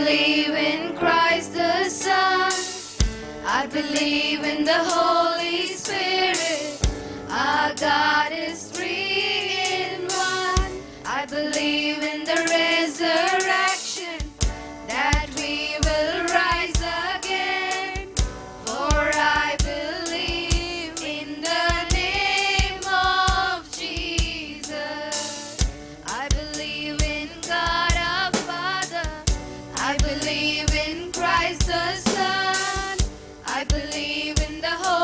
believe in Christ the Son. I believe in the Holy Spirit. Our God is three in one. I believe in the resurrection, that we will rise again. For I believe in the name of Jesus. I believe in God our Father. I believe in Christ the Son. I believe in the Holy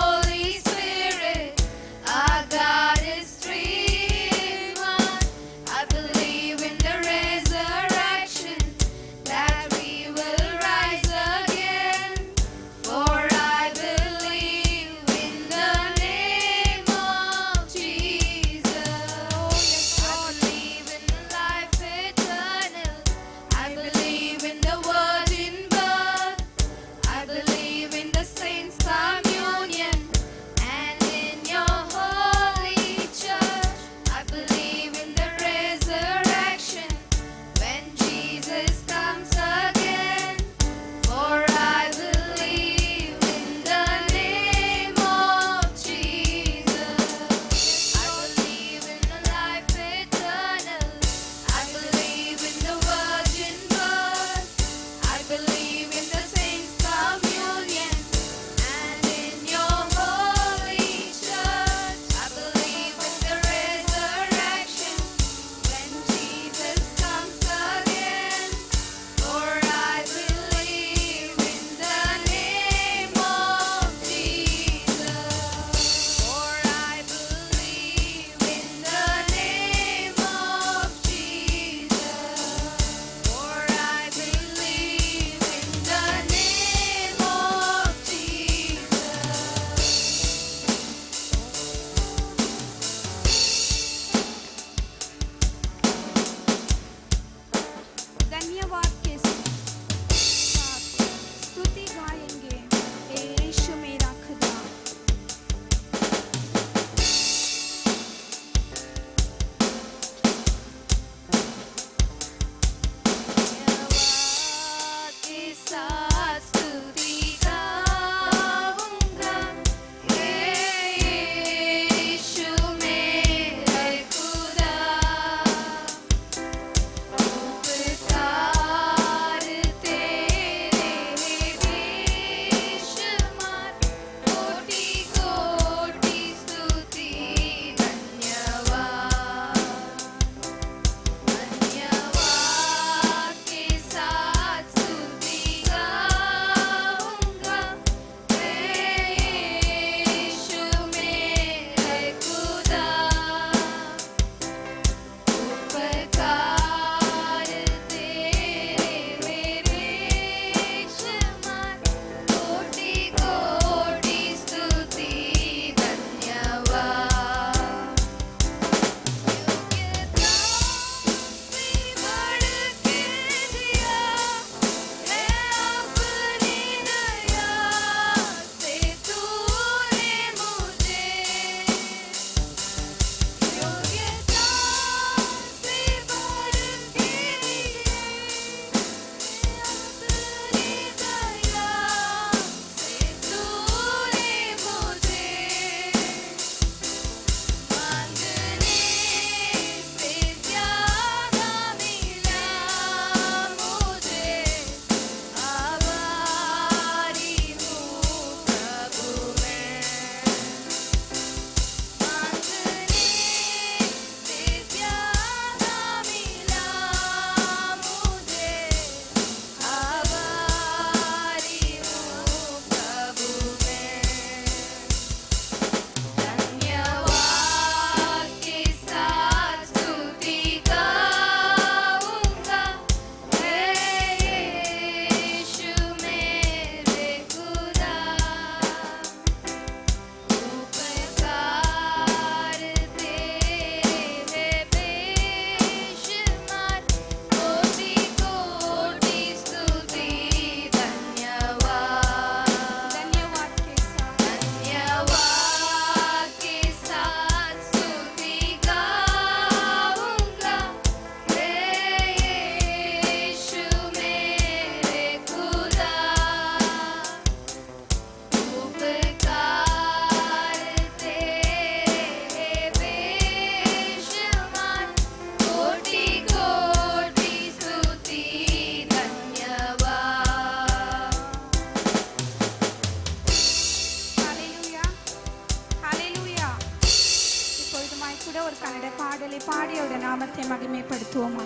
ஒரு கன்னட பாடலை பாடி அவருடைய நாமத்தை ಮಹಿಮೆಪಡುತ್ತೋಮ.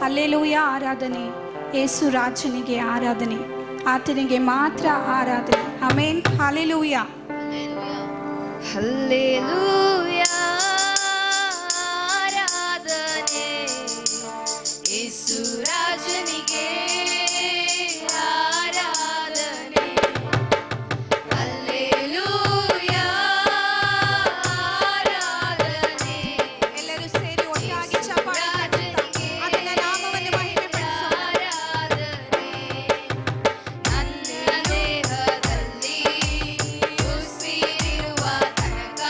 Hallelujah ಆರಾಧನೆ, ಯೇಸು ರಾಜನಿಗೆ ಆರಾಧನೆ, ಆತನಿಗೆ ಮಾತ್ರ ಆರಾಧನೆ. ಆಮೆನ್. ಹಲ್ಲೆಲೂಯ. ಹಲ್ಲೆಲೂಯ ಆರಾಧನೆ, ಯೇಸು ರಾಜನಿಗೆ ಆರಾಧನೆ. ಹಲ್ಲೆಲೂಯ ಆರಾಧನೆ. ಎಲ್ಲರೂ ಸೇರಿ ಒಟ್ಟಾಗಿ ಚಪ್ಪಾಳೆ ತಟ್ಟುತ್ತಾ ಆತನ ನಾಮವನ್ನು ಮಹಿಮೆಪಡಿಸೋಣ. ನನ್ನ ದೇಹದಲ್ಲಿ ಉಸಿರಿರುವ ತನಕ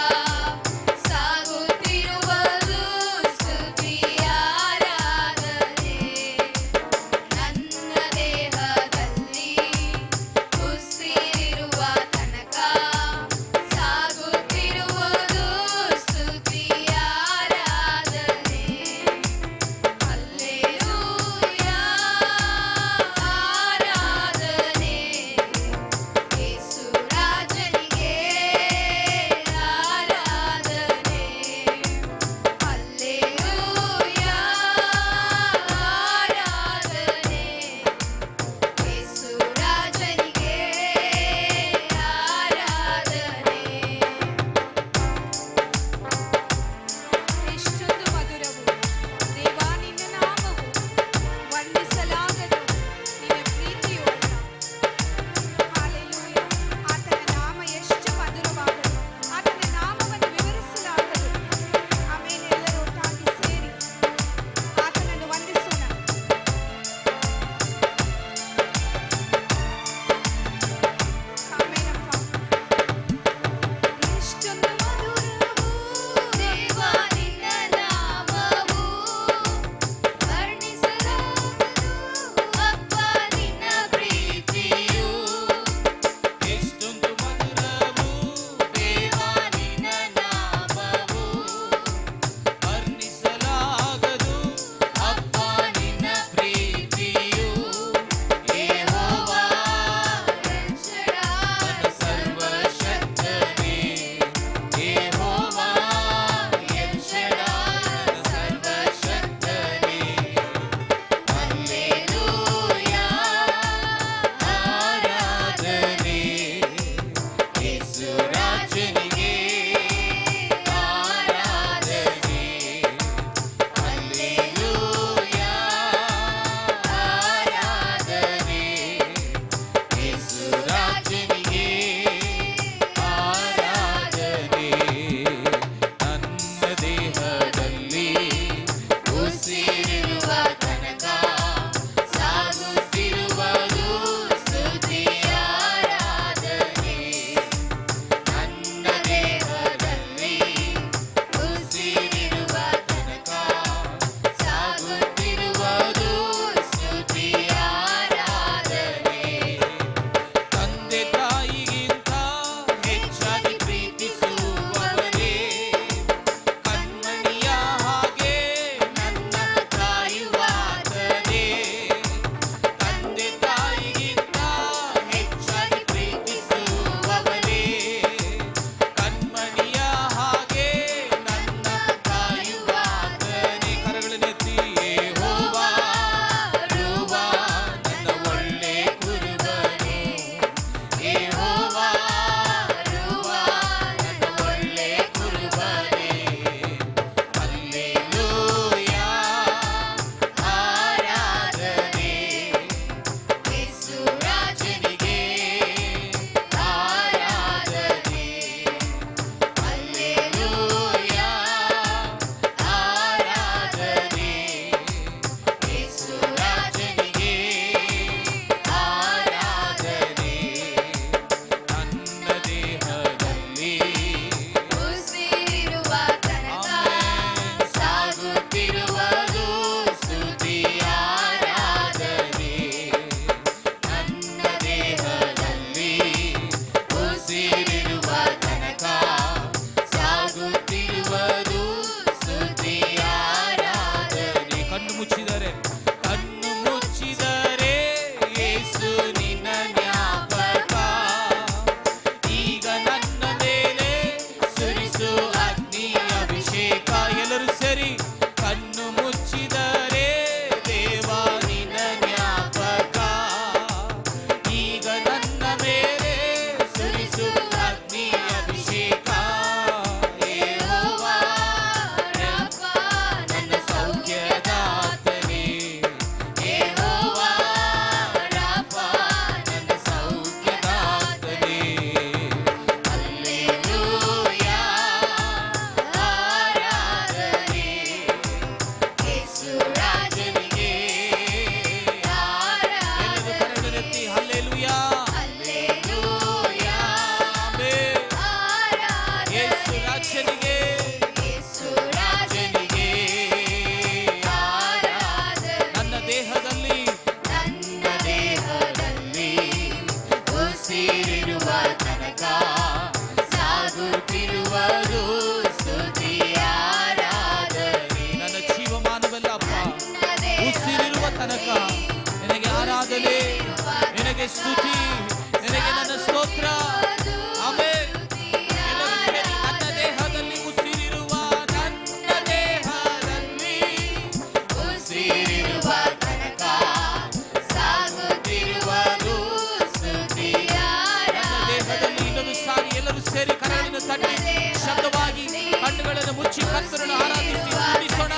ಕರಗಳನ್ನು ತಟ್ಟಿ ಶಬ್ದವಾಗಿ ಕಣ್ಣುಗಳನ್ನು ಮುಚ್ಚಿ ಕರ್ತನನ್ನು ಆರಾಧಿಸಿ ಸ್ತುತಿಸೋಣ.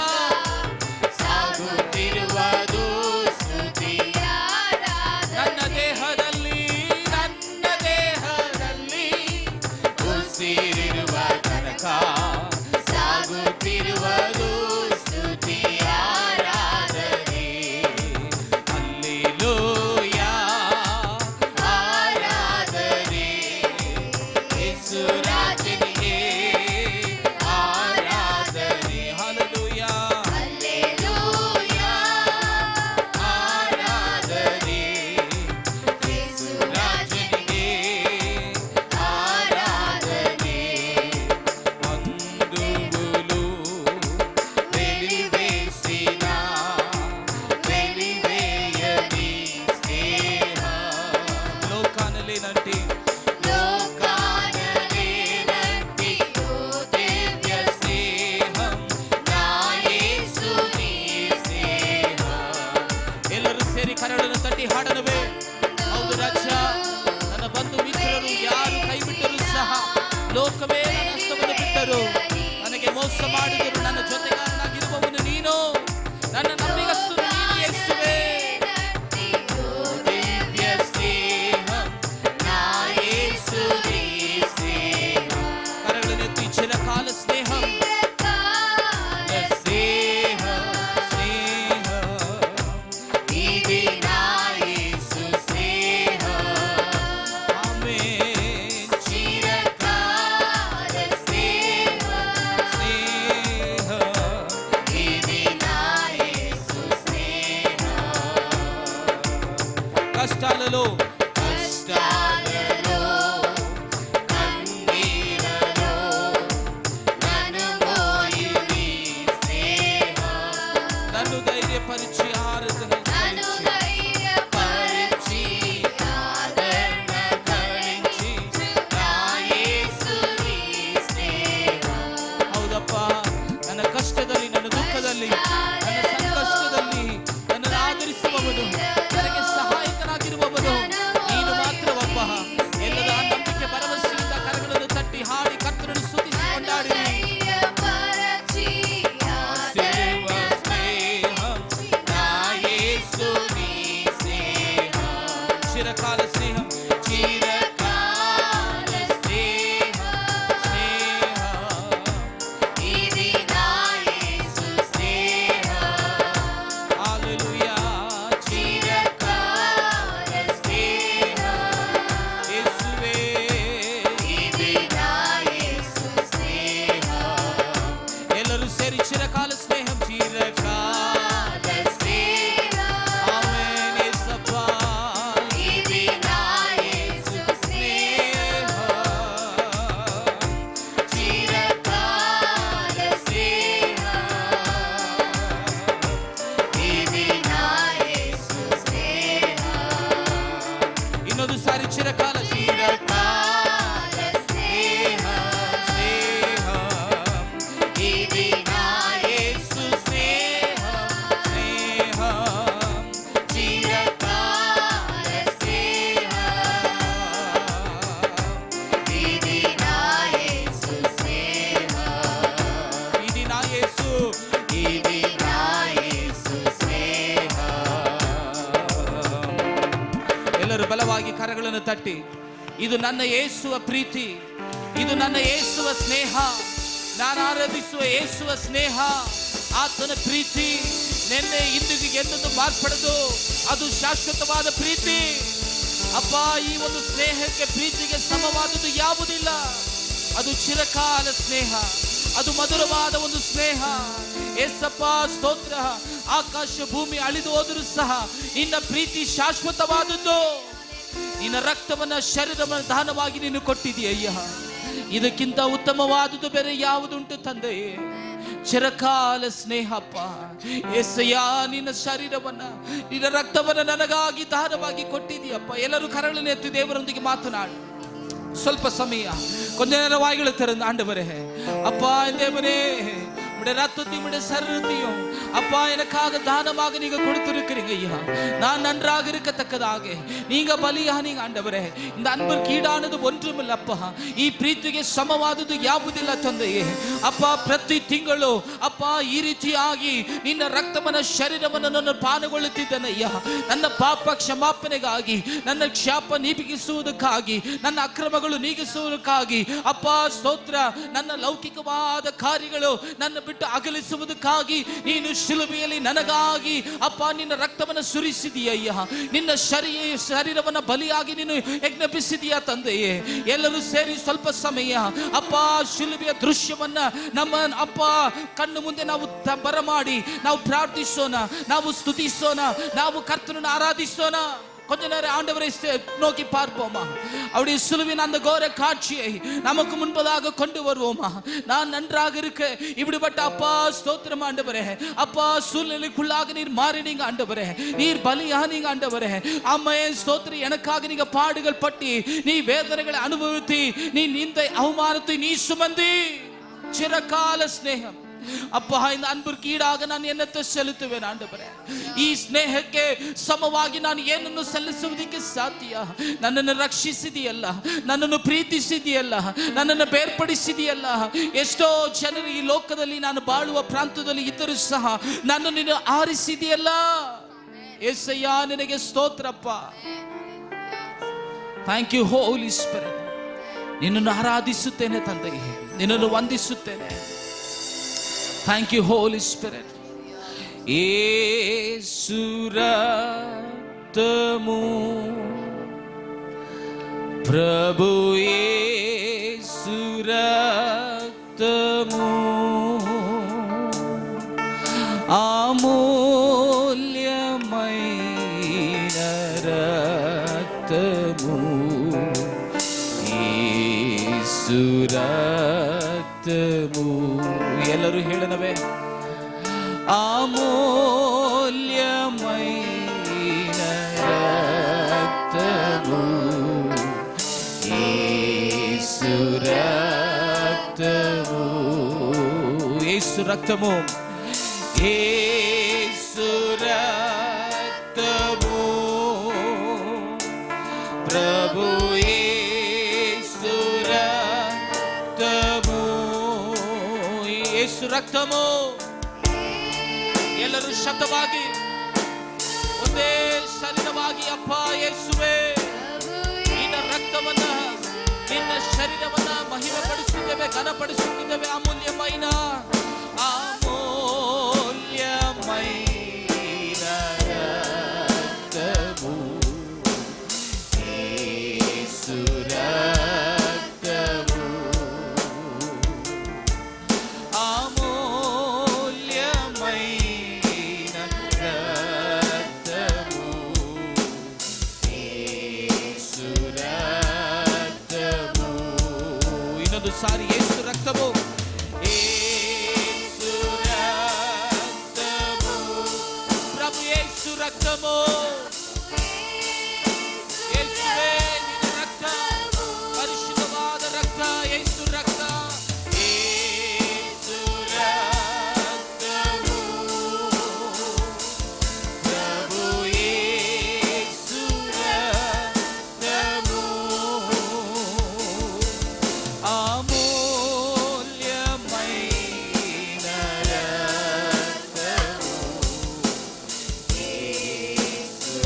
ಸಾಗುತ್ತಿರುವುದು ಸ್ತುತಿಯ ನನ್ನ ದೇಹದಲ್ಲಿ ಉಸಿರಿರುವ ತನಕ ಸಾಗುತ್ತಿರುವುದು ಸ್ತುತಿಯ ಆರಾಧನೆ. ಹಲ್ಲೆಲೂಯಾ ಆರಾಧನೆ ಯೇಸು ರಾಜನಿಗೆ ಆರಾಧನೆ. ಹಲ್ಲೆಲೂಯಾ ಹಲ್ಲೆಲೂಯಾ ಆರಾಧನೆ ಯೇಸು ರಾಜನಿಗೆ ಆರಾಧನೆ. ಬಂಧುಗಳು వెలివేసిన వెలివేయని స్నేహ లోకానలేనంటి ఓ దివ్య స్నేహం నా యేసుని స్నేహ. ಎಲ್ಲರೂ ಸೇರಿ ಕರಗಳನ್ನು ತಟ್ಟಿ ಹಾಡನವೇ. ಹೌದು ರಾಜ, ನನ್ನ ಬಂಧು ಮಿತ್ರರು ಯಾರು ಕೈ ಬಿಟ್ಟರು ಸಹ, ಲೋಕವೇ ನನ್ನ ಹಸ್ತವನ್ನು ಬಿಟ್ಟರು, ನನಗೆ ಮೋಸ ಮಾಡಿದರು, ನನ್ನ ಜೊತೆಗಾರನಾಗಿರುವವನು ನೀನು, ನನ್ನ ನಂಬಿಗಸ್ತು ನೀನು ಯೇಸುವೇ. ದಿವ್ಯ ಸ್ನೇಹಂ ನಾ ಯೇಸುವಿ ಸ್ನೇಹ. ಕರಗಳನ್ನೆತ್ತಿ ಚಿರಕಾಲ ಸ್ನೇಹಂ ಸ್ನೇಹ ಸ್ನೇಹ ఇది నా యేసు స్నేహ. ఆమేన్. చిరకాల స్నేహ స్నేహ ఇది నా యేసు స్నేహ. కష్టాలలో కన్నీరలో నన్ను మోయు నీ స్నేహ. నన్ను ధైర్యపరిచి ఆరాధన నన్ను ధైర్యపరిచి ఆదరణ కలిగించు నా యేసుని స్నేహ. ಹೌದಪ್ಪ, ನನ್ನ ಕಷ್ಟದಲ್ಲಿ, ನನ್ನ ದುಃಖದಲ್ಲಿ, ನನ್ನ ಸಂಕಷ್ಟದಲ್ಲಿ ನನ್ನನ್ನು ಆದರಿಸುವವನು, ನನಗೆ ಸಹಾಯಕನಾಗಿರುವವನು ನೀನು ಮಾತ್ರವಪ್ಪ. ಎಲ್ಲದ ನಂಬಿಕೆ ಭರವಸೆಯಿಂದ ಕರಗಳನ್ನು ತಟ್ಟಿ ಹಾಡಿ ಕರ್ತನನ್ನು ಸ್ತುತಿಸಿ ಕೊಂಡಾಡಿರಿ. ధైర్యపరచి సేవ స్నేహం నా యేసుని స్నేహ. చిరకాల స్నేహం చిరకాల స్నేహ స్నేహ ఇది నా యేసు స్నేహ. హల్లెలూయా. చిరకాల స్నేహ యేసువే. ఇది నా యేసు స్నేహ. ಎಲ್ಲರೂ ಸೇರಿ ಚಿರಕಾಲ ಸ್ನೇಹಂ ಚಿರಕಾಲ స్నేహ. ಆಮೆನ್ ಯೇಸಪ್ಪ. ఇది నా యేసు స్నేహ. చిరకాల స్నేహ. ఇది నా యేసు స్నేహ. ಇನ್ನೊಂದು ಸಾರಿ ಚಿರಕಾಲ ಚಿರಕಾಲ స్నేహ. ಸ್ನೇಹ ఇది నా యేసు స్నేಹ ಸ್ನೇಹ చిరకాల స్నేహ. ఇది నా యేసు స్నేహ. ఇది నా యేసు ఇది నా యేసు స్నేహ. ಎಲ್ಲರೂ ಬಲವಾಗಿ ಕರಗಳನ್ನು ತಟ್ಟಿ, ಇದು ನನ್ನ ಯೇಸುವ ಪ್ರೀತಿ, ಇದು ನನ್ನ ಯೇಸುವ ಸ್ನೇಹ, ನಾನು ಆರಾಧಿಸುವ ಯೇಸುವ ಸ್ನೇಹ, ಆತನ ಪ್ರೀತಿ ನಿನ್ನೆ ಇಂದಿಗೆ ಎಂದೆಂದು ಮಾರ್ಪಡದು, ಅದು ಶಾಶ್ವತವಾದ ಪ್ರೀತಿ. ಅಪ್ಪ, ಈ ಒಂದು ಸ್ನೇಹಕ್ಕೆ, ಪ್ರೀತಿಗೆ ಸಮವಾದುದು ಯಾವುದಿಲ್ಲ. ಅದು ಚಿರಕಾಲ ಸ್ನೇಹ, ಅದು ಮಧುರವಾದ ಒಂದು ಸ್ನೇಹ. ಏಸಪ್ಪ ಸ್ತೋತ್ರ. ಆಕಾಶ ಭೂಮಿ ಅಳಿದು ಹೋದರೂ ಸಹ ನಿನ್ನ ಪ್ರೀತಿ ಶಾಶ್ವತವಾದದ್ದು. ನಿನ್ನ ರಕ್ತವನ್ನ, ಶರೀರವನ್ನು ದಾನವಾಗಿ ನೀನು ಕೊಟ್ಟಿದೀಯ. ಇದಕ್ಕಿಂತ ಉತ್ತಮವಾದುದು ಬೇರೆ ಯಾವುದುಂಟು ತಂದೆಯೇ? ಚಿರಕಾಲ ಸ್ನೇಹಪ್ಪ. ಎಸಯ್ಯ, ನಿನ್ನ ಶರೀರವನ್ನ, ನಿನ್ನ ರಕ್ತವನ್ನ ನನಗಾಗಿ ದಾನವಾಗಿ ಕೊಟ್ಟಿದೀಯಪ್ಪ. ಎಲ್ಲರೂ ಕರಳನ್ನು ಎತ್ತಿ ದೇವರೊಂದಿಗೆ ಮಾತನಾಡಿ ಸ್ವಲ್ಪ ಸಮಯ கொஞ்ச நேரம் வாய்களை திறந்து ஆண்டவரே, அப்பா, தேவனே, உம்முடைய ரத்தத்தையும் உம்முடைய சரீரத்தையும் அப்பா எனக்காக தானமாக நீங்க கொடுத்திருக்கிறீங்க ஐயா. நான் நன்றாக இருக்கத்தக்கதாக நீங்க பலியா நீங்க ஆண்டவரே. இந்த அன்பிற்கு ஈடானது ஒன்றுமிಲ್ಲ ಅಪ್ಪ. ಈ ಪ್ರೀತಿಗೆ ಸಮವಾದುದು ಯಾವುದಿಲ್ಲ ತಂದೆಯೇ. ಅಪ್ಪ ಪ್ರತಿ ತಿಂಗಳು ಅಪ್ಪ ಈ ರೀತಿಯಾಗಿ ನಿನ್ನ ರಕ್ತವನ್ನ ಶರೀರವನ್ನು ನಾನು ಪಾನಗೊಳ್ಳುತ್ತಿದ್ದೇನಯ್ಯ. ನನ್ನ ಪಾಪ ಕ್ಷಮಾಪಣೆಗಾಗಿ, ನನ್ನ ಶಾಪ ನೀಗಿಸುವುದಕ್ಕಾಗಿ, ನನ್ನ ಅಕ್ರಮಗಳು ನೀಗಿಸುವುದಕ್ಕಾಗಿ ಅಪ್ಪ ಸ್ತೋತ್ರ. ನನ್ನ ಲೌಕಿಕವಾದ ಕಾರ್ಯಗಳು ನನ್ನ ಬಿಟ್ಟು ಅಗಲಿಸುವುದಕ್ಕಾಗಿ ನೀನು ಶಿಲುಬೆಯಲ್ಲಿ ನನಗಾಗಿ ಅಪ್ಪ ನಿನ್ನ ರಕ್ತವನ್ನು ಸುರಿಸಿದೀಯಯ್ಯ. ನಿನ್ನ ಶರೀರವನ್ನ ಬಲಿಯಾಗಿ ನೀನು ಯಜ್ಞಪಿಸಿದೀಯ ತಂದೆಯೇ. ಎಲ್ಲರೂ ಸೇರಿ ಸ್ವಲ್ಪ ಸಮಯ ಅಪ್ಪ ಶಿಲುಬೆಯ ದೃಶ್ಯವನ್ನ ನಮ್ಮ ಅಪ್ಪ ಕಣ್ಣು ಮುಂದೆ ನಾವು ಬರಮಾಡಿ ನಾವು ಪ್ರಾರ್ಥಿಸೋಣ, ನಾವು ಸ್ತುತಿಸೋಣ, ನಾವು ಕರ್ತನನ್ನು ஆராதிಸோಣ. கொஞ்ச நேரம் ஆண்டவரை நோக்கி பார்ப்போமா? அவருடைய சிலுவையின் அந்த கோர காட்சியை நமக்கு முன்பதாக கொண்டு வருவோமா? நான் நன்றாக இருக்க இப்படிப்பட்ட அப்பா ஸ்தோத்திரம் ஆண்டவரே. அப்பா சூழ்நிலைக்குள்ளாக நீர் மாறினீங்க ஆண்டவரே. நீர் பலியானீங்க ஆண்டவரே. அம்மையே ஸ்தோத்திரம். எனக்காக நீங்க பாடுகள் பட்டி, நீ வேதனைகளை அனுபவித்து, நீ இந்த அவமானத்தை நீ சுமந்தி ಚಿರಕಾಲ ಸ್ನೇಹಂ ಅಪ್ಪ. இந்த அன்பிற்கு ஈடாக நான் என்னத்தை செலுத்துவேன் ಆಂಡವರೇ? ಈ ಸ್ನೇಹಕ್ಕೆ ಸಮವಾಗಿ ನಾನು ಏನನ್ನು ಸಲ್ಲಿಸುವುದಕ್ಕೆ ಸಾಧ್ಯ? ನನ್ನನ್ನು ರಕ್ಷಿಸಿದೆಯಲ್ಲ, ನನ್ನನ್ನು ಪ್ರೀತಿಸಿದೆಯಲ್ಲ, ನನ್ನನ್ನು ಬೇರ್ಪಡಿಸಿದೆಯಲ್ಲ. ಎಷ್ಟೋ ಜನರು ಈ ಲೋಕದಲ್ಲಿ ನಾನು ಬಾಳುವ ಪ್ರಾಂತದಲ್ಲಿ ಇದ್ದರೂ ಸಹ ನನ್ನನ್ನು ನೀನು ಆರಿಸಿದೆಯಲ್ಲ. యేసయ్యా ನಿನಗೆ ಸ್ತೋತ್ರಪ್ಪ. Thank you Holi spirit. ನಿನ್ನನ್ನು ಆರಾಧಿಸುತ್ತೇನೆ ತಂದೆಯೇ, ನಿನ್ನನ್ನು ವಂದಿಸುತ್ತೇನೆ. Thank you Holi spirit. Yesu రక్తము, ప్రభు యేసు రక్తము, అమూల్యమైన రక్తము, యేసు రక్తము. ಎಲ್ಲರೂ ಹೇಳನವೇ? ಅಮೂಲ್ಯమైన ರಕ್ತము, యేసు రక్తము, యేసు రక్తము, యేసు రక్తము, ప్రభు యేసు రక్తము, యేసు రక్తము. ಎಲ್ಲರೂ ಶಬ್ದವಾಗಿ ಒಂದೇ ಶರೀರವಾಗಿ ಅಪ್ಪ ಯೇಸುವೆ ನಿನ್ನ ರಕ್ತವನ್ನ, ನಿನ್ನ ಶರೀರವನ್ನ ಮಹಿಮೆ ಪಡಿಸುತ್ತೇವೆ, ಘನಪಡಿಸುತ್ತಿದ್ದೇವೆ. ಅಮೂಲ್ಯమైన ಅಮೂಲ್ಯమైన ರಕ್ತವು, యేసు రక్తము, అమూల్యమైన రక్తము, యేసు రక్తము. ಇನ್ನೊಂದು ಸಾರಿ యేసు రక్తము, యేసు రక్తము, ప్రభు యేసు రక్తము, యేసువే ನಿನ್ನ ರಕ್ತ, ಪರಿಶುದ್ಧವಾದ ರಕ್ತ, యేసు ರಕ್ತ, యేసు ರಕ್ತము, ప్రభు యేసు రಕ್ತము, అమూల్యమైన రక్తము, యేసు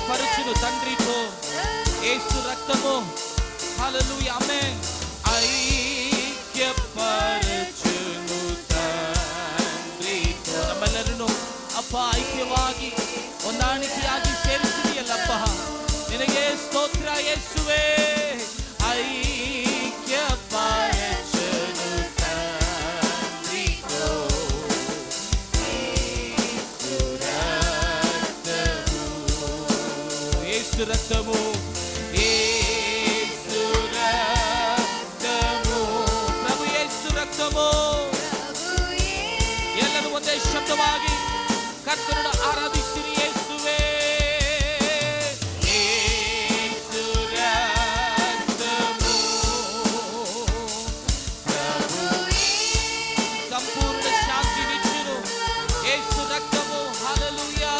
ఐక్యపరచును తండ్రితో యేసు రక్తము హల్లెలూయా ఆమేన్ ಐಕ್ಯಪರಚುನು ತಂದ್ರಿತು ನಮ್ಮೆಲ್ಲರನ್ನು ಅಪ್ಪ ಐಕ್ಯವಾಗಿ ಹೊಂದಾಣಿಕೆಯಾಗಿ ಸೇರಿಸಿದೆಯಲ್ಲಪ್ಪ ನಿನಗೆ ಸ್ತೋತ್ರ ಯೇಸುವೇ ಐಕ್ಯಪರಚುನು ತಂದ್ರಿತು ಯೇಸು ರಕ್ತವು ಎಲ್ಲರೂ ಒಂದೇ ಶಬ್ದವಾಗಿ ಕರ್ತನನ್ನು ಆರಾಧಿಸಿರಿ ಯೇಸುವೇ ಯೇಸು ರಕ್ತವು ಸಂಪೂರ್ಣ ಶಾಂತಿ ನಿಚ್ಚುನು ಯೇಸು ರಕ್ತವು ಹಲ್ಲೆಲೂಯಾ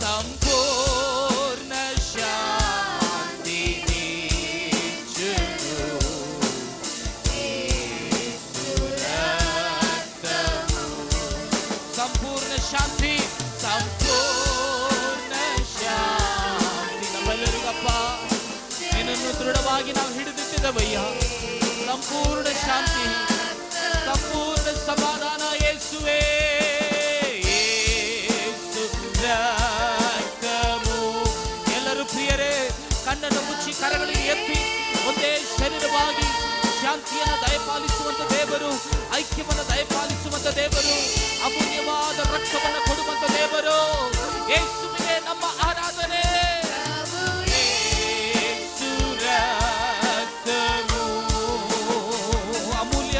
ಸಂಪೂರ್ಣ ಶಾಂತಿ ನಿಚ್ಚುನು ಸಂಪೂರ್ಣ ಶಾಂತಿ ಸಂಪೂರ್ಣ ಶಾಂತಿ ನಮ್ಮೆಲ್ಲರಿಗಪ್ಪ ನಿನ್ನನ್ನು ದೃಢವಾಗಿ ನಾವು ಹಿಡಿದಿಟ್ಟಿದ್ದೇವಯ್ಯ ಸಂಪೂರ್ಣ ಶಾಂತಿ ಸಂಪೂರ್ಣ ಸಮಾಧಾನ ಯೇಸುವೇ ಯೇಸು ರಕ್ತವು ಎಲ್ಲರೂ ಪ್ರಿಯರೇ ಕಣ್ಣನ್ನು ಮುಚ್ಚಿ ಕರಗಳಿಗೆ ಎತ್ತಿ ಒಂದೇ ಶರೀರವಾಗಿ ಶಾಂತಿಯನ್ನು ದಯಪಾಲಿಸುವಂತ ದೇವರು ಐಕ್ಯವನ್ನು ದಯಪಾಲಿಸುವಂತ ದೇವರು ಅಮೂಲ್ಯವಾದ ರಕ್ತವನ್ನು ಕೊಡುವಂತ ದೇವರು ಯೇಸುವಿಗೆ ನಮ್ಮ ಆರಾಧನೆ ಯೇಸು ರಕ್ತವು ಅಮೂಲ್ಯ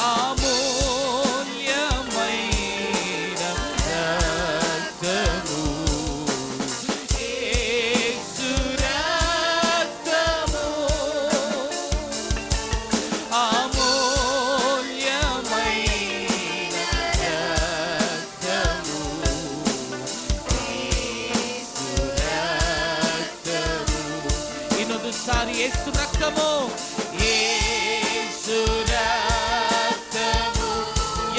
ಅಮೂಲ್ಯಮಯ ರಕ್ತವು ಯೇಸು ರಕ್ತವು సారి యేసు రక్తము యేసు రక్తము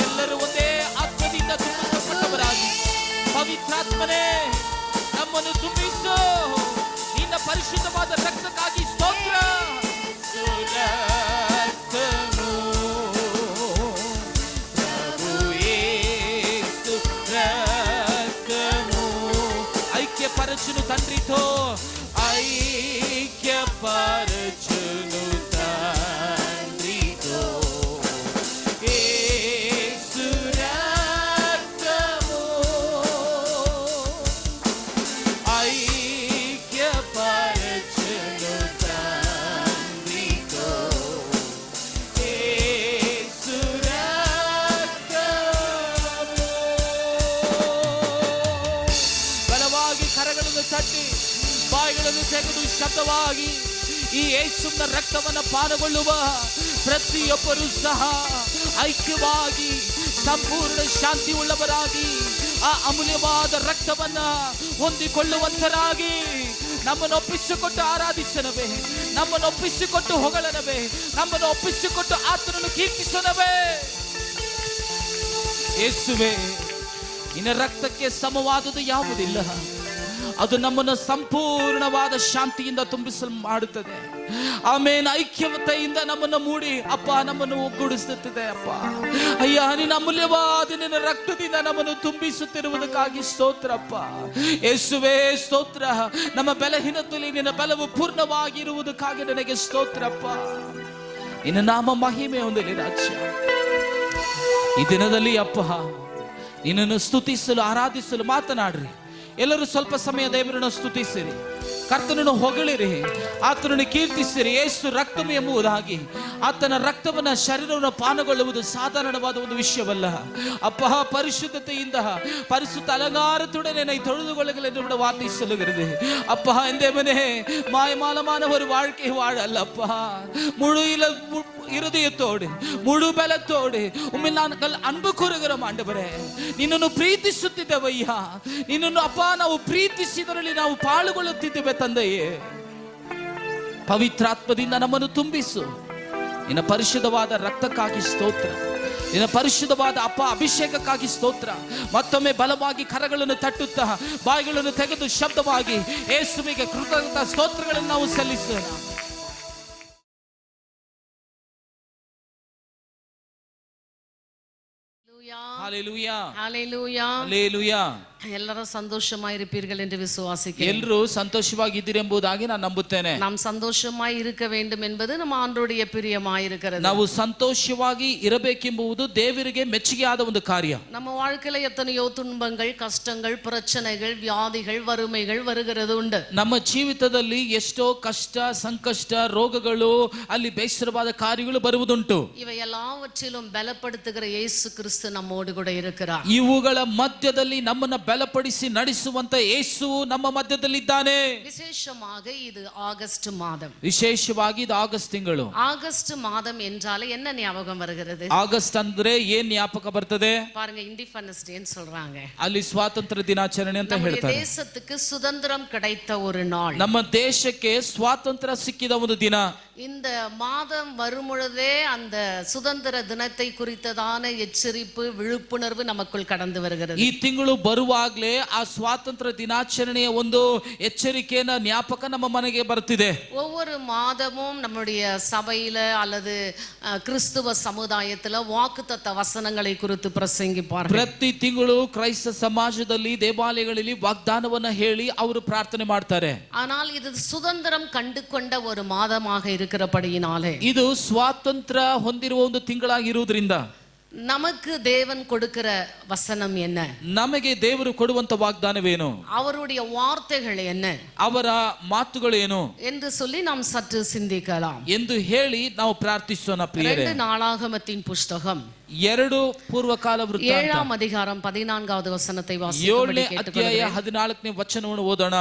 ಎಲ್ಲರೂ ಒಂದೇ ಆತ್ಮದಿಂದ ತುಂಬಿಸಲ್ಪಟ್ಟವರಾಗಿ ಪವಿತ್ರಾತ್ಮನೇ ನಮ್ಮನ್ನು ತುಂಬಿಸು ನಿನ್ನ ಪರಿಶುದ್ಧವಾದ ರಕ್ತಕ್ಕಾಗಿ ಸ್ತೋತ್ರ ರಕ್ತము ಪ್ರಭು యేసు ರಕ್ತము ಐಕ್ಯಪರಚುನು తండ్రితో ఐక్యపరచును తండ్రితో యేసు రక్తము ఐక్యపరచును తండ్రితో యేసు రక్తము ಬಲವಾಗಿ ಕರಗಳನ್ನು ತಟ್ಟಿ ಬಾಯಿಗಳನ್ನು ತೆಗೆದು ಶಬ್ದವಾಗಿ ಈ ಯೇಸುವಿನ ರಕ್ತವನ್ನು ಪಾನಗೊಳ್ಳುವ ಪ್ರತಿಯೊಬ್ಬರೂ ಸಹ ಐಕ್ಯವಾಗಿ ಸಂಪೂರ್ಣ ಶಾಂತಿ ಉಳ್ಳವರಾಗಿ ಆ ಅಮೂಲ್ಯವಾದ ರಕ್ತವನ್ನ ಹೊಂದಿಕೊಳ್ಳುವಂತರಾಗಿ ನಮ್ಮನ್ನು ಒಪ್ಪಿಸಿಕೊಟ್ಟು ಆರಾಧಿಸನವೇ ನಮ್ಮನ್ನು ಒಪ್ಪಿಸಿಕೊಟ್ಟು ಹೊಗಳನವೇ ನಮ್ಮನ್ನು ಒಪ್ಪಿಸಿಕೊಟ್ಟು ಆತನನ್ನು ಕೀರ್ತಿಸನವೇ ಯೇಸುವೇ ನಿನ್ನ ರಕ್ತಕ್ಕೆ ಸಮವಾದುದು ಯಾವುದಿಲ್ಲ ಅದು ನಮ್ಮನ್ನು ಸಂಪೂರ್ಣವಾದ ಶಾಂತಿಯಿಂದ ತುಂಬಿಸಲು ಮಾಡುತ್ತದೆ ಆಮೇಲೆ ಐಕ್ಯತೆಯಿಂದ ನಮ್ಮನ್ನು ಮೂಡಿ ಅಪ್ಪ ನಮ್ಮನ್ನು ಒಗ್ಗೂಡಿಸುತ್ತದೆ ಅಪ್ಪ ಅಯ್ಯ ನಿನ್ನ ಅಮೂಲ್ಯವಾದ ನಿನ್ನ ರಕ್ತದಿಂದ ನಮ್ಮನ್ನು ತುಂಬಿಸುತ್ತಿರುವುದಕ್ಕಾಗಿ ಸ್ತೋತ್ರಪ್ಪ ಯೇಸುವೇ ಸ್ತೋತ್ರ ನಮ್ಮ ಬಲಹೀನತೆಯಲ್ಲಿ ನಿನ್ನ ಬಲವು ಪೂರ್ಣವಾಗಿರುವುದಕ್ಕಾಗಿ ನನಗೆ ಸ್ತೋತ್ರಪ್ಪ ನಿನ್ನ ನಾಮ ಮಹಿಮೆ ಹೊಂದಲಿ ರಾಜ್ಯ ಈ ದಿನದಲ್ಲಿ ಅಪ್ಪ ನಿನ್ನನ್ನು ಸ್ತುತಿಸಲು ಆರಾಧಿಸಲು ಮಾತನಾಡ್ರಿ ಎಲ್ಲರೂ ಸ್ವಲ್ಪ ಸಮಯ ದೇವರನ್ನು ಸ್ತುತಿಸಿರಿ ಕರ್ತನನ್ನು ಹೊಗಳಿರಿ ಆತನನ್ನು ಕೀರ್ತಿಸಿರಿ ಯೇಸು ರಕ್ತವು ಎಂಬುದಾಗಿ ಆತನ ರಕ್ತವನ್ನ ಶರೀರವನ್ನು ಪಾನಗೊಳ್ಳುವುದು ಸಾಧಾರಣವಾದ ಒಂದು ವಿಷಯವಲ್ಲ ಅಪ್ಪ ಪರಿಶುದ್ಧತೆಯಿಂದ ಪರಿಶುದ್ಧ ಅಲಂಕಾರತೊಡನೆ ನೈ ತೊಳೆದುಕೊಳ್ಳಲು ವಾದಿಸಲುகிறது அப்பா இந்த மனே மாயமாலமான ஒரு வாழ்க்கை வாழல்லப்பா முழு இருதயத்தோடு முழு ಬಲத்தோடு உம்மில் நான் அன்பு கூறுகிறோம் ஆண்டவரே ನಿನ್ನನ್ನು ಪ್ರೀತಿಸುತ್ತಿದ್ದೇವಯ್ಯ ನಿನ್ನನ್ನು ಅಪ್ಪ ನಾವು ಪ್ರೀತಿಸಿದರಲ್ಲಿ ನಾವು ಪಾಳುಗೊಳ್ಳುತ್ತಿದ್ದೇವೆ ತಂದೆಯೇ ಪವಿತ್ರಾತ್ಮದಿಂದ ನಮ್ಮನ್ನು ತುಂಬಿಸು ನಿನ್ನ ಪರಿಶುದ್ಧವಾದ ರಕ್ತಕ್ಕಾಗಿ ಸ್ತೋತ್ರ ನಿನ್ನ ಪರಿಶುದ್ಧವಾದ ಅಪ್ಪ ಅಭಿಷೇಕಕ್ಕಾಗಿ ಸ್ತೋತ್ರ. ಮತ್ತೊಮ್ಮೆ ಬಲವಾಗಿ ಕರಗಳನ್ನು ತಟ್ಟುತ್ತಾ ಬಾಯಿಗಳನ್ನು ತೆಗೆದು ಶಬ್ದವಾಗಿ ಯೇಸುವಿಗೆ ಕೃತಜ್ಞತಾ ಸ್ತೋತ್ರಗಳನ್ನು ನಾವು ಸಲ್ಲಿಸೋಣ. ஹalleluya ஹalleluya ஹalleluya. எல்லாரும் சந்தோஷமாய் இருப்பீர்கள் என்று விசுவாசிக்கிறேன். ಎಲ್ಲರೂ ಸಂತೋಷವಾಗಿದ್ದೀರಿ ಎಂಬುದಾಗಿ ನಾನು ನಂಬುತ್ತೇನೆ. நாம் சந்தோஷமாய் இருக்க வேண்டும் என்பது ನಮ್ಮ ಆಂಡ್ರೋಡಿಯ ಪ್ರಿಯಮಾய் இருக்கிறது. ನಾವು ಸಂತೋಷವಾಗಿ ಇರಬೇಕೆಂಬುದು ದೇವರಿಗೆ ಮೆಚ್ಚುಗೆಯಾದ ಒಂದು ಕಾರ್ಯ. நம்ம வாழ்க்கையில எத்தனையோ துன்பங்கள், கஷ்டங்கள், பிரச்சனைகள், வியாதிகள், வறுமைகள் வருகிறது உண்டு. ನಮ್ಮ ಜೀವಿತದಲ್ಲಿ ಎಷ್ಟೋ ಕಷ್ಟ, ಸಂಕಷ್ಟ, ರೋಗಗಳು, ಅಲ್ಲಿ ಬೇಸರವಾದ ಕಾರ್ಯಗಳು ಬರುವುದುಂಟು. இவை எல்லாவற்றிலும் பலப்படுத்துகிற இயேசு கிறிஸ்து நம்மோடு கூட இருக்கிறார். ಇವುಗಳ ಮಧ್ಯದಲ್ಲಿ ನಮ್ಮನ್ನ ಬಲಪಡಿಸಿ ನಡೆಸುವಂತ ಯೇಸು ನಮ್ಮ ಮಧ್ಯದಲ್ಲಿದ್ದಾನೆ. விசேஷமாக இது ஆகஸ்ட் மாதம். ವಿಶೇಷವಾಗಿ ಇದು ಆಗಸ್ಟ್ ತಿಂಗಳು. ஆகஸ்ட் மாதம் என்றாலே என்ன ஞாபகம் வருகிறது? ಆಗಸ್ಟ್ ಅಂದ್ರೆ ಏನ್ ಜ್ಞಾಪಕ ಬರ್ತದೆ? பாருங்க, இண்டிபெண்டன்ஸ் டேன்னு சொல்றாங்க. ಅಲ್ಲಿ ಸ್ವಾತಂತ್ರ್ಯ ದಿನಾಚರಣೆ ಅಂತ நம்முடைய ಹೇಳ್ತಾರೆ. தேசத்துக்கு சுதந்திரம் கிடைத்த ஒரு நாள். ನಮ್ಮ ದೇಶಕ್ಕೆ ಸ್ವಾತಂತ್ರ್ಯ ಸಿಕ್ಕಿದ ಒಂದು ದಿನ. இந்த மாதம் வரும் பொழுதே அந்த சுதந்திர தினத்தை குறித்ததான எச்சரிப்பு, விழிப்புணர்வு நமக்குள் கடந்து வருகிறது. ಈ ತಿಂಗಳು ಬರುವಾಗಲೇ ಆ ಸ್ವಾತಂತ್ರ್ಯ ದಿನಾಚರಣೆಯ ಒಂದು ಎಚ್ಚರಿಕೆಯ ಜ್ಞಾಪಕ ನಮ್ಮ ಮನೆಗೆ ಬರ್ತಿದೆ. ஒவ்வொரு மாதமும் நம்முடைய சபையில அல்லது கிறிஸ்துவ சமுதாயத்துல வாக்குத்தத்த வசனங்களை குறித்து பிரசங்கிப்பார்கள். ಪ್ರತಿ ತಿಂಗಳು ಕ್ರೈಸ್ತ ಸಮಾಜದಲ್ಲಿ ದೇವಾಲಯಗಳಲ್ಲಿ ವಾಗ್ದಾನವನ್ನ ಹೇಳಿ ಅವರು ಪ್ರಾರ್ಥನೆ ಮಾಡ್ತಾರೆ. ஆனால் இது சுதந்திரம் கண்டு கொண்ட ஒரு மாதமாக இருக்கிறபடியினாலே, ಇದು ಸ್ವಾತಂತ್ರ್ಯ ಹೊಂದಿರುವ ಒಂದು ತಿಂಗಳಾಗಿರುವುದರಿಂದ நமக்கு தேவன் கொடுக்கிற வசனம் என்ன? ನಮಗೆ ದೇವರು ಕೊಡುವಂತ ವಾಗ್ದಾನವೇನು? அவருடைய வார்த்தைகள் என்ன? ಅವರ ಮಾತುಗಳೇನು என்று சொல்லி நாம் சற்று சிந்திக்கலாம் ಎಂದು ಹೇಳಿ ನಾವು ಪ್ರಾರ್ಥಿಸೋಣ. ಪ್ರಿಯರೇ, 2 நாளாகமத்தின் புஸ்தகம் 2 ಪೂರ್ವಕಾಲ ವೃತ್ತಾಂತ 7ஆம் அதிகாரம் 14வது வசனத்தை 7ನೇ வாசிக்கும்படி ಅಧ್ಯಾಯ கேட்டுக்கொள்கிறேன். 14ನೇ ವಚನವನ್ನು ಓದೋಣ.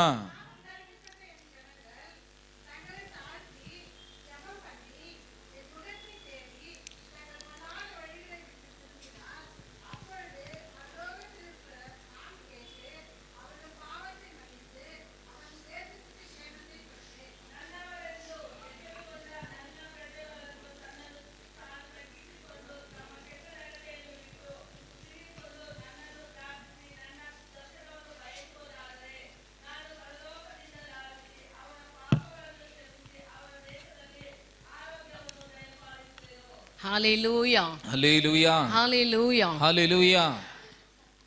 ஹalleluya ஹalleluya ஹalleluya ஹalleluya.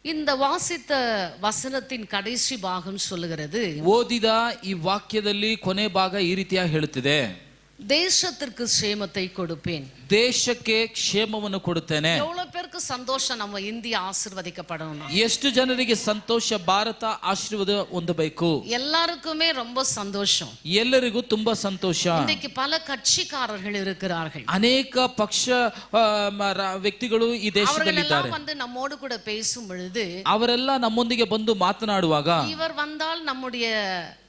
இந்த வாசித்த வசனத்தின் கடைசி பாகம் சொல்லுகிறது, ಓದಿದ ಈ ವಾಕ್ಯದಲ್ಲಿ ಕೊನೆ ಭಾಗ ಈ ರೀತಿಯಾಗಿ ಹೇಳುತ್ತಿದೆ, தேசத்திற்கு ಕ್ಷೇಮத்தை கொடுப்பேன். ದೇಶಕ್ಕೆ ಕ್ಷೇಮವನ್ನು ಕೊಡುತ್ತೇನೆ. எவ்வளவு பேருக்கு சந்தோஷம் நம்ம இந்தியா ஆசீர்வதிக்கப்படணும்? ಎಷ್ಟು ಜನರಿಗೆ ಸಂತೋಷ ಭಾರತ ಆಶೀರ್ವಾದ ಹೊಂದಬೇಕು? எல்லாருக்குமே ரொம்ப சந்தோஷம். ಎಲ್ಲರಿಗೂ ತುಂಬಾ ಸಂತೋಷ. இன்னைக்கு பல கட்சிக்காரர்கள் இருக்கிறார்கள். ಅನೇಕ ಪಕ್ಷ ವ್ಯಕ್ತಿಗಳು ಈ ದೇಶದಲ್ಲಿದ್ದಾರೆ. அவர்கள் வந்து நம்மோடு கூட பேசும் பொழுது, ಅವರೆಲ್ಲ ನಮ್ಮೊಂದಿಗೆ ಬಂದು ಮಾತನಾಡುವಾಗ, இவர் வந்தால் நம்முடைய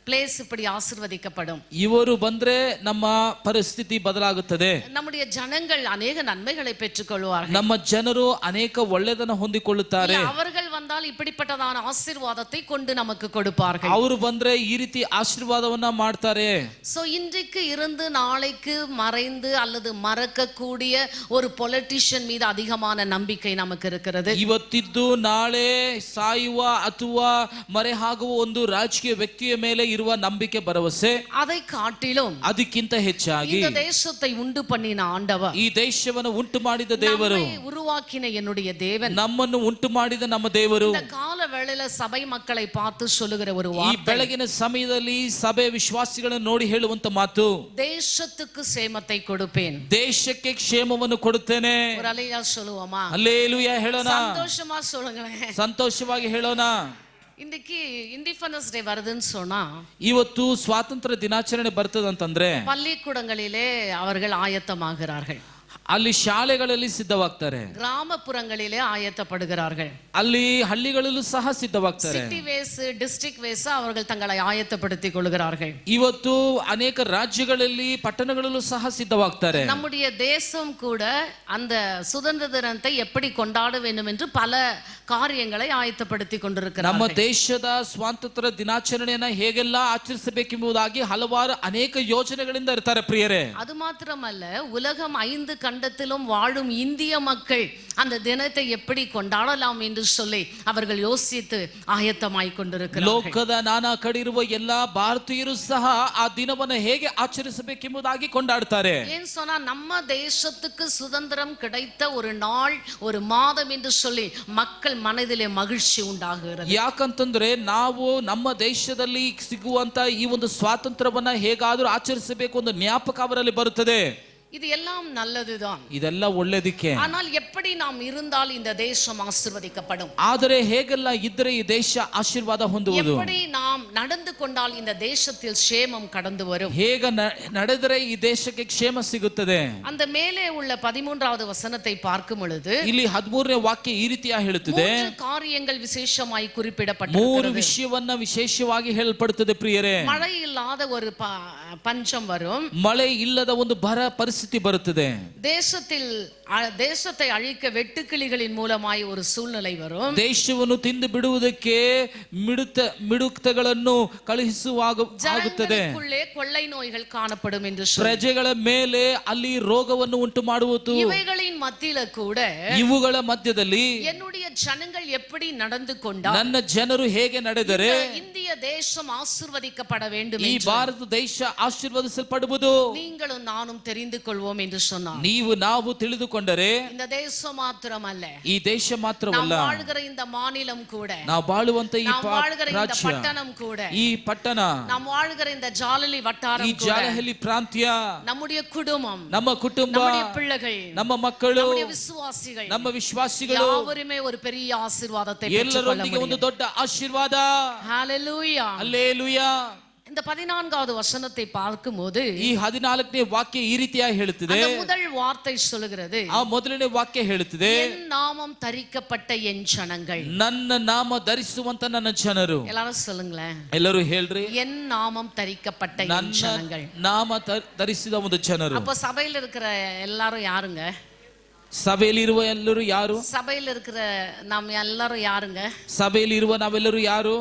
ಪ್ಲೇಸ್ இப்படி ஆசீர்வதிக்கப்படும், ಇವರು ಬಂದ್ರೆ ನಮ್ಮ ಪರಿಸ್ಥಿತಿ ಬದಲಾಗುತ್ತದೆ, நம்முடைய ஜனங்கள் அநேக நன்மைகளை பெற்றுக்கொள்வார்கள், ನಮ್ಮ ಜನರು ಅನೇಕ ಒಳ್ಳೆದನ್ನು ಹೊಂದಿಕೊಳ್ಳುತ್ತಾರೆ, அவர்கள் வந்தால் இப்படிப்பட்டதான ஆசீர்வாதத்தை கொண்டு நமக்கு கொடுப்பார்கள், ಅವರು ಬಂದ್ರೆ ಈ ರೀತಿ ಆಶೀರ್ವಾದವನ್ನ ಮಾಡ್ತಾರೆ. சோ இன்றைக்கு இருந்து நாளைக்கு மறைந்து அல்லது மறக்கக்கூடிய ஒரு பொலிட்டிஷியன் மீது அதிகமான நம்பிக்கை நமக்கு இருக்கிறது. ಇವತ್ತಿದ್ದು ನಾಳೆ ಸಾಯುವ ಅಥವಾ ಮರೆಯಾಗುವ ಒಂದು ರಾಜಕೀಯ ವ್ಯಕ್ತಿಯ ಮೇಲೆ ಇರುವ ನಂಬಿಕೆ ಭರವಸೆ, அதை காட்டிலும் ಅದಕ್ಕಿಂತ ಹೆಚ್ಚಾಗಿ இந்த தேசத்தை உண்டு பண்ணின ஆண்டவர், ಈ ದೇಶವನ್ನು ಉಂಟು ಮಾಡಿದ ದೇವರು, நம்மை உருவாக்கின என்னுடைய தேவன், ನಮ್ಮನ್ನು ಉಂಟು ಮಾಡಿದ ನಮ್ಮ ದೇವರು இந்த கால வேளையில சபை மக்களை பார்த்து சொல்லுகிற ஒரு ಈ வார்த்தை, ಬೆಳಗಿನ ಸಮಯದಲ್ಲಿ ಸಭೆ ವಿಶ್ವಾಸಿಗಳನ್ನು ನೋಡಿ ಹೇಳುವಂತ ಮಾತು, தேசத்துக்கு சேமத்தை கொடுப்பேன். ದೇಶಕ್ಕೆ ಕ್ಷೇಮವನ್ನು ಕೊಡುತ್ತೇನೆ. ஒரு அலையா சொல்லுவோமா? ಹಲ್ಲೆಲೂಯಾ ಹೇಳೋಣ, சந்தோஷமா சொல்லுங்களேன். ಸಂತೋಷವಾಗಿ ಹೇಳೋಣ. இன்னைக்கு இண்டிபெண்டன்ஸ் டே வருதுன்னு சொன்னா, ಇವತ್ತು ಸ್ವಾತಂತ್ರ್ಯ ದಿನಾಚರಣೆ ಬರ್ತದಂತಂದ್ರೆ பள்ளிக்கூடங்களிலே அவர்கள் ஆயத்தமாகிறார்கள், ಅಲ್ಲಿ ಶಾಲೆಗಳಲ್ಲಿ ಸಿದ್ಧವಾಗ್ತಾರೆ, கிராமப்புறங்களிலே ஆயத்தப்படுகிறார்கள், ಅಲ್ಲಿ ಹಳ್ಳಿಗಳಲ್ಲೂ ಸಹ ಸಿದ್ಧವಾಗ್ತಾರೆ, சிட்டி வேஸ், டிஸ்ட்ரிக்ட் வேஸ் அவர்கள் தங்களை ஆயத்தப்படுத்திக் கொள்கிறார்கள். ಇವತ್ತು ಅನೇಕ ರಾಜ್ಯಗಳಲ್ಲಿ ಪಟ್ಟಣಗಳಲ್ಲೂ ಸಹ ಸಿದ್ಧವಾಗ್ತಾರೆ. நம்முடைய தேசம் கூட அந்த சுதந்திர தினத்தை எப்படி கொண்டாட வேண்டும் என்று பல ಕಾರ್ಯங்களை ಆಯತ್ತಪಡಿಸಿ கொண்டிருக்கிறார்கள். ನಮ್ಮ ದೇಶದ ಸ್ವಾತಂತ್ರ್ಯ ದಿನಾಚರಣೆಯನ್ನ ಹೇಗೆಲ್ಲ ಆಚರಿಸಬೇಕೆಂಬುದಾಗಿ ಹಲವಾರು ಅನೇಕ ಯೋಜನೆಗಳಿಂದ ಇರ್ತಾರೆ. ಪ್ರಿಯರೇ, ಅದು ಮಾತ್ರಮಲ್ಲ, உலகம் 5 கண்ட்ரி கண்டத்திலும் வாழும் இந்திய மக்கள் அந்த தினத்தை எப்படி கொண்டாடலாம் என்று சொல்லி அவர்கள் யோசித்து ಆಯತ್ತಮಾಯಿ ಕೊಂಡಿರುತ್ತಾರೆ. ಲೋಕದ ನಾನಾ ಕಡೆ ಇರುವ ಎಲ್ಲಾ ಭಾರತೀಯರು ಸಹ ಆ ದಿನವನ್ನು ಹೇಗೆ ಆಚರಿಸಬೇಕೆಂಬುದಾಗಿ ಕೊಂಡಾಡ್ತಾರೆ. ஏன் சொன்னா நம்ம தேசத்துக்கு சுதந்திரம் கிடைத்த ஒரு நாள் ஒரு மாதம் என்று சொல்லி மக்கள் மனதிலே மகிழ்ச்சி ಉಂಟಾಗುತ್ತದೆ. ಯಾಕಂತಂದ್ರೆ ನಾವು ನಮ್ಮ ದೇಶದಲ್ಲಿ ಸಿಗುವಂತ ಈ ಒಂದು ಸ್ವಾತಂತ್ರ್ಯವನ್ನ ಹೇಗಾದರೂ ಆಚರಿಸಬೇಕು ಒಂದು ಜ್ಞಾಪಕ ಅವರಲ್ಲಿ ಬರುತ್ತದೆ. இது எல்லாம் நல்லதுதான். ಇದೆಲ್ಲ ಒಳ್ಳೆಯದಕ್ಕೆ. ஆனால் எப்படி நாம் இருந்தால் இந்த தேசம் ஆசீர்வதிக்கப்படும்? ಆದರೆ ಹೇಗೆಲ್ಲ ಇದ್ದರೆ ಈ ದೇಶ ಆಶೀರ್ವಾದ ಹೊಂದುವುದು? எப்படி நாம் நடந்து கொண்டால் இந்த தேசத்தில் ಕ್ಷೇಮம் கடந்து வரும்? ಹೇಗೆ ನಡೆದರೆ ಈ ದೇಶಕ್ಕೆ ಕ್ಷೇಮ ಸಿಗುತ್ತದೆ? அந்த மேலே உள்ள 13வது வசனத்தை பார்க்கும் பொழுது ಇಲ್ಲಿ 13ನೇ ವಾಕ್ಯ ಈ ರೀತಿಯಾಗಿ ಹೇಳುತ್ತದೆ. ಮೂರು ಕಾರ್ಯங்கள் ವಿಶೇಷವಾಗಿ ಮೂರು குறிப்பிடப்பட்டிருக்கிறது. ವಿಷಯವನ್ನ ವಿಶೇಷವಾಗಿ ಹೇಳಲ್ಪಡುತ್ತದೆ ಪ್ರಿಯರೇ. மழை இல்லாத ஒரு பஞ்சம் வரும். ಮಳೆ ಇಲ್ಲದ ಒಂದು ಬರ ಪರಿಸ್ಥಿತಿ ಬರುತ್ತದೆ. தேசத்தை அழிக்க வெட்டுக்கிளிகளின் மூலமாய் ஒரு சூழ்நிலை வரும். ದೇಶವನ್ನು ತಿಂದು ಬಿಡುವುದಕ್ಕೆ ಮಿಡುಕ್ತಗಳನ್ನು ಕಳುಹಿಸುವಾಗುತ್ತದೆ. ஜனங்களுக்குள்ளே கொள்ளை நோய்கள் காணப்படும் என்று ಪ್ರಜೆಗಳ ಮೇಲೆ ಅಲ್ಲಿ ರೋಗವನ್ನು ಉಂಟು ಮಾಡುವುದು. இவைகளின் மத்தியில கூட ಇವುಗಳ ಮಧ್ಯದಲ್ಲಿ என்னுடைய ஜனங்கள் எப்படி நடந்து கொண்டால் ನನ್ನ ಜನರು ಹೇಗೆ ನಡೆದರೆ இந்திய தேசம் ஆசீர்வதிக்கப்பட வேண்டும் ಈ என்று ಭಾರತ ದೇಶ ಆಶೀರ್ವದಿಸಲ್ಪಡುವುದು நீங்களும் நானும் தெரிந்து கொள்வோம் என்று சொன்னார். ನೀವು ನಾವು ತಿಳಿದುಕೊಂಡರೆ இந்த தேசம் மாத்திரமல்ல, ಈ ದೇಶ ಮಾತ್ರವಲ್ಲ, நாம் வாழ்கிற இந்த மாநிலம் கூட, ನಾವು ಬಾಳುವಂತ ಈ நாம் வாழ்கிற இந்த ರಾಜ್ಯ, பட்டணம் கூட, ಈ ಪಟ್ಟಣ, நாம் வாழ்கிற இந்த ஜாலலி ಈ வட்டாரம் கூட, ಜಾಲಹಳ್ಳಿ ಪ್ರಾಂತ್ಯ, நம்முடைய குடும்பம், ನಮ್ಮ ಕುಟುಂಬ, நம்முடைய பிள்ளைகள், ನಮ್ಮ ಮಕ್ಕಳು, நம்முடைய விசுவாசிகள், ನಮ್ಮ ವಿಶ್ವಾಸಿಗಳು யாவருமே ஒரு பெரிய ஆசீர்வாதத்தை பெற்றுக்கொள்ள ಎಲ್ಲರೊಂದಿಗೆ ಒಂದು முடியும். ದೊಡ್ಡ ಆಶೀರ್ವಾದ. ஹalleluya. ಹಲ್ಲೆಲೂಯಾ. இந்த 14வது வசனத்தை பார்க்கும்போது ಈ 14ನೇ ವಾಕ್ಯ ಈ ರೀತಿಯಾಗಿ ಹೇಳುತ್ತದೆ. அந்த முதல் வார்த்தை சொல்லுகிறது, ಆ ಮೊದಲನೇ ವಾಕ್ಯ ಹೇಳುತ್ತದೆ, என் நாமம் தரிக்கப்பட்ட என் ஜனங்கள். ನನ್ನ ನಾಮ ಧರಿಸುವಂತ ನನ್ನ ಜನರು. எல்லாரும் சொல்லுங்களேன், ಎಲ್ಲರೂ ಹೇಳ್ರಿ, என் நாமம் தரிக்கப்பட்ட என் ನನ್ನ ஜனங்கள். ನಾಮ ಧರಿಸಿದ ಒಂದು ಜನರು. அப்ப சபையில இருக்கிற எல்லாரும் யாருங்க? ಸಭೆಯಲ್ಲಿ ಇರುವ ಎಲ್ಲರೂ ಯಾರು? சபையில இருக்கிற நாம் எல்லாரும் யாருங்க? ಸಭೆಯಲ್ಲಿ ಇರುವ ನಾವೆಲ್ಲರೂ ಯಾರು?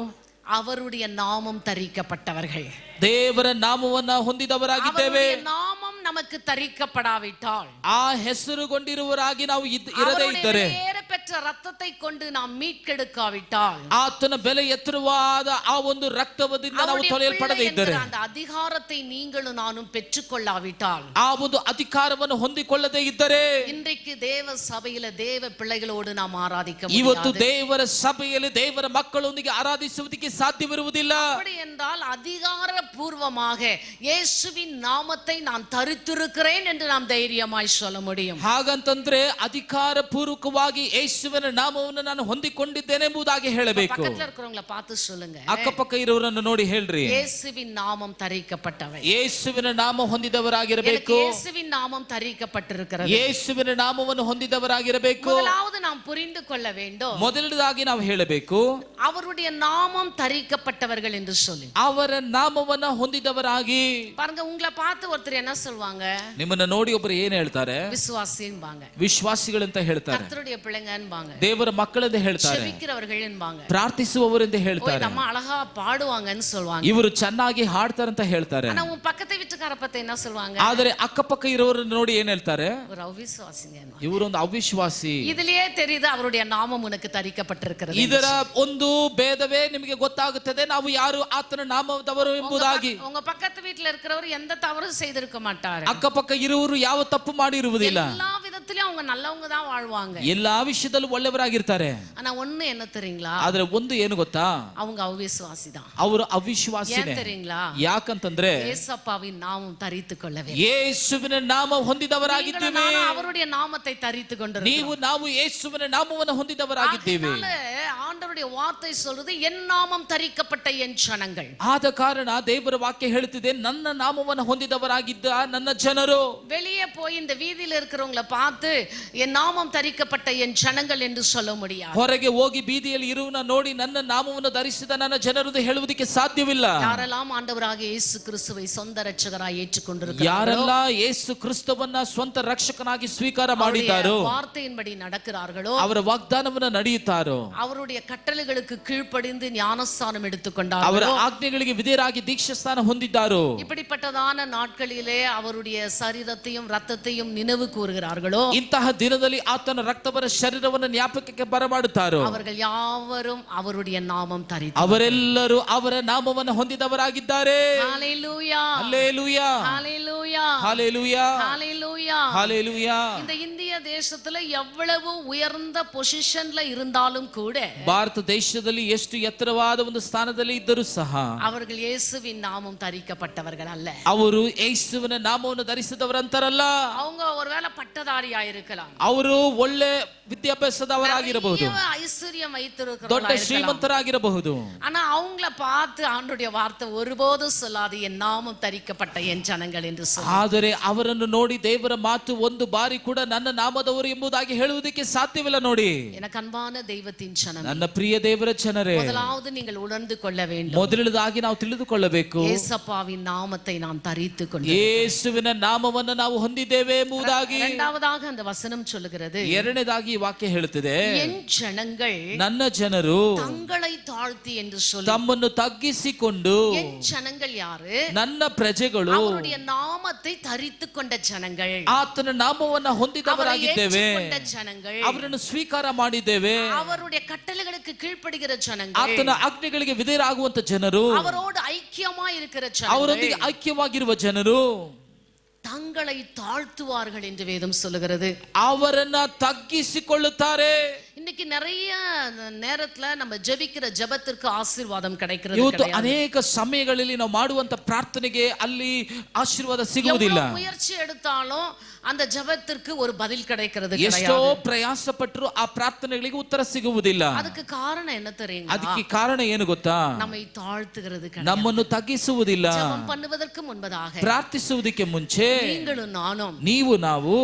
அவருடைய நாமம் தரிக்கப்பட்டவர்கள். ದೇವರ ನಾಮವನ್ನ ಹೊಂದಿದವರಾಗಿದ್ದೇವೆ. அவருடைய நாமம் நமக்கு தரிக்கப்படாவிட்டால், ಆ ಹೆಸರುಗೊಂಡಿರುವರಾಗಿ ನಾವು ಇರದೇ ಇದ್ದರೆ, அவருடைய பெற்ற ரத்தத்தை கொண்டு நாம் மீட்கெடுக்காவிட்டால், ಆತನ ಬೆಲೆ ಎತ್ತರವಾದ ಆ ಒಂದು ರಕ್ತದಿಂದ ನಾವು ತೊಳೆಯಲ್ಪಡದೇ ಇದ್ದರೆ, அந்த அதிகாரத்தை நீங்களும் நானும் பெற்றுக்கொள்ளாவிட்டால், ಆ ಒಂದು ಅಧಿಕಾರವನ್ನು ಹೊಂದಿಕೊಳ್ಳದೇ ಇದ್ದರೆ, இன்றைக்கு தேவ சபையில தேவ பிள்ளைகளோடு நாம் ஆராதிக்க ಇವತ್ತು முடியாது. ದೇವರ ಸಭೆಯಲ್ಲಿ ದೇವರ ಮಕ್ಕಳೊಂದಿಗೆ ಆರಾಧಿಸುವುದಕ್ಕೆ ಸಾಧ್ಯವಿರುವುದಿಲ್ಲ. அப்படி என்றால் அதிகாரபூர்வமாக இயேசுவின் நாமத்தை நான் தரித்திருக்கிறேன் என்று நாம் தைரியமாய் சொல்ல முடியும். ಹಾಗಂತಂದ್ರೆ ಅಧಿಕಾರ ಪೂರ್ವಕವಾಗಿ ಯೇಸುವಿನ ನಾಮವನ್ನು ನಾನು ಹೊಂದಿಕೊಂಡಿದ್ದೇನೆ ಎಂಬುದಾಗಿ ಹೇಳಬೇಕು. பக்கத்துல இருக்கிறவங்கள பார்த்து சொல்லுங்க, ಅಕ್ಕಪಕ್ಕ ಇರೋರನ್ನು ನೋಡಿ ಹೇಳ್ರಿ, இயேசுவின் நாமம் தரிக்கப்பட்டவை. ಯೇಸುವಿನ ನಾಮ ಹೊಂದಿದವರಾಗಿರಬೇಕು. இயேசுவின் நாமம் தரிக்கப்பட்டிருக்கிறது. ಯೇಸುವಿನ ನಾಮವನ್ನು ಹೊಂದಿದವರಾಗಿರಬೇಕು. முதலாவது நாம் புரிந்து கொள்ள வேண்டும், ಮೊದಲನೇದಾಗಿ ನಾವು ಹೇಳಬೇಕು, அவருடைய நாமம் தரிக்கப்பட்டவர்கள் என்று சொல்லி. ಅವರ ನಾಮವನ್ನ ಹೊಂದಿದವರಾಗಿ. பாருங்க, உங்களை பார்த்து ஒருத்தர் என்ன சொல்வாங்க? ನಿಮ್ಮನ್ನ ನೋಡಿ ಒಬ್ಬರು ಏನ್ ಹೇಳ್ತಾರೆ? விசுவாசின்பாங்க, ವಿಶ್ವಾಸಿಗಳಂತ ಹೇಳ್ತಾರೆ, கர்த்தருடைய பிள்ளைங்கன்பாங்க, ದೇವರ ಮಕ್ಕಳೆಂದು ಹೇಳ್ತಾರೆ, செபிக்கிறவர்கள்ன்பாங்க, ಪ್ರಾರ್ಥಿಸುವವರೆಂದು ಹೇಳ್ತಾರೆ, நம்ம அழகா பாடுவாங்கன்னு சொல்வாங்க. ಇವರು ಚೆನ್ನಾಗಿ ಹಾಡ್ತಾರಂತ ಹೇಳ್ತಾರೆ. ஆனா உன் பக்கத்து வீட்டுக்கார பத்தி என்ன சொல்வாங்க? ಆದರೆ ಅಕ್ಕಪಕ್ಕ ಇರೋರನ್ನ ನೋಡಿ ಏನ್ ಹೇಳ್ತಾರೆ? ஒரு அவிசுவாசிங்க. ಇವರೊಂದು ಅವಿಶ್ವಾಸಿ. இதுலயே தெரியுது அவருடைய நாமம் உனக்கு தரிக்கப்பட்டிருக்கிறது. ಇದರ ಒಂದು ಭೇದವೇ ನಿಮಗೆ ಗೊತ್ತಾಗುತ್ತದೆ, ನಾವು ಯಾರು ಆತನ ನಾಮದವರು ಎಂಬುದಾಗಿ. உங்க பக்கத்து வீட்டுல இருக்கிறவர் எந்த தவறும் செய்திருக்க மாட்டாரு. ಅಕ್ಕಪಕ್ಕ ಇರುವರು ಯಾವ ತಪ್ಪು ಮಾಡಿರುವುದಿಲ್ಲ. எல்லா விதத்திலயும் அவங்க நல்லவங்க தான் வாழ்வாங்க. ಎಲ್ಲಾ ವಿಷಯದಲ್ಲೂ ಒಳ್ಳೆಯವರಾಗಿರ್ತಾರೆ. ஆனா ஒண்ணு என்ன தெரியுங்களா? ಆದ್ರೆ ಒಂದು ಏನು ಗೊತ್ತಾ? அவங்க ಅವಿಶ್ವಾಸಿ தான். ಅವರು ಅವಿಶ್ವಾಸಿನೇ. ஏன் தெரியுங்களா? ಯಾಕಂತಂದ್ರೆ ஏசப்பாவின் நாமம் தரித்துக் கொள்ளவே. ಯೇಸುವಿನ ನಾಮ ಹೊಂದಿದವರಾಗಿದ್ದೇವೆ. அவருடைய நாமத்தை தரித்துக் கொண்டிருக்கிறோம். ನೀವು ನಾವು ಯೇಸುವಿನ ನಾಮವನ್ನು ಹೊಂದಿದವರಾಗಿದ್ದೇವೆ. ஆண்டவருடைய வார்த்தை சொல்றது, என் நாமம் தரிக்கப்பட்ட என் ஜனங்கள். ಆದ ಕಾರಣ ದೇವರ ವಾಕ್ಯ ಹೇಳುತ್ತಿದೆ, ನನ್ನ ನಾಮವನ್ನು ಹೊಂದಿದವರಾಗಿದ್ದ ನನ್ನ ಜನರು. வெளியே போய் இந்த வீதியில இருக்கிறவங்கள பார்த்து என் நாமம் தரிக்கப்பட்ட என் ஜனங்கள் என்று சொல்ல முடியாது. ಹೊರಗೆ ಹೋಗಿ ಬೀದಿಯಲ್ಲಿ ಇರುವನ ನೋಡಿ ನನ್ನ ನಾಮವನ್ನು ಧರಿಸಿದ ನನ್ನ ಜನರು ಹೇಳುವುದಕ್ಕೆ ಸಾಧ್ಯವಿಲ್ಲ. யாரெல்லாம் ஆண்டவராகிய இயேசு கிறிஸ்துவை சொந்த இரட்சகராய் ஏற்றுக்கொண்டிருக்கிறார்களோ, ಯಾರೆಲ್ಲ ಯೇಸು ಕ್ರಿಸ್ತವನ್ನ ಸ್ವಂತ ರಕ್ಷಕನಾಗಿ ಸ್ವೀಕಾರ ಮಾಡಿದ್ದಾರೋ, வார்த்தையின்படி நடக்கிறார்களோ, ಅವರ ವಾಗ್ದಾನವನ್ನ ನಡೆಯುತ್ತಾರೋ, அவருடைய கட்டளைகளுக்கு கீழ்ப்படிந்து ஞானஸ்தானம் ಅವರ எடுத்துக்கொண்டார்களோ, ಆಜ್ಞೆಗಳಿಗೆ ವಿಧೇಯರಾಗಿ ದೀಕ್ಷಾಸ್ನಾನ ಹೊಂದಿದ್ದಾರೋ, இப்படிப்பட்டதான நாட்களிலே அவருடைய சரீரத்தையும் ரத்தத்தையும் நினைவு கூறுகிறார்களோ, ಇಂತಹ ದಿನದಲ್ಲಿ ಆತನ ರಕ್ತವರ ಶರೀರವನ್ನು ಜ್ಞಾಪಕಕ್ಕೆ ಬರಮಾಡುತ್ತಾರೋ, அவர்கள் யாவரும் அவருடைய நாமம் தரித்து. ಅವರೆಲ್ಲರೂ ಅವರ ನಾಮವನ್ನು ಹೊಂದಿದವರಾಗಿದ್ದಾರೆ. ஹalleluya, ಹಲ್ಲೆಲೂಯಾ, ஹalleluya, ಹಲ್ಲೆಲೂಯಾ, ஹalleluya. ಹಲ್ಲೆಲೂಯಾ. இந்த இந்திய தேசத்துல எவ்வளவு உயர்ந்த பொசிஷன்ல இருந்தாலும் கூட ಭಾರತ ದೇಶದಲ್ಲಿ ಎಷ್ಟು ಎತ್ತರವಾದ ಒಂದು ಸ್ಥಾನದಲ್ಲಿ ಇದ್ದರೂ ಸಹ அவர்கள் இயேசுவின் நாமம் தரிக்கப்பட்டவர்கள் அல்ல. ಅವರು ಯೇಸುವಿನ ನಾಮವನ್ನು ಧರಿಸಿದವರಂತರಲ್ಲ. அவங்க ஒருவேளை பட்டதாரியா இருக்கலாம், ಅವರು ಒಳ್ಳೆ ವಿದ್ಯಾಭ್ಯಾಸದವರಾಗಿರಬಹುದು, ஐஸ்வர்யம் ದೊಡ್ಡ வைத்திருக்கிறவங்களா இருக்கலாம். ಶ್ರೀಮಂತರಾಗಿರಬಹುದು. ஆனா அவங்கள பார்த்து ஆண்டவருடைய வார்த்தை ஒருபோதும் சொல்லாது என் நாமம் தரிக்கப்பட்ட என் ஜனங்கள் என்று சொல்லி. ಆದರೆ ಅವರನ್ನು ನೋಡಿ ದೇವರ ಮಾತು ಒಂದು ಬಾರಿ ಕೂಡ ನನ್ನ ನಾಮದವರು ಎಂಬುದಾಗಿ ಹೇಳುವುದಕ್ಕೆ ಸಾಧ್ಯವಿಲ್ಲ. ನೋಡಿ, எனக்கு அன்பான தெய்வத்தின் ஜனம், ನನ್ನ ಪ್ರಿಯ ದೇವರ ಜನರೇ, முதலாவது நீங்கள் உணர்ந்து கொள்ள வேண்டும், ಮೊದಲನೇದಾಗಿ ನಾವು ತಿಳಿದುಕೊಳ್ಳಬೇಕು, ஏசப்பாவின் நாமத்தை நாம் தரித்துக் கொண்டு. ಯೇಸುವಿನ ನಾಮವನ್ನು ನಾವು ಹೊಂದಿದ್ದೇವೆ ಎಂಬುದಾಗಿ. இரண்டாவதாக அந்த வசனம் சொல்லுகிறது, ಎರಡನೇದಾಗಿ ಈ ವಾಕ್ಯ ಹೇಳುತ್ತದೆ, என் ஜனங்கள் ನನ್ನ ಜನರು தங்களை தாழ்த்தி என்று சொல்லி. ತಮ್ಮನ್ನು ತಗ್ಗಿಸಿಕೊಂಡು, என் ஜனங்கள் யாரு? ನನ್ನ ಪ್ರಜೆಗಳು அவருடைய நாமத்தை தரித்துக் கொண்ட ஜனங்கள், ಆತನ ನಾಮವನ್ನ ಹೊಂದಿದವರಾಗಿದ್ದೇವೆ, ஏற்றுக்கொண்ட ஜனங்கள், ಅವರನ್ನು ಸ್ವೀಕಾರ ಮಾಡಿದ್ದೇವೆ, அவருடைய கட்டளைகளுக்கு கீழ்ப்படுகிற ஜனங்கள், ಆತನ ಆಜ್ಞೆಗಳಿಗೆ ವಿಧೇಯರಾಗುವಂತ ಜನರು, அவரோடு ஐக்கியமா இருக்கிற ஜனங்கள், ಅವರೊಂದಿಗೆ ಐಕ್ಯವಾಗಿರುವ ಜನರು தங்களை தாழ்த்துவார்கள் என்று வேதம் சொல்லுகிறது. ಅವರನ್ನ ತಗ್ಗಿಸಿಕೊಳ್ಳುತ್ತಾರೆ. இன்னைக்கு நிறைய நேரத்துல நம்ம ஜெபிக்கிற ஜெபத்திற்கு ஆசீர்வாதம் கிடைக்கிறது ಇವತ್ತು கிடையாது. ಅನೇಕ ಸಮಯಗಳಲ್ಲಿ ನಾವು ಮಾಡುವಂತ ಪ್ರಾರ್ಥನೆಗೆ ಅಲ್ಲಿ ಆಶೀರ್ವಾದ ಸಿಗುವುದಿಲ್ಲ. எவ்வளவு முயற்சி எடுத்தாலும் அந்த ஜெபத்திற்கு ஒரு பதில் கிடைக்கிறது ಎಷ್ಟೋ கிடையாது. ಪ್ರಯಾಸ ಪಟ್ಟರು ಆ ಪ್ರಾರ್ಥನೆಗಳಿಗೆ ಉತ್ತರ ಸಿಗುವುದಿಲ್ಲ. அதுக்கு காரணம் என்ன தெரியுங்களா? ಅದಕ್ಕೆ ಕಾರಣ ಏನು ಗೊತ್ತಾ? நம்மை தாழ்த்துகிறது கிடையாது. ನಮ್ಮನ್ನು ತಗ್ಗಿಸುವುದಿಲ್ಲ. ஜெபம் பண்ணுவதற்கு முன்பதாக ಪ್ರಾರ್ಥಿಸುವುದಕ್ಕೆ ಮುಂಚೆ நீங்களும் நானும் ನೀವು ನಾವು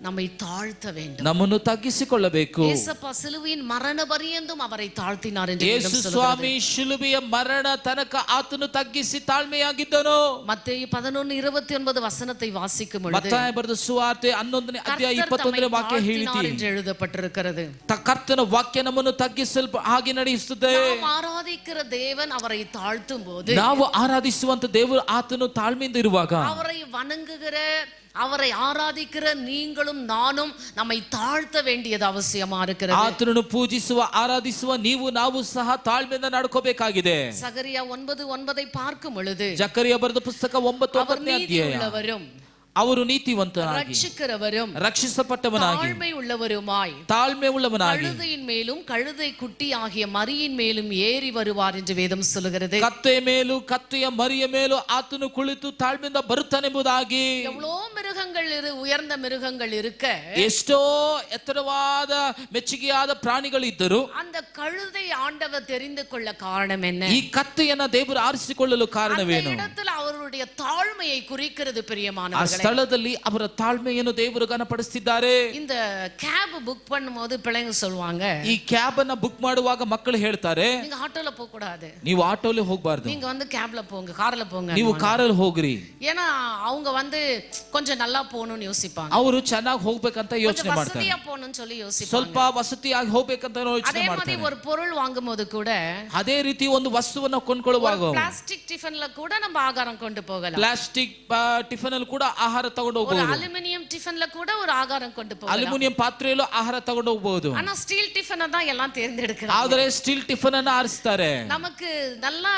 நம்மை தாழ்த்த வேண்டும். ನಮ್ಮನ್ನು ತಗ್ಗಿಸಿಕೊಳ್ಳಬೇಕು. ஏசப்பா சிலுவையின் மரண பரியந்தம் அவரை தாழ்த்தினார் என்று வேதம் ಯೇಸು சொல்லுகிறது. ಸ್ವಾಮಿ ಶಿಲುಬೆಯ ಮರಣ ತನಕ ಆತನು ತಗ್ಗಿಸಿ ತಾಳ್ಮೆಯಾಗಿದ್ದನು. மத்தேயு 11:29 வசனத்தை வாசிக்கும் பொழுது ಮತ್ತಾಯ ಬರೆದ ಸುವಾರ್ತೆ 11ನೇ ಅಧ್ಯಾಯ 21ನೇ ವಾಕ್ಯ ಹೇಳಿತಿ, என்று எழுதப்பட்டிருக்கிறது. ಕರ್ತನ ವಾಕ್ಯ ನಮ್ಮನ್ನು ತಗ್ಗಿಸಲ್ಪ ಹಾಗೆ ನಡೆಸುತ್ತದೆ. நாம் ஆராதிக்கிற தேவன் அவரை தாழ்த்தும் போது, ನಾವು ಆರಾಧಿಸುವಂತ ದೇವರು ಆತನು ತಾಳ್ಮೆಯಿಂದ ಇರುವಾಗ, அவரை வணங்குகிற அவரை ஆராதிக்கிற நீங்களும் நானும் நம்மை தாழ்த்த வேண்டியது அவசியமா இருக்கிறது. ಆತನನ್ನು ಪೂಜಿಸುವ ಆರಾಧಿಸುವ ನೀವು ನಾವು ಸಹ ತಾಳ್ಮೆಯಿಂದ ನಡ್ಕೋಬೇಕಾಗಿದೆ. சகரியா 9:9 பார்க்கும் பொழுது, ಜಕರಿಯ ಬರೆದ ಪುಸ್ತಕ 9ನೇ ಅಧ್ಯಾಯ, உள்ளவரும் ಅವರು ನೀತಿವಂತನಾಗಿ ரட்சிக்கிறவரும் ರಕ್ಷಿಸಲ್ಪಟ್ಟವನಾಗಿ தாழ்மை உள்ளவருமாய் ತಾಳ್ಮೆ ಉಳ್ಳವನಾಗಿ கழுதையின் மேலும் கழுதை குட்டி ஆகிய மரியின் மேலும் ஏறி வருவார் என்று வேதம் சொல்லுகிறது. ಕತ್ತೆಯ ಮೇಲೂ ಕತ್ತೆಯ ಮರಿಯ ಮೇಲೂ ಆತನು ಕುಳಿತು ತಾಳ್ಮೆಯಿಂದ ಬರುತ್ತಾನೆಂಬುದಾಗಿ. எவ்வளோ மிருகங்கள் உயர்ந்த மிருகங்கள் இருக்க, ಎಷ್ಟೋ ಎತ್ತರವಾದ ಮೆಚ್ಚುಗೆಯಾದ ಪ್ರಾಣಿಗಳಿದ್ದರು, அந்த கழுதை ஆண்டவர் தெரிந்து கொள்ள காரணம் என்ன? ಈ ಕತ್ತೆಯನ್ನ ದೇವರು ಆರಿಸಿಕೊಳ್ಳಲು ಕಾರಣವೇನು? அந்த இடத்துல அவருடைய தாழ்மையை குறிக்கிறது ಆ பிரியமானவர்களே. ಸ್ಥಳದಲ್ಲಿ ಅವರ ತಾಳ್ಮೆಯನ್ನು ದೇವರು ಗಣಪಡಿಸಿದ್ದಾರೆ. இந்த கேப் புக் பண்ணும்போது பிள்ளைங்க சொல்லுவாங்க, ಈ ಕ್ಯಾಬ್ ಅನ್ನ ಬುಕ್ ಮಾಡುವಾಗ ಮಕ್ಕಳು ಹೇಳ್ತಾರೆ, நீங்க ஆட்டோல போக கூடாது, ನೀವು ಆಟೋಲಿ ಹೋಗಬಾರ್ದು, நீங்க வந்து கேப்ல போங்க, கார்ல போங்க. ನೀವು ಕಾರಲ್ಲಿ ಹೋಗ್ರಿ. ஏன்னா அவங்க வந்து கொஞ்சம் நல்லா போகணும்னு யோசிப்பாங்க, ಅವರು ಚೆನ್ನಾಗಿ ಹೋಗ್ಬೇಕಂತ ಯೋಚನೆ கொஞ்சம் ಮಾಡ್ತಾರೆ, வசதியா போகணும்னு சொல்லி யோசிப்பாங்க. ಸ್ವಲ್ಪ ವಸತಿಯಾಗಿ ಹೋಗ್ಬೇಕಂತ ಯೋಚನೆ அதே மாதிரி ಮಾಡ್ತಾರೆ. ஒரு பொருள் வாங்கும்போது கூட ಅದೇ ರೀತಿ ಒಂದು ವಸ್ತುವನ್ನ ಕೊಂಡ್ಕೊಳ್ಳುವಾಗ பிளாஸ்டிக் டிஃபன்ல கூட நம்ம ஆகாரம் கொண்டு போகலாம், ಪ್ಲಾಸ್ಟಿಕ್ ಟಿಫನ್ ಅಲ್ಲಿ ಕೂಡ ಆಹಾರ ತಗೊಂಡು ஒரு ಹೋಗಬಹುದು, அலுமினியம் டிஃபன்ல கூட ஒரு ஆகாரம் கொண்டு போகலாம். ಅಲ್ಯೂಮಿನಿಯಂ ಪಾತ್ರೆಯಲ್ಲೂ ಆಹಾರ ತಗೊಂಡು ಹೋಗಬಹುದು. ஆனா ஸ்டீல் டிஃபனை தான் எல்லாம் தேர்ந்தெடுக்கிறாங்க. ಆದರೆ ಸ್ಟೀಲ್ ಟಿಫನ್ ಅನ್ನ ಆರಿಸ್ತಾರೆ. நமக்கு நல்லா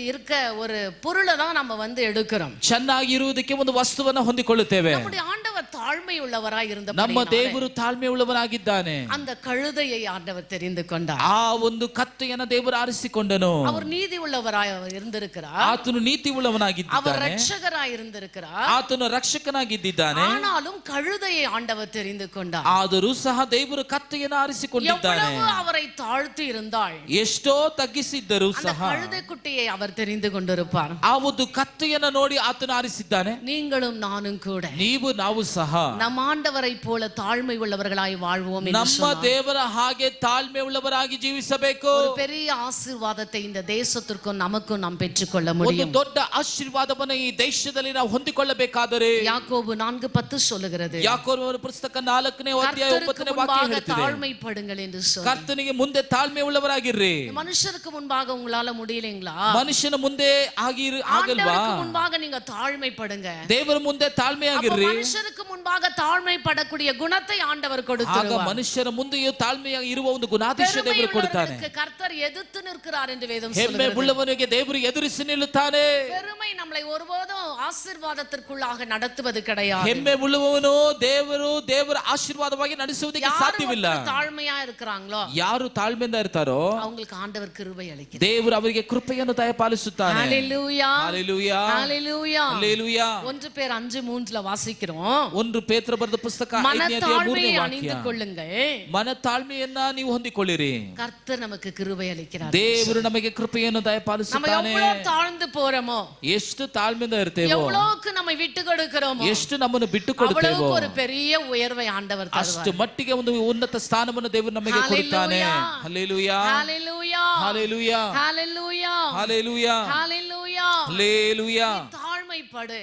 இருக்க ஒரு பொருளை தான் நம்ம வந்து எடுக்கிறோம். ಚೆನ್ನಾಗಿರುವುದಕ್ಕೆ ಒಂದು ವಸ್ತುವನ್ನ ಹೊಂದಿಕೊಳ್ಳುತ್ತೇವೆ. நம்முடைய ஆண்டவர் தாழ்மை உள்ளவராய் ನಮ್ಮ இருந்தபடியால் ದೇವರು ತಾಳ್ಮೆ ಉಳ್ಳವನಾಗಿದ್ದಾನೆ. அந்த கழுதையை ஆண்டவர் தெரிந்து கொண்டார். ಆ ಒಂದು ಕತ್ತೆಯನ್ನ ದೇವರು ಆರಿಸಿಕೊಂಡನು. அவர் நீதி உள்ளவராய் இருந்திருக்கிறார், ಆತನು ನೀತಿ அவர் ಉಳ್ಳವನಾಗಿದ್ದಾನೆ, ரட்சகராய் இருந்திருக்கிறார். ಆತನು ರಕ್ಷಕನಾಗಿದ್ದಾನೆ. ஆனாலும் கழுதையை ஆண்டவர் தெரிந்து கொண்டார். ಆದರೂ ಸಹ ದೇವರು ಕತ್ತೆಯನ್ನು ಆರಿಸಿಕೊಂಡಿದ್ದಾನೆ. எவ்வளவு அவரை தாழ்த்தி இருந்தால் ಎಷ್ಟೋ ತಗ್ಗಿಸಿದ್ದರೂ அந்த ಸಹ கழுதை குட்டியை அவர் தெரிந்து கொண்டிருப்பார். ಆ ಒಂದು ಕತ್ತೆಯನ್ನ ನೋಡಿ ಆತನು ಆರಿಸಿದ್ದಾನೆ. நீங்களும் நானும் கூட ನೀವು ನಾವು ಸಹ ಸಹ ನಮ್ಮ ಆண்டವரை போல தாழ்மை உள்ளவர்களாய் வாழ்வோம் என்று ನಮ್ಮ சொன்னார். ದೇವರ ಹಾಗೆ ತಾಳ್ಮೆ ಉಳ್ಳವರಾಗಿ ಜೀವಿಸಬೇಕು. ஒரு பெரிய ஆசீர்வாதத்தை இந்த தேசத்திற்கும் நமக்கும் நாம் பெற்றுக்கொள்ள ಒಂದು முடியும். ದೊಡ್ಡ ಆಶೀರ್ವಾದವನ್ನು ಈ ದೇಶದಲ್ಲಿ ನಾವು ಹೊಂದಿಕೊಳ್ಳಬೇಕಾದರೆ யாக்கோபு 4:10 சொல்லுகிறது, ಯಾಕೋಬನ ಪುಸ್ತಕ 4ನೇ ಅಧ್ಯಾಯ 9ನೇ ವಾಕ್ಯ முன்பாக ಹೇಳುತ್ತದೆ, தாழ்மைப்படுங்கள் என்று சொல்லி. ಕರ್ತನಿಗೆ ಮುಂದೆ ತಾಳ್ಮೆ ಉಳ್ಳವರಾಗಿರ್ರಿ. மனுஷருக்கு முன்பாக உங்களால முடியலங்களா? ಮನುಷ್ಯನ ಮುಂದೆ ಆಗಲ್ವಾ? ஆண்டவருக்கு முன்பாக நீங்க தாழ்மைப்படுங்க. ದೇವರ ಮುಂದೆ ತಾಳ್ಮೆ அப்ப ಆಗಿರ್ರಿ. மனுஷருக்கு முன்பாக தாழ்மைப்படக்கூடிய குணத்தை ஆண்டவர் ಆಗ கொடுத்திருவார். ಮನುಷ್ಯರ ಮುಂದೆಯೂ ತಾಳ್ಮೆಯಾಗಿ ಇರುವ ಒಂದು ಗುಣಾತಿಶ ದೇವರು ಕೊಡ್ತಾನೆ. கர்த்தர் எதிர்த்து நிற்கிறார் என்று வேதம் ಹೆಮ್ಮೆ சொல்லுகிறது. ಉಳ್ಳವನಿಗೆ ದೇವರು ಎದುರಿಸಿ ನಿಲ್ಲುತ್ತಾನೆ. பெருமை நம்மளை ஒருபோதும் ஆசீர்வாதத்திற்குள்ளாக நடத்துவது கிடையாது. ಹೆಮ್ಮೆ ಉಳ್ಳವನು ದೇವರ ಆಶೀರ್ವಾದವಾಗಿ ನಡೆಸುವುದಕ್ಕೆ ಸಾಧ್ಯವಿಲ್ಲ. யார் தாழ்மையா இருக்கிறாங்களோ ಯಾರು ತಾಳ್ಮೆಯಿಂದ ಇರ್ತಾರೋ அவங்களுக்கு ಆண்டவர் கிருபை ಅளிக்கிறார். ದೇವರು ಅವರಿಗೆ ಕೃಪೆಯನ್ನು ದಯಪಾಲಿಸುತ್ತಾನೆ. ஹalleluya ಹಲ್ಲೆಲೂಯಾ, ஹalleluya. ಹಲ್ಲೆಲೂಯಾ. 1 பேர் 5:3 வாசிக்கிறோம். 1 ಪೇತ್ರ ಬರೆದ ಪುಸ್ತಕ 5ನೇ ಅಧ್ಯಾಯ 3ನೇ மனத்தாழ்மையை ವಾಕ್ಯ. அணிந்து கொள்ளுங்கள். ಮನತಾಳ್ಮೆಯನ್ನ ನೀವು ಹೊಂದಿಕೊಳ್ಳಿರಿ. கர்த்தர் நமக்கு கிருபை அளிக்கிறார். ದೇವರು ನಮಗೆ ಕೃಪೆಯನ್ನು நம்ம ದಯಪಾಲಿಸುತ್ತಾನೆ. எவ்வளவு தாழ்ந்து போறோமோ, ಎಷ್ಟು ತಾಳ್ಮೆಯಿಂದ ಇರ್ತೇವೋ, எவ்வளவுக்கு நம்ம விட்டு கொடுக்கிறோமோ, ಎಷ್ಟು ನಮ್ಮನ್ನು ಬಿಟ್ಟು ಕೊಡುತ್ತೇವೋ, அவ்வளவுக்கு ஒரு பெரிய உயர்வை ஆண்டவர் ಅಷ್ಟು தருவார். ಮಟ್ಟಿಗೆ ಒಂದು ಉನ್ನತ ಸ್ಥಾನವನ್ನು ದೇವರು ನಮಗೆ ಕೊಡುತ್ತಾನೆ. ஹalleluya ಹಲ್ಲೆಲೂಯಾ, ஹalleluya ಹಲ್ಲೆಲೂಯಾ, ஹalleluya ಹಲ್ಲೆಲೂಯಾ, ஹalleluya. ಹಲ್ಲೆಲೂಯಾ. தாழ்மைப்படு.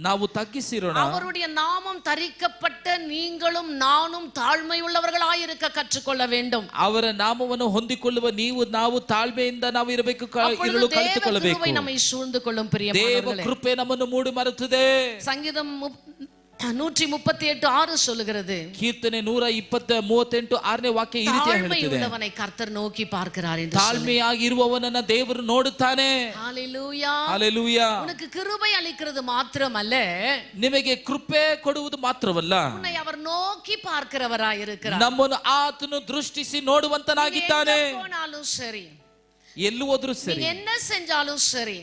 ನಾವು ತಗ್ಗಿಸಿರೋಣ. அவருடைய நாமம் தரிக்கப்பட்ட நீங்களும் நானும் தாழ்மை உள்ளவர்களாய் இருக்க கற்றுக்கொள்ள வேண்டும். ಅವರ ನಾಮವನ್ನು ಹೊಂದಿಕೊಳ್ಳುವ ನಾವು ತಾಳ್ಮೆಯಿಂದ ನಾವು ಇರಬೇಕು, ಇರಲು ಕಲಿತುಕೊಳ್ಳಬೇಕು. கிருபை நம்மை சூழ்ந்து கொள்ளும் ದೇವ பிரியமானவர்களே. ಕೃಪೆ ನಮ್ಮನ್ನು ಮೂಡಿ ಮರೆತುತ್ತದೆ. சங்கீதம் 138:6 சொல்லுகிறது, ಕೀರ್ತನೆ 138 6ನೇ ವಾಕ್ಯ ಈ ರೀತಿ தாழ்மை ಹೇಳುತ್ತದೆ, உள்ளவனை கர்த்தர் நோக்கி பார்க்கிறார் என்று. ತಾಳ್ಮೆಯಾಗಿರುವವನನ್ನ ದೇವರು ನೋಡುತ್ತಾನೆ. ஹalleluya. ಹಲ್ಲೆಲೂಯಾ. உனக்கு கிருபை அளிக்கிறது மாத்திரமல்ல, ನಿಮಗೆ ಕೃಪೆ ಕೊಡುವುದು ಮಾತ್ರವಲ್ಲ, உன்னை அவர் நோக்கி பார்க்கிறவராய் இருக்கிறார். ನಮ್ಮನ್ನು ಆತನು ದೃಷ್ಟಿಸಿ ನೋಡುವಂತನಾಗಿದ್ದಾನೆ. எங்க போனாலும் சரி, ಎಲ್ಲೂ ಹೋದ್ರೂ ಸರಿ, நீங்க என்ன செஞ்சாலும் சரி,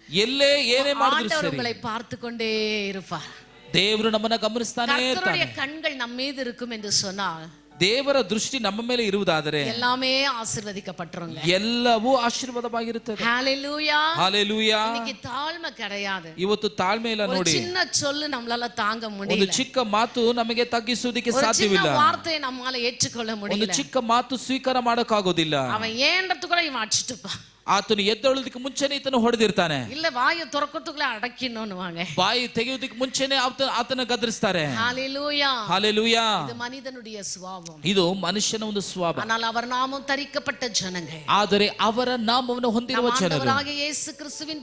ಎಲ್ಲೇ ಏನೇ ಮಾಡಿದ್ರು ஆண்டவர் ಸರಿ, உங்களை பார்த்து கொண்டே இருப்பார். ದೇವರು ನಮ್ಮನ್ನ ಗಮನಿಸ್ತಾನೆ கர்த்தருடைய ಇರ್ತಾನೆ. கண்கள் நம்ம மீது இருக்கும் என்று சொன்னால் ದೇವರ ದೃಷ್ಟಿ ನಮ್ಮ ಮೇಲೆ ಇರುವುದಾದರೆ எல்லாமே ஆசீர்வதிக்கப்பட்டிருங்க. ಎಲ್ಲವೂ ಆಶೀರ್ವಾದವಾಗಿರುತ್ತದೆ. ஹalleluya. ಹಲ್ಲೆಲೂಯಾ. இன்னைக்கு தாழ்மை கிடையாது. ಇವತ್ತು ತಾಳ್ಮೆ ಇಲ್ಲ ஒரு ನೋಡಿ. சின்ன சொல்லு நம்மளால தாங்க ಒಂದು முடியல. ಚಿಕ್ಕ ಮಾತು ನಮಗೆ ತಗ್ಗಿಸುವುದಕ್ಕೆ ஒரு சின்ன ಸಾಧ್ಯವಿಲ್ಲ. வார்த்தையை நம்மால ஏற்றுக்கொள்ள ಒಂದು முடியல. ಚಿಕ್ಕ ಮಾತು ಸ್ವೀಕಾರ ಮಾಡೋಕ್ಕಾಗೋದಿಲ್ಲ. அவன் ஏன்றதுக்குள்ள இவன் அடிச்சுட்டுப்பா. ಆತನು ಎದ್ದೇಳೋದಕ್ಕೆ ಮುಂಚೆನೆ ಈತನು ಹೊಡೆದಿರ್ತಾನೆ. இல்ல வாயை திறக்கிறதுக்குள்ள அடக்கினோன்னு வாங்க. ಬಾಯಿ ತೆಗೆಯೋದಕ್ಕೆ ಮುಂಚೆನೆ ಆತನ ಗದರಿಸ್ತಾರೆ. ஹalleluya. ಹಲ್ಲೆಲೂಯಾ. இது மனிதனுடைய சுபாவம். ಇದು ಮನುಷ್ಯನ ಒಂದು ಸ್ವಭಾವ. ஆனால் அவர் நாமம் தரிக்கப்பட்ட ஜனங்கள், ಆದರೆ ಅವರ ನಾಮವನ್ನು ಹೊಂದಿರುವ ಜನರು ஆண்டவராகிய இயேசு கிறிஸ்துவின்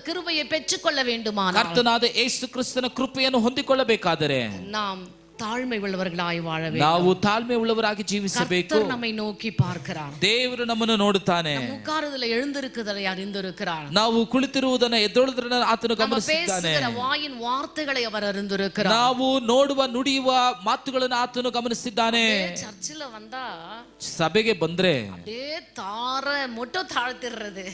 கிருபையை பெற்றுக்கொள்ள வேண்டுமானால் ಕರ್ತನಾದ ಯೇಸು ಕ್ರಿಸ್ತನ ಕೃಪೆಯನ್ನು ಹೊಂದಿಕೊಳ್ಳಬೇಕಾದರೆ நாம் தாழ்மை உள்ளவர்களாய் வாழ வேண்டும். ನಾವು ತಾಳ್ಮೆ ಉಳ್ಳವರಾಗಿ ಜೀವಿಸಬೇಕು. கர்த்தர் நம்மை நோக்கி பார்க்கிறார். ದೇವರು ನಮ್ಮನ್ನು ನೋಡುತ್ತಾನೆ. உட்காருதல எழுந்திருக்குதலை அறிந்திருக்கிறார். ನಾವು ಕುಳಿತಿರುವುದನ್ನು ಎದ್ದೇಳುವುದನ್ನು ಆತನು நம்ம ಗಮನಿಸುತ್ತಾನೆ. பேசுகிற வாயின் வார்த்தைகளை அவர் அறிந்திருக்கிறார். ನಾವು ನೋಡುವ ನುಡಿಯುವ ಮಾತುಗಳನ್ನು ಆತನು ಗಮನಿಸಿದ್ದಾನೆ. சர்ச்சில் வந்தா ಸಭೆಗೆ ಬಂದ್ರೆ அப்படியே தார மொட்டை தாழ்த்திடுறது.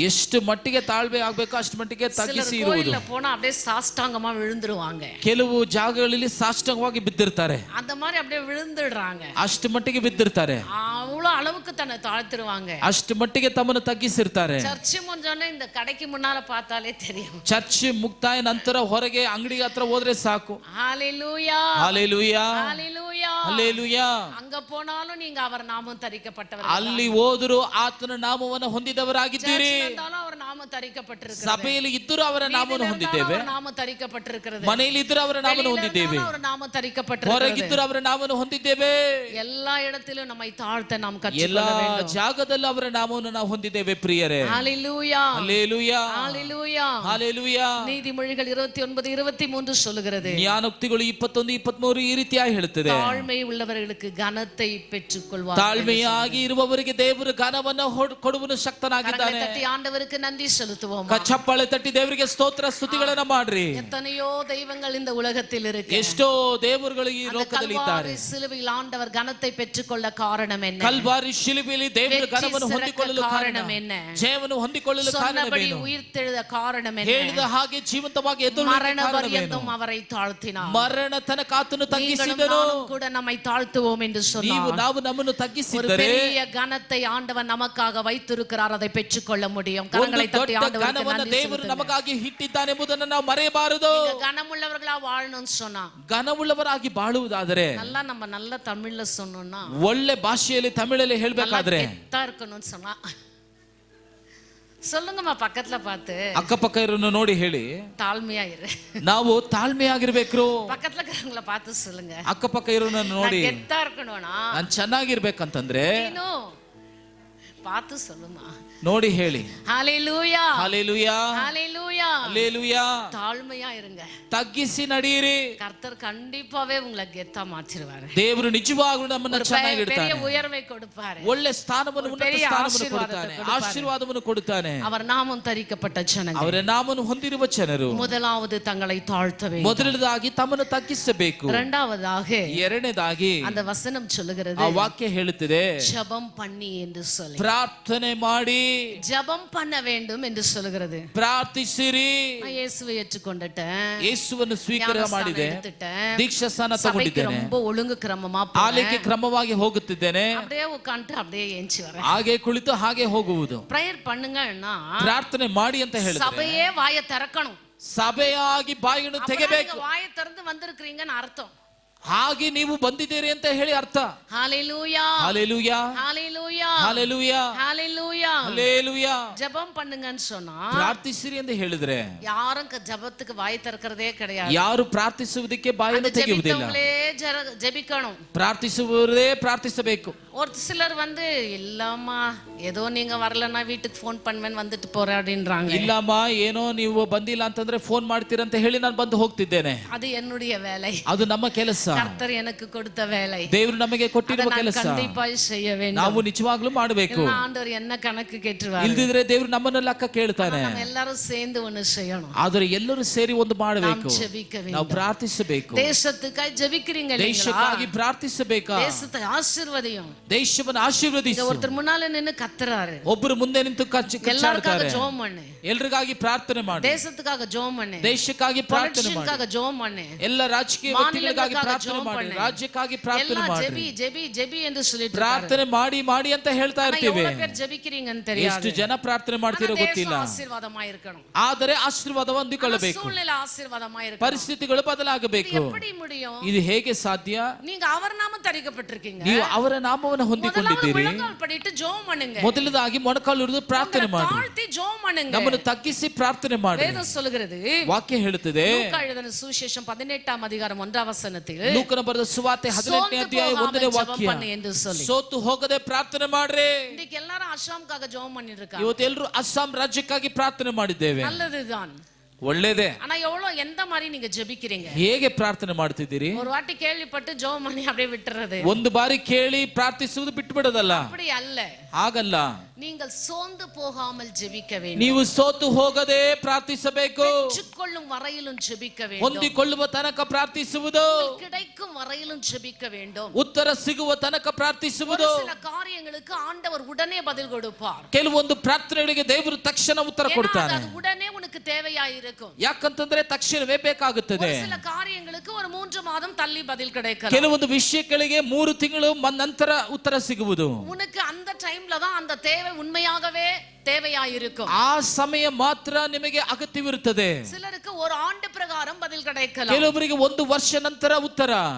ಎಷ್ಟು ಮಟ್ಟಿಗೆ ತಾಳ್ಮೆ ಆಗ್ಬೇಕು ಅಷ್ಟು ಮಟ್ಟಿಗೆ ತಗ್ಗಿಸಿ ಇರುವುದು. கோயில்ல போனா அப்படியே சாஷ்டாங்கமா விழுந்துருவாங்க. ಕೆಲವು ಜಾಗಗಳಲ್ಲಿ ಸಾಷ್ಟಾಂಗವಾಗಿ ಬಿದ್ದಿರ್ತಾರೆ. அந்த மாதிரி அப்படியே விழுந்துடுறாங்க. ಅಷ್ಟು ಮಟ್ಟಿಗೆ ಬಿದ್ದಿರ್ತಾರೆ. அவ்வளவு அளவுக்கு தன்னை தாழ்த்திடுவாங்க. ಅಷ್ಟು ಮಟ್ಟಿಗೆ ತಮ್ಮನ್ನು ತಗ್ಗಿಸಿರ್ತಾರೆ. சர்ச்சு ಮುಂಜಾನೆ இந்த கடைக்கு முன்னால பார்த்தாலே தெரியும். ಚರ್ಚ್ ಮುಕ್ತಾಯ ನಂತರ ಹೊರಗೆ ಅಂಗಡಿ ಹತ್ರ ಹೋದ್ರೆ ಸಾಕು. ஹalleluya. ಹಲ್ಲೆಲೂಯಾ, ஹalleluya. ಹಲ್ಲೆಲೂಯಾ. அங்க போனாலும் நீங்க அவர் நாமம் தரிக்கப்பட்டவர். ಅಲ್ಲಿ ಹೋದರೂ ಆತನ ನಾಮವನ್ನು ಹೊಂದಿದವರಾಗಿದ್ದೀರಿ. அவர் நாமம் தரிக்கப்பட்டிருக்கிறது. ಸಭೆಯಲ್ಲಿ ಇದ್ದರೂ ಅವರ ನಾಮವನ್ನು ಹೊಂದಿದ್ದೇವೆ. அவர் நாமம் தரிக்கப்பட்டிருக்கிறது. ಮನೆಯಲ್ಲಿ ಇದ್ದರೂ ಅವರ ನಾಮವನ್ನು ಹೊಂದಿದ್ದೇವೆ. அவர் நாமம் தரிக்கப்பட்டிருக்கிறது. ಹೊರಗಿದ್ದರೂ ಅವರ ನಾಮವನ್ನು ಹೊಂದಿದ್ದೇವೆ. எல்லா இடத்திலும் நம்மை தாழ்த்த நாம் ಎಲ್ಲ கற்றுக்கொள்ள வேண்டும். ಜಾಗದಲ್ಲೂ ಅವರ ನಾಮವನ್ನು ನಾವು ಹೊಂದಿದ್ದೇವೆ ಪ್ರಿಯರೇ. ஹalleluya. ಹಲ್ಲೆಲೂಯಾ, ஹalleluya. ಹಲ್ಲೆಲೂಯಾ. நீதிமொழிகள் 29:23 சொல்லுகிறது, ಜ್ಞಾನೋಕ್ತಿಗಳು 21-23 ಈ ರೀತಿಯಾಗಿ ಹೇಳುತ್ತದೆ, தாழ்மை உள்ளவர்களுக்கு கனத்தை பெற்றுக்கொள்வார். ತಾಳ್ಮೆಯಾಗಿ ಇರುವವರಿಗೆ ದೇವರು ಘನವನ್ನು ಕೊಡುವನು ಶಕ್ತನಾಗಿದ್ದಾನೆ. தட்டி ஆண்டவருக்கு நன்றி செலுத்துவோம். ಚಪ್ಪಾಳೆ ತಟ್ಟಿ ದೇವರಿಗೆ ಸ್ತೋತ್ರ ಸ್ತುತಿಗಳನ್ನ ಮಾಡ್ರಿ. எத்தனையோ தெய்வங்கள் இந்த உலகத்தில் இருக்கு. ಎಷ್ಟೋ ದೇವರುಗಳು ಈ ಲೋಕದಲ್ಲಿ ಇದ್ದಾರೆ. சிலுவையில் ஆண்டவர் கனத்தை பெற்றுக்கொள்ள காரணம் என்ன? ಕಲ್ವಾರಿ ಶಿಲುಬೆಯಲ್ಲಿ ದೇವರು ಘನವನ್ನು ಹೊಂದಿಕೊಳ್ಳಲು ಕಾರಣ என்ன? ಜಯವನ್ನು ಹೊಂದಿಕೊಳ್ಳಲು சொன்னபடி ಕಾರಣವೇನು? உயிர்த்தெழுத காரணம் ಹೇಳಿದ என்ன? ಹಾಗೆ ಜೀವಂತವಾಗಿ ಎದ್ದು மரண பரியந்தம் அவரை தாழ்த்தினார். ಮರಣ ತನಕ ಆತನು நீங்களும் ತಗ್ಗಿಸಿದನು. நானும் கூட நம்மை தாழ்த்துவோம் என்று சொன்னார். ನಾವು ನಮ್ಮನ್ನು ஒரு ತಗ್ಗಿಸಿದರೆ பெரிய கனத்தை ஆண்டவர் நமக்காக வைத்திருக்கிறார். அதை பெற்றுக்கொள்ள முடியும். கரங்களை தட்டி ದೊಡ್ಡ ஆண்டவருக்கு ಘನವನ್ನು நன்றி ದೇವರು செலுத்துங்க. ನಮಗಾಗಿ ಇಟ್ಟಿದ್ದಾನೆ ಎಂಬುದನ್ನು ನಾವು ಮರೆಯಬಾರದು. நீங்க கனமுள்ளவர்களா வாழணும்னு சொன்னா, ಘನವುಳ್ಳವರಾಗಿ ಬಾಳುವುದಾದರೆ, நல்லா நம்ம நல்ல தமிழ்ல சொன்னோம்னா, ಒಳ್ಳೆ ಭಾಷೆಯಲ್ಲಿ ತಮಿಳಲ್ಲಿ ಹೇಳ್ಬೇಕಾದ್ರೆ, கெத்தா இருக்கணும்னு சொன்னா, சொல்லுங்கம்மா பக்கத்துல பார்த்து, ಅಕ್ಕಪಕ್ಕ ಇರೋನು ನೋಡಿ ಹೇಳಿ, தாழ்மையா இரு. ನಾವು ತಾಳ್ಮೆಯಾಗಿರ್ಬೇಕು. பக்கத்துல இருக்கிறவங்கள பார்த்து சொல்லுங்க, ಅಕ್ಕಪಕ್ಕ ಇರೋನ ನೋಡಿ, நான் கெத்தா இருக்கணும்னா ನಾನು ಚೆನ್ನಾಗಿರ್ಬೇಕಂತಂದ್ರೆ ನೀನು பார்த்து சொல்லுமா, ನೋಡಿ ಹೇಳಿ. ஹalleluya, ಹಲ್ಲೆಲೂಯಾ, ஹalleluya. ಹಲ್ಲೆಲೂಯಾ. தாழ்மையா இருங்க. ತಗ್ಗಿಸಿ ನಡೆಯಿರಿ. கர்த்தர் கண்டிப்பாவே உங்களை கெத்தா மாற்றிடுவாரு. ದೇವರು ನಿಜವಾಗ್ಲೂ ನಮ್ಮನ್ನ பெரிய ಚೆನ್ನಾಗಿಡ್ತಾನೆ. உயர்வை கொடுப்பாரு. ಒಳ್ಳೆ ಸ್ಥಾನವನ್ನು, ಉನ್ನತ பெரிய ಸ್ಥಾನವನ್ನು ಆಶೀರ್ವಾದத்தை ಕೊಡುತ್ತಾನೆ, ಕೊಡುತ್ತಾನೆ. ಆಶೀರ್ವಾದವನ್ನು ಕೊಡುತ್ತಾನೆ. அவர் நாமம் தரிக்கப்பட்ட ஜனங்கள் ಅವರ ನಾಮವನ್ನು ಹೊಂದಿರುವ ಜನರು முதலாவது தங்களை தாழ்த்த வேண்டும். ಮೊದಲನೇದಾಗಿ ತಮ್ಮನ್ನು ತಗ್ಗಿಸಬೇಕು. இரண்டாவதாக ಎರಡನೇದಾಗಿ அந்த வசனம் சொல்லுகிறது, ಆ ವಾಕ್ಯ ಹೇಳುತ್ತದೆ, ஜெபம் பண்ணி என்று சொல்லி, ಪ್ರಾರ್ಥನೆ ಮಾಡಿ, ஜெபம் பண்ண வேண்டும் என்று சொல்லுகிறது. ಪ್ರಾರ್ಥಿಸಿರಿ. நான் இயேசுவை ஏற்றுக்கொண்டுட்டேன், ಯೇಸುವನ್ನು ಸ್ವೀಕಾರ ஞானஸ்நானம் ಮಾಡಿದೆ, எடுத்துட்டேன், ದೀಕ್ಷಾ ಸ್ನಾನ சபைக்கு ತಗೊಂಡಿದ್ದೇನೆ, ரொம்ப ஒழுங்கு கிரமமா ಆಲಯಕ್ಕೆ ಕ್ರಮವಾಗಿ ಹೋಗುತ್ತಿದ್ದೇನೆ, அப்படியே உட்காந்துட்டு அப்படியே ஏஞ்சி வரேன். ಹಾಗೆ ಕುಳಿತು ಹಾಗೆ ಹೋಗುವುದು. பிரேயர் பண்ணுங்கன்னா ಪ್ರಾರ್ಥನೆ ಮಾಡಿ ಅಂತ ಹೇಳಿದ್ರೆ, சபையே வாயை திறக்கணும். ಸಭೆಯಾಗಿ ಬಾಯನ್ನು ತೆಗೆಬೇಕು. வாயை திறந்து வந்திருக்கிறீங்கன்னு அர்த்தம். ಹಾಗೆ ನೀವು ಬಂದಿದ್ದೀರಿ ಅಂತ ಹೇಳಿ ಅರ್ಥ. ஹalleluya, ಹಲ್ಲೆಲೂಯಾ, ஹalleluya, ಹಲ್ಲೆಲೂಯಾ, ஹalleluya. ಹಲ್ಲೆಲೂಯಾ. ஜெபம் பண்ணுங்கன்னு சொன்னா ಪ್ರಾರ್ಥಿಸಿರಿ ಎಂದು ಹೇಳಿದ್ರೆ, யாரும் ஜெபத்துக்கு வாய் திறக்கிறதே கிடையாது. ಯಾರು ಪ್ರಾರ್ಥಿಸುವುದಕ್ಕೆ ಬಾಯನ್ನು ತೆಗೆಯುವುದಿಲ್ಲ. ஜெபித்தவங்களே ஜெபிக்கணும். ಪ್ರಾರ್ಥಿಸುವವರೇ ಪ್ರಾರ್ಥಿಸಬೇಕು. ஒரு சிலர் இல்லம்மா ஏதோ நீங்க வரலன்னா வீட்டுக்கு ஃபோன் பண்ணுவேன் வந்துட்டு போறேன் அப்படின்றாங்க. ಇಲ್ಲಮ್ಮ, ಏನೋ ನೀವು ಬಂದಿಲ್ಲ ಅಂತಂದ್ರೆ ಫೋನ್ ಮಾಡ್ತೀರಂತ ಹೇಳಿ ನಾನು ಬಂದು ಹೋಗ್ತಿದ್ದೇನೆ. அது என்னுடைய வேலை, ಅದು ನಮ್ಮ ಕೆಲಸ. கர்த்தர் எனக்கு கொடுத்த வேலை, ದೇವರು ನಮಗೆ ಕೊಟ್ಟಿರುವ ಕೆಲಸ கண்டிப்பாய் செய்ய வேண்டும். ನಾವು ನಿಜವಾಗ್ಲೂ ಮಾಡಬೇಕು. ஆண்டவர் என்ன கணக்கு கேட்டுருவாரு. ಇಲ್ದಿದ್ರೆ ದೇವರು ನಮ್ಮನ್ನ ಲೆಕ್ಕ ಕೇಳ್ತಾನೆ. நம்ம எல்லாரும் சேர்ந்து ஒன்னு செய்யணும். ಆದರೆ ಎಲ್ಲರೂ ಸೇರಿ ಒಂದು ಮಾಡಬೇಕು. நாம் ஜெபிக்க வேண்டும். ನಾವು ಪ್ರಾರ್ಥಿಸಬೇಕು. தேசத்துக்காய் ஜெபிக்கிறீங்க இல்லீங்களா? ದೇಶಕ್ಕಾಗಿ ಪ್ರಾರ್ಥಿಸಬೇಕಾ? தேசத்தை ஆசீர்வதியும். ದೇಶವನ್ನು ಆಶೀರ್ವದಿಸು. ஒருத்தர் முன்னால நின்னு கத்துறாரு, ಒಬ್ಬರು ಮುಂದೆ ನಿಂತು எல்லாருக்காக ஜெபம் பண்ணு, ಎಲ್ರಿಗಾಗಿ ಪ್ರಾರ್ಥನೆ ಮಾಡಿ, தேசத்துக்காக ஜெபம் பண்ணு, ದೇಶಕ್ಕಾಗಿ ಪ್ರಾರ್ಥನೆ ಮಾಡಿ, பொலிಟಿஷியன்காக ஜெபம் பண்ணு, ಎಲ್ಲ ರಾಜಕೀಯ ವ್ಯಕ್ತಿಗಳಿಗಾಗಿ ಪ್ರಾರ್ಥನೆ ಮಾಡಿ, ರಾಜ್ಯಕ್ಕಾಗಿ ಪ್ರಾರ್ಥನೆ எல்லாம் ಮಾಡಿ. ஜெபி ஜெபி ஜெபி என்று சொல்லிட்டு ಪ್ರಾರ್ಥನೆ ಮಾಡಿ ಮಾಡಿ ಅಂತ ಹೇಳ್ತಾ ಇರ್ತೀವಿ. எவ்வளவு பேர் ஜெபிக்கிறீங்கன்னு தெரியாது. ಎಷ್ಟು ಜನ ಪ್ರಾರ್ಥನೆ ಮಾಡ್ತಿರೋ ಗೊತ್ತಿಲ್ಲ. ஆசீர்வாதமா இருக்கணும். ಆದರೆ ಆಶೀರ್ವಾದ ಹೊಂದಿಕೊಳ್ಳಬೇಕು. சூழ்நிலை ஆசீர்வாதமா இருக்கணும். ಪರಿಸ್ಥಿತಿಗಳು ಬದಲಾಗಬೇಕು. எப்படி முடியும்? ಇದು ಹೇಗೆ ಸಾಧ್ಯ? நீங்க அவர் நாமம் தரிக்கப்பட்டிருக்கீங்க. ನೀವು ಅವರ ನಾಮವನ್ನು ಹೊಂದಿಕೊಂಡಿದ್ದೀರಿ. முழங்கால் படிட்டு ஜெபம் பண்ணுங்க. ಮೊದಲದಾಗಿ ಮೊಣಕಾಲು ಹಿಡಿದು ಪ್ರಾರ್ಥನೆ ಮಾಡಿ, தாழ்த்தி ஜெபம் பண்ணுங்க. ನಮ್ಮನ್ನು ತಗ್ಗಿಸಿ ಪ್ರಾರ್ಥನೆ ಮಾಡಿ. வேதம் சொல்லுகிறது, ವಾಕ್ಯ ಹೇಳುತ್ತದೆ, லூக்கா எழுதின சுவிசேஷம் 18ஆம் அதிகாரம் 1ஆம் வசனத்தில், ಲೂಕನ ಬರೆದ ಸುವಾರ್ತೆ 18ನೇ ಅಧ್ಯಾಯ 1ನೇ ವಾಕ್ಯ, ಎಂದು சொல்லி, ಸೋತು ಹೋಗದೆ ಪ್ರಾರ್ಥನೆ ಮಾಡ್ರಿ. இன்னைக்கு எல்லாரும் அஸ்ஸாம்காக ஜெபம் பண்ணிட்டு இருக்காங்க. ಇವತ್ತೆಲ್ಲರೂ ಅಸ್ಸಾಂ ರಾಜ್ಯಕ್ಕಾಗಿ ಪ್ರಾರ್ಥನೆ ಮಾಡಿದ್ದೇವೆ. நல்லதுதான், ಒಳ್ಳೇದೇ. ஆனா எவ்வளவு எந்த மாதிரி நீங்க ஜெபிக்கிறீங்க? ಹೇಗೆ ಪ್ರಾರ್ಥನೆ ಮಾಡ್ತಿದ್ದೀರಿ? ஒரு வாட்டி கேள்விப்பட்டு ஜெபம் பண்ணி அப்படியே விட்டுறது. ಒಂದು ಬಾರಿ ಕೇಳಿ ಪ್ರಾರ್ಥಿಸುವುದು ಬಿಟ್ಟು ಬಿಡೋದಲ್ಲ. அப்படி அல்ல. ಹಾಗಲ್ಲ. நீங்கள் சோர்ந்து போகாமல் ஜெபிக்க வேண்டும். ನೀವು ಸೋತು ಹೋಗದೆ ಪ್ರಾರ್ಥಿಸಬೇಕು. பெற்றுக்கொள்ளும் வரையிலும் ஜெபிக்க வேண்டும். ಹೊಂದಿಕೊಳ್ಳುವ ತನಕ ಪ್ರಾರ್ಥಿಸುವುದು. கிடைக்கும் வரையிலும் ஜெபிக்க வேண்டும். ಉತ್ತರ ಸಿಗುವ ತನಕ ಪ್ರಾರ್ಥಿಸುವುದು. சில காரியங்களுக்கு ஆண்டவர் உடனே பதில் கொடுப்பார். ಕೆಲವೊಂದು ಪ್ರಾರ್ಥನೆಗಳಿಗೆ ದೇವರು ತಕ್ಷಣ ಉತ್ತರ ಕೊಡ್ತಾನೆ. அது உடனே உனக்கு தேவையா இருக்கும். ಯಾಕಂತಂದ್ರೆ ತಕ್ಷಣವೇ ಬೇಕಾಗುತ್ತದೆ. சில காரியங்களுக்கு ஒரு 3 மாதம் தள்ளி பதில் கிடைக்கலாம். ಕೆಲವೊಂದು ವಿಷಯಗಳಿಗೆ 3 ತಿಂಗಳು ನಂತರ ಉತ್ತರ ಸಿಗುವುದು. உனக்கு அந்த டைம்ல தான் அந்த தேவை உண்மையாகவே தேவையா இருக்கும். ಆ ಸಮಯ ಮಾತ್ರ ನಿಮಗೆ ಅಗತ್ಯವಿರುತ್ತದೆ. சிலருக்கு ஒரு ஆண்டு பிரகாரம் பதில் கிடைக்கலாம். ಕೆಲವರಿಗೆ 1 ವರ್ಷ ನಂತರ ಉತ್ತರ.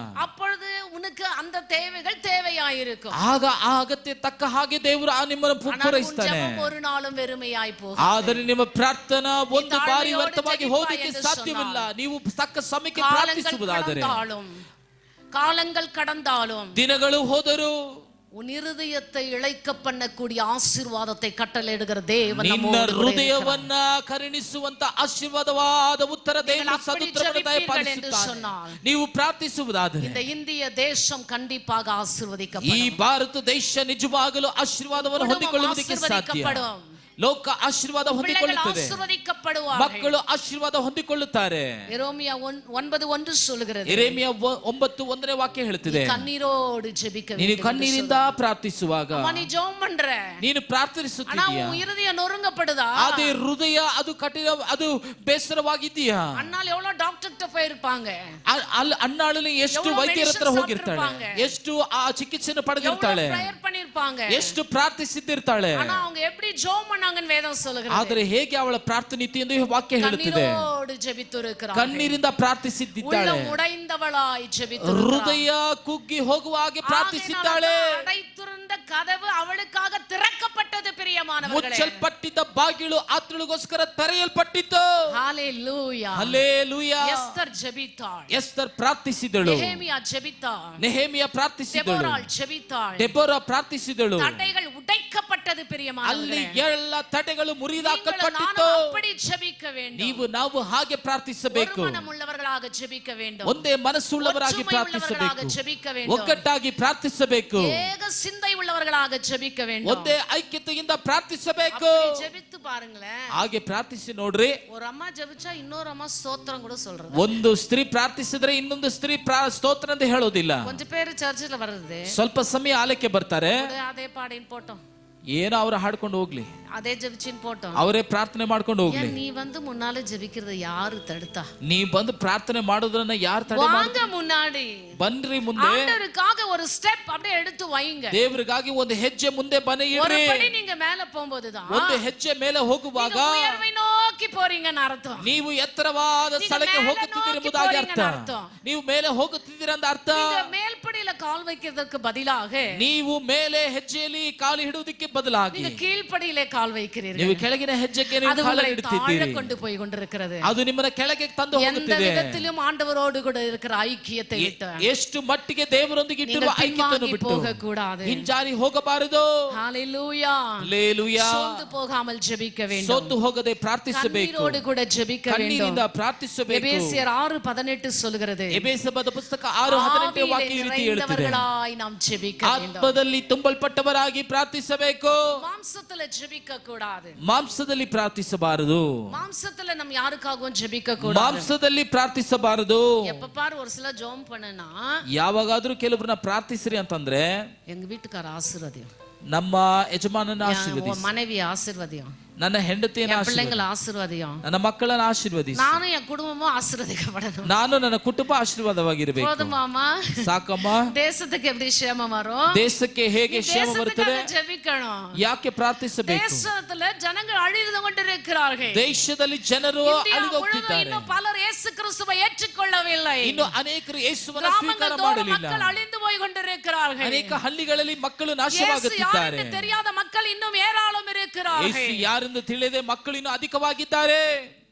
அப்பொழுது உனக்கு அந்த தேவைகள் தேவையா இருக்கும். ಆಗ ಆ ಅಗತ್ಯ ತಕ್ಕ ಹಾಗೆ ದೇವರು ನಿಮ್ಮನ್ನು ಪೂರೈಸ್ತಾನೆ. ஒரு நாளும் வெறுமைಯಾய் போகும். ಆದರೆ ನಿಮ್ಮ ಪ್ರಾರ್ಥನಾ ಒಂದು ಬಾರಿ ವ್ಯರ್ಥವಾಗಿ ಹೋಗಲಿಕ್ಕೆ ಸಾಧ್ಯವಿಲ್ಲ. ನೀವು ತಕ್ಕ ಸಮಯಕ್ಕೆ ಪ್ರಾರ್ಥಿಸುವುದಾದರೆ, காலங்கள் கடந்தாலும் ದಿನಗಳು ಹೋದರೂ உன் இருதயத்தை இளைக்க பண்ணக்கூடிய ஆசீர்வாதத்தை கட்டளையிடுகிற தேவன் ನಿನ್ನ ಹೃದಯವನ್ನ ಕರುಣಿಸುವಂತ ಆಶೀರ್ವಾದವಾದ ಉತ್ತರ ದೇವರು ಸದುತ್ತರವನ್ನು ದಯಪಾಲಿಸುತ್ತಾನೆ. ನೀವು ಪ್ರಾರ್ಥಿಸುವುದಾದರೆ இந்த இந்திய தேசம் கண்டிப்பாக ஆசீர்வதிக்கப்படும். ಈ ಭಾರತ ದೇಶ ನಿಜವಾಗಲೂ ಆಶೀರ್ವಾದವನ್ನು ಹೊಂದಿಕೊಳ್ಳುವುದಕ್ಕೆ ಸಾಧ್ಯ. ಲೋಕ ಆಶೀರ್ವಾದ ಹೊಂದಿಕೊಳ್ಳುತ್ತದೆ. ಮಕ್ಕಳು ಆಶೀರ್ವಾದ ಹೊಂದಿಕೊಳ್ಳುತ್ತಾರೆ. ಯೆರೆಮೀಯ 9:1 சொல்கிறது. ಯೆರೆಮೀಯ 9:1ನೇ ವಾಕ್ಯ ಹೇಳುತ್ತದೆ, ಕಣ್ಣೀರೋಡು ಜೆಬಿಕ வேண்டும். ನೀನು ಕಣ್ಣೀರಿಂದ ಪ್ರಾರ್ಥಿಸುವಾಗ, ನೀ ಜೆಬம் பண்ற, ನೀನು ಪ್ರಾರ್ಥಿಸುತ್ತೀಯಾ, உன் இருதயம் நொறுங்கப்படுதா, ಅದೇ ಹೃದಯ ಅದು ಕಠಿಣ, ಅದು ಬೇಸರವಾಗಿದೆಯಾ? ಅಣ್ಣಾಳು எவ்வளவு டாக்டர் கிட்ட போயிருப்பாங்க, ಅಣ್ಣಾಳು ಎಷ್ಟು ವೈದ್ಯರ ಹತ್ರ ಹೋಗಿರ್ತಾಳೆ, ಎಷ್ಟು ಆ ಚಿಕಿತ್ಸೆಯನ್ನು ಪಡೆದಿರ್ತಾಳೆ, பண்ணிருப்பாங்க, ಎಷ್ಟು ಪ್ರಾರ್ಥಿಸಿದ್ದಿರ್ತಾಳೆ. ஆனா அவங்க எப்படி ஜெபம் பண்ணாங்கன்னு வேதம் சொல்லுகிறது. ಆದರೆ ಹೇಗೆ ಅವಳ ಪ್ರಾರ್ಥನೆ ಇತ್ತು ಎಂದು ವಾಕ್ಯ ಹೇಳುತ್ತಿದೆ. ಕಣ್ಣೀರೋடு ಜೆಬಿತಿರುತ್ತಾರೆ, ಕಣ್ಣೀರಿಂದ ಪ್ರಾರ್ಥಿಸಿದ್ದಾಳೆ, உள்ளம் உடைந்தவளாய் ஜெபித்திருக்கிறாள். ಹೃದಯ ಕುಗ್ಗಿ ಹೋಗುವ ಹಾಗೆ ಪ್ರಾರ್ಥಿಸಿದ್ದಾಳೆ. அடைத்திருந்த கதவு அவளுக்காக திறக்கப்பட்டது பிரியமானவர்களே. ಮುಚ್ಚಲ್ಪಟ್ಟಿದ್ದ ಬಾಗಿಲು ಆತಳಿಗೋಸ್ಕರ ತೆರೆಯಲ್ಪಟ್ಟಿತು. ஹalleluya, ಹಲ್ಲೆಲೂಯಾ. ಎಸ್ತರ್ ಜೆಬಿತಾள், ಎಸ್ತರ್ ಪ್ರಾರ್ಥಿಸಿದಳು, ನೆಹೆಮಿಯ ಜೆಬಿತಾள், ನೆಹೆಮಿಯ ಪ್ರಾರ್ಥಿಸಿದಳು, ದೆಬೋರಾಳ್ ಜೆಬಿತಾள், ಡೆಬೋರಾ ಪ್ರಾರ್ಥಿಸಿದಳು. தடைகள் உடைக்கப்பட்டது பிரியமானவர்களே. ಅಲ್ಲಿ ಎಲ್ಲ ತಡೆಗಳು ಮುರಿದಾಕಲ್ಪಟ್ಟಿತು. ನಾನು அப்படி ஜெபிக்க வேண்டும். ನೀವು ನಾವು ಹಾಗೆ ಪ್ರಾರ್ಥಿಸಬೇಕು. ಮನಮುಳ್ಳವர்களாக ಜೆபிக்க வேண்டும். ಒಂದೇ ಮನಸ್ಸುಳ್ಳವರಾಗಿ ಪ್ರಾರ್ಥಿಸಬೇಕು, ಜೆಬಿக்க வேண்டும். ಒಗ್ಗಟ್ಟಾಗಿ ಪ್ರಾರ್ಥಿಸಬೇಕು, ಏಕ சிந்தை உள்ளவர்களாக ஜெபிக்க வேண்டும். ಒಂದೇ ಐಕ್ಯತೆಯಿಂದ ಪ್ರಾರ್ಥಿಸಬೇಕು. ஜெபித்து பாருங்களேன். ಹಾಗೆ ಪ್ರಾರ್ಥಿಸಿ ನೋಡ್ರಿ. ஒரு அம்மா ஜெபிச்சா இன்னொரு ಅಮ್ಮ ಸ್ತೋತ್ರம் கூட சொல்றது. ಒಂದು ಸ್ತ್ರೀ ಪ್ರಾರ್ಥಿಸಿದ್ರೆ ಇನ್ನೊಂದು ಸ್ತ್ರೀ ಸ್ತೋತ್ರ ಅಂತ ಹೇಳೋದಿಲ್ಲ. கொஞ்ச பேர் ಚರ್ಚ್ல வருது, ಸ್ವಲ್ಪ ಸಮಯ ಆಲಕ್ಕೆ ಬರ್ತಾರೆ, ಅದೇ ಪಾಡಿನ போட்டோம், ಏನೋ ಅವ್ರು ಹಾಡ್ಕೊಂಡು ಹೋಗ್ಲಿ, அதே ஜெபிச்சின் போட்டோம், ಅವರೇ ಪ್ರಾರ್ಥನೆ ಮಾಡ್ಕೊಂಡು ಹೋಗ್ಲಿ. நீ வந்து முன்னால ஜெபிக்கிறது யாரு தடுத்தா? ನೀ ಬಂದು ಪ್ರಾರ್ಥನೆ ಮಾಡೋದ್ರನ್ನ ಯಾರು ತಡೆ வாங்க முன்னாடி, ಬನ್ರಿ ಮುಂದೆ. ஆண்டவருக்காக ஒரு ஸ்டெப் அப்படியே எடுத்து வைங்க. ದೇವರಿಗಾಗಿ ಒಂದು ಹೆಜ್ಜೆ ಮುಂದೆ ಬನ್ನಿ ஒரு ಇಡ್ರಿ. படி நீங்க மேல போகும்போதுதான் ಒಂದು ಹೆಜ್ಜೆ ಮೇಲೆ ಹೋಗುವಾಗ உயர்வை நோக்கி போறீங்கன்னு அர்த்தம். ನೀವು ಎತ್ತರವಾದ ಸ್ಥಳಕ್ಕೆ ಹೋಗುತ್ತಿದ್ದೀರಿ ಎಂಬುದಾಗಿ ಅರ್ಥ. ನೀವು ಮೇಲೆ ಹೋಗುತ್ತಿದ್ದೀರಿ ಅಂತ ಅರ್ಥ. நீங்க மேல்படியில கால் வைக்கிறதுக்கு பதிலாக ನೀವು ಮೇಲೆ ಹೆಜ್ಜೆಯಲ್ಲಿ ಕಾಲು ಇಡುವುದಕ್ಕೆ ಬದಲಾಗಿ நீங்க கீழ்படியிலே கால் வைக்கிறீர்கள். ನೀವು ಕೆಳಗಿನ ಹೆಜ್ಜೆಗೆ ನೀವು அது ಕಾಲು உங்களை ಇಡುತ್ತಿದ್ದೀರಿ. தாழ கொண்டு போய் கொண்டிருக்கிறது. ಅದು ನಿಮ್ಮನ್ನ ಕೆಳಗೆ ತಂದು எந்த ಹೋಗುತ್ತಿದೆ. விதத்திலும் ஆண்டவரோடு கூட இருக்கிற ஐக்கியத்தை விட்டு ಎಷ್ಟು ಮಟ್ಟಿಗೆ ದೇವರೊಂದಿಗೆ ಇಟ್ಟಿರುವ ಐಕ್ಯತೆಯನ್ನು ಬಿಟ್ಟು போக கூடாது. ಹಿಂಜಾರಿ ಹೋಗಬಾರದು. ஹalleluya, ಹಲ್ಲೆಲೂಯಾ. சோர்ந்து போகாமல் ஜெபிக்க வேண்டும். ಸೋತು ಹೋಗದೆ ಪ್ರಾರ್ಥಿಸಬೇಕು, கண்ணீரோடு கூட ஜெபிக்க வேண்டும். ಕಣ್ಣೀರಿಂದ ಪ್ರಾರ್ಥಿಸಬೇಕು. எபேசியர் 6:18 சொல்கிறது, ಎಬೇಸದ ಪುಸ್ತಕ 6:18 ವಾಕ್ಯ ಈ ರೀತಿ ಹೇಳುತ್ತದೆ, நிறைந்தவர்களாய் நாம் ஜெபிக்க வேண்டும். ಆತ್ಮದಲ್ಲಿ ತುಂಬಲ್ಪಟ್ಟವರಾಗಿ ಪ್ರಾರ್ಥಿಸಬೇಕು. மாம்சத்துல ஜெபிக்க கூடாது. ಮಾಂಸದಲ್ಲಿ ಪ್ರಾರ್ಥಿಸಬಾರದು. மாம்சத்துல நம்ம யாருக்காகவும் ஜெபிக்க கூடாது. ಮಾಂಸದಲ್ಲಿ ಪ್ರಾರ್ಥಿಸಬಾರದು. எப்ப பாரு ஒரு சில ஜெபம் பண்ணனா, ಯಾವಾಗಾದ್ರೂ ಕೆಲವ್ರನ್ನ ಪ್ರಾರ್ಥಿಸ್ರಿ ಅಂತಂದ್ರೆ எங்க வீட்டுக்கார ஆசீர்வாதம், ನಮ್ಮ ಯಜಮಾನನ ಆಶೀರ್ವದಿಸಿ, மனைவி ஆசீர்வாதம், ನನ್ನ ಹೆಂಡತಿಯನ್ನು ಆಶೀರ್ವದಿಸಿ, பிள்ளைங்களை ஆசீர்வாதம், ನನ್ನ ಮಕ್ಕಳನ್ನ ಆಶೀರ್ವದಿಸಿ, நானும் என் குடும்பமும் ஆசீர்வதிக்கப்படணும். ನಾನು ನನ್ನ ಕುಟುಂಬ ಆಶೀರ್ವಾದವಾಗಿರಬೇಕು. போதுமாமா? ಸಾಕಮ್ಮ. தேசத்துக்கு எப்படி ಕ್ಷೇಮ வரும்? ದೇಶಕ್ಕೆ ಹೇಗೆ ಕ್ಷೇಮ ಬರುತ್ತದೆ? ஜெபிக்கணும். ಯಾಕೆ ಪ್ರಾರ್ಥಿಸಬೇಕು? தேசத்துல ஜனங்கள் அழிந்து கொண்டிருக்கிறார்கள். ದೇಶದಲ್ಲಿ ಜನರು ಅಳಿದೋಗ್ತಿದ್ದಾರೆ. இன்னும் பலர் இயேசு கிறிஸ்துவை ஏற்றுக்கொள்ளவில்லை. ಇನ್ನು ಅನೇಕರು ಯೇಸುವನ್ನು ಸ್ವೀಕಾರ ಮಾಡಲಿಲ್ಲ. மக்கள் ಅಳಿந்து போய் கொண்டிருக்கிறார்கள். ಅನೇಕ ಹಳ್ಳಿಗಳಲ್ಲಿ ಮಕ್ಕಳು ಯೇಸು ನಾಶವಾಗುತ್ತಿದ್ದಾರೆ. ಯಾರೆಂದು தெரியாத மக்கள் இன்னும் ஏராளம் இருக்கிறார்கள். ಯೇಸು ಯಾರೆಂದು ತಿಳಿಯದೆ ಮಕ್ಕಳು ಇನ್ನೂ ಅಧಿಕವಾಗಿದ್ದಾರೆ.